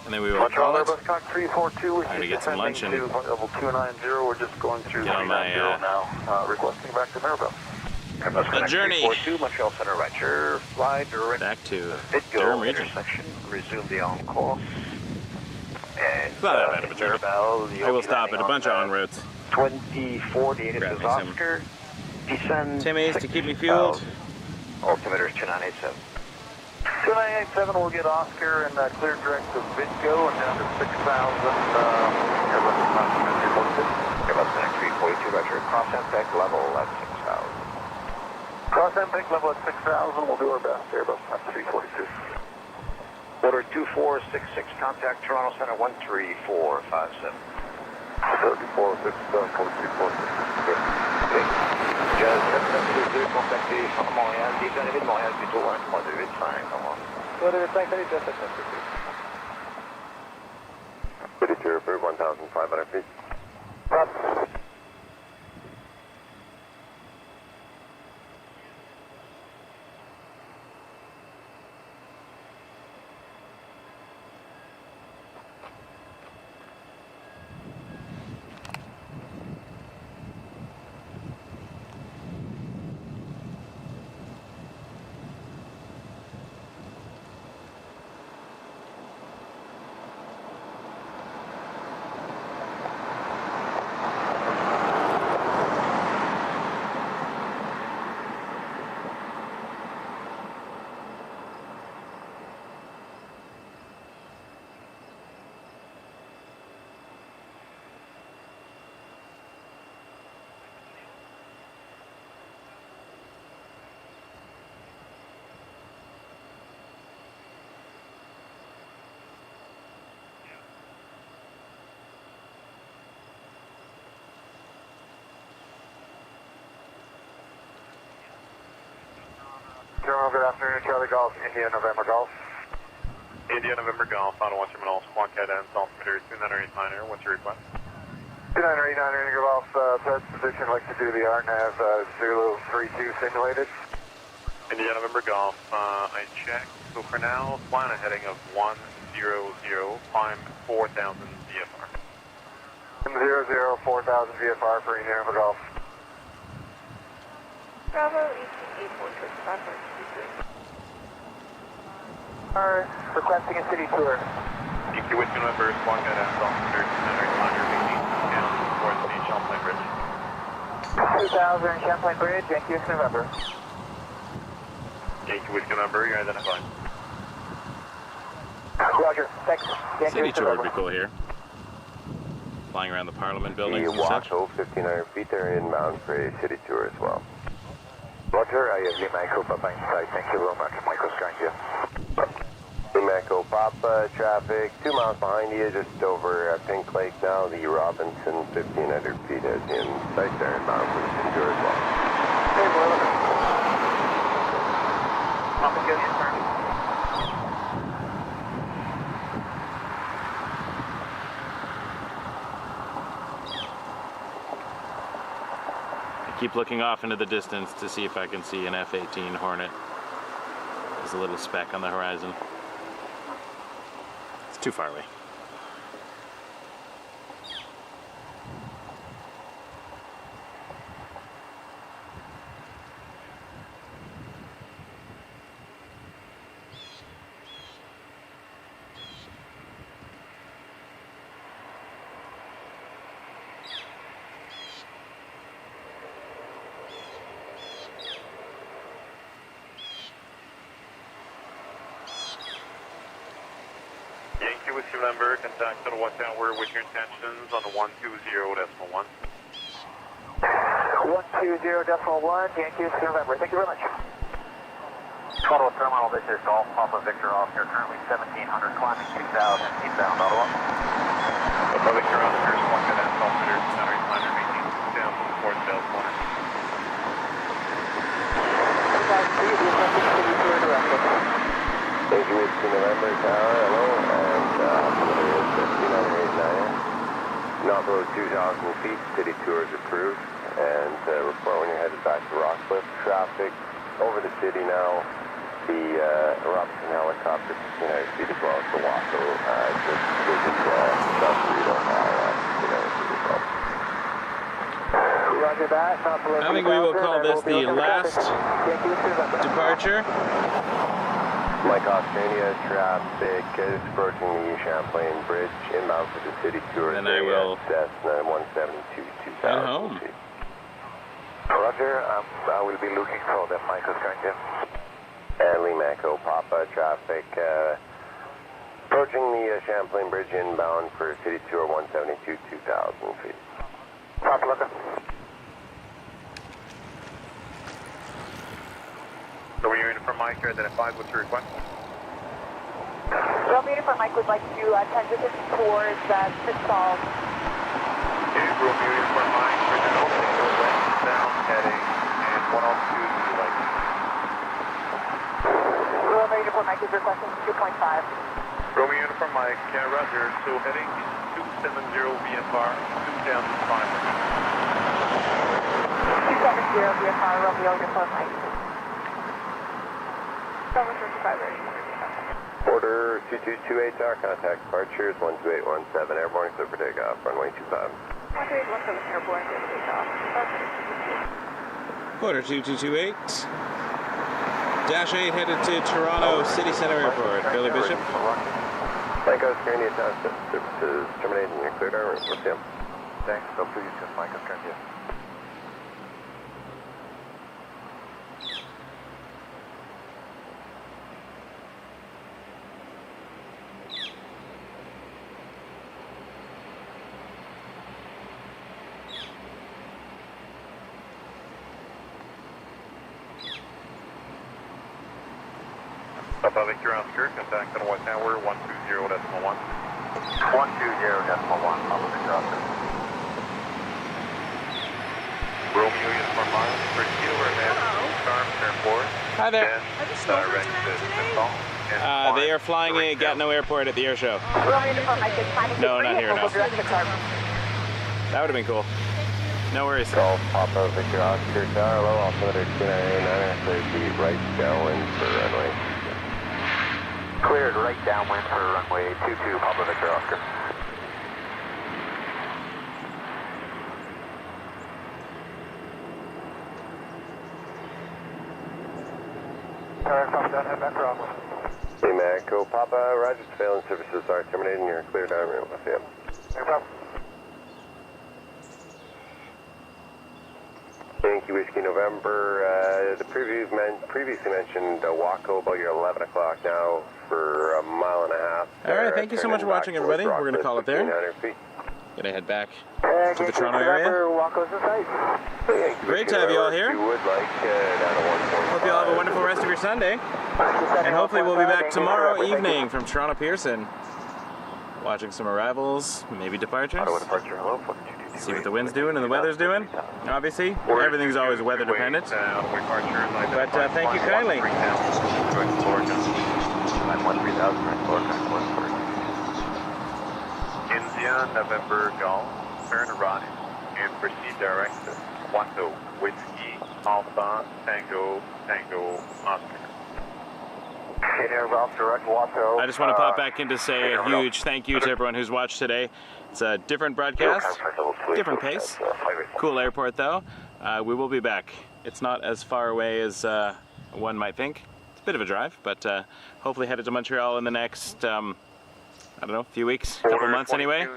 And then we will Montreal call it. Airbus Cock 342, Trying to get some lunch and level 290, we're just going through get on my, 390 now, requesting back to Mirabel. the journey 342, Montreal Center Roger, fly direct back to Vidgo Durham region. intersection, resume the on course. And It's not that bad of a journey. I will stop at a bunch of en routes. 2040, this Grab is me some Oscar. Descend Timmy's to keep me fueled. Altimeter is 2987. 2987 will get Oscar and clear direct to Vidgo and down to 6,000. Airbus Connect 342, Roger. Cross impact level at 6,000. Cross impact level at 6,000. We'll do our best. Airbus Connect 342. Order 2466, contact Toronto Center 13457. 3467, code 3466. Okay. Jazz 772, contactez Montréal, des arrivées de Montréal plutôt 1328, comment? 1328, salut, Jazz 772. City to approve 1,500 feet. Roger. Terminal, good afternoon. Charlie Golf, India, November Golf. India, November Golf, Ottawa Terminal, Squawk Head and altimeter 2989er. What's your request? 2989 India Golf, third position, like to do the RNAV Zulu 32 simulated. India, November Golf, I checked. So for now, flying a heading of 100, climb 4,000 VFR. 00, 4,000 VFR for India, November Golf. Bravo 1884, Are requesting a city tour. EQ with November, Squawk Head and altimeter 2989er, making down towards the Champlain Bridge. 2000 Champlain Bridge, Yankee Whiskey November. Yankee with November, you're identified. Roger, thanks. Yankee City Whiskey tour would be November. cool here. Flying around the Parliament buildings and Walk such. 1,500 feet there, inbound for a city tour as well. Roger, I have Lima Echo Papa inside. Thank you very much. Michael Stranger. Lima Echo Papa, traffic 2 miles behind you, just over Pink Lake now. The Robinson 1,500 feet is in sight there, inbound for the city tour as well. Hey, boy, look. Papa Julian, turn. Keep looking off into the distance to see if I can see an F-18 Hornet. There's a little speck on the horizon. It's too far away. Yankee with your number, contact Ottawa Tower with your intentions on 120.1. 120.1, Yankee Whiskey November. Thank you very much. Ottawa Terminal, this is Golf Papa Victor off here, currently 1700, climbing 2000, eastbound Ottawa. Papa Victor on the first one, and then altimeter 2989er, making down to the Fort Sales corner. 2003, the Atlantic City Tour directed. Thank you, Whiskey November Tower, hello, and altimeter is 1,589. Not below 2,000 feet, city tour is approved, and report when you're headed back to Rockcliffe. Traffic over the city now. The Robinson helicopter 1,500 feet as well as the Waco just as well. South Rito, 1,500 feet as well. Roger that, not below I think we will 2,000, call this there will be the no last traffic. Yankee Whiskey November. departure. Mike Australia, traffic is approaching the Champlain Bridge, inbound for the city tour. Then I will Cessna 172, head 2,000 home. feet. Roger, I will be looking for the Michael Stranger. And Lima Echo Papa, traffic approaching the Champlain Bridge, inbound for city tour 172, 2,000 feet. Papa looking. So we're hearing from Mike, you're identified. What's your request? Romeo Uniform Mike would like to transition towards Pitfall. Okay, Romeo Uniform Mike, for now, take the westbound heading and 102 to the right. Romeo Uniform Mike is requesting 2.5. Romeo Uniform Mike, roger, so heading 270 VFR, 2,500. 270 VFR, Romeo Uniform Mike. 755 ready. Order 2228 tower, contact departures 12817 airborne, clear for takeoff, runway 25. 12817 airborne, clear for takeoff. Order 2228. Dash 8 headed to Toronto City Centre Airport. Billy Bishop. Mike Australia, services terminated and you're cleared our route. We'll see you. Thanks, so please, just Mike Australia. Papa Victor Oscar, contact Ottawa Tower 120.1. 120.1, Papa Victor Oscar. Romeo Uniform Mike, for overhead, Charm Airport, Hi there. direct to Saint-Paul. They are flying in Gatineau Airport at the air show. No, not here, no. That would have been cool. No worries. Golf Papa Victor Oscar Tower, low altimeter 299er, cleared the right downwind for runway. Cleared right downwind for runway 22, Papa Victor Oscar. Aircraft down, head back for Alpha. Hey, Echo Papa, Roger, surveillance services are terminating. You're cleared downwind. What's up? Aircraft. Yankee Whiskey November, the previously mentioned Waco about your 11 o'clock now for a mile and a half. Alright, thank you so much for watching, everybody. We're going to call it there. Gonna head back to the Toronto area. Great to have you all here. Hope you all have a wonderful rest of your Sunday. And hopefully we'll be back tomorrow evening from Toronto Pearson. Watching some arrivals, maybe departures. See what the wind's doing and the weather's doing. Obviously, everything's always weather dependent. But thank you kindly. India, November Golf, turn right and proceed direct to Waco, Whiskey, Alpha, Tango, Tango, Oscar. I just want to pop back in to say a huge thank you to everyone who's watched today. It's a different broadcast, different pace. Cool airport though. We will be back. It's not as far away as one might think. It's a bit of a drive, but hopefully headed to Montreal in the next, I don't know, few weeks, couple months anyway.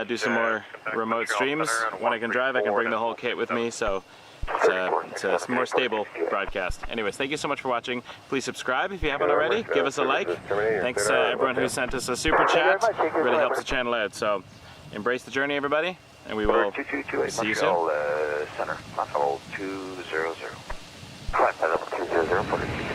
Do some more remote streams. When I can drive, I can bring the whole kit with me, so it's a more stable broadcast. Anyways, thank you so much for watching. Please subscribe if you haven't already. Give us a like. Thanks to everyone who sent us a super chat. It really helps the channel out. So embrace the journey, everybody, and we will see you soon. Center, level 200. Climb by level 200,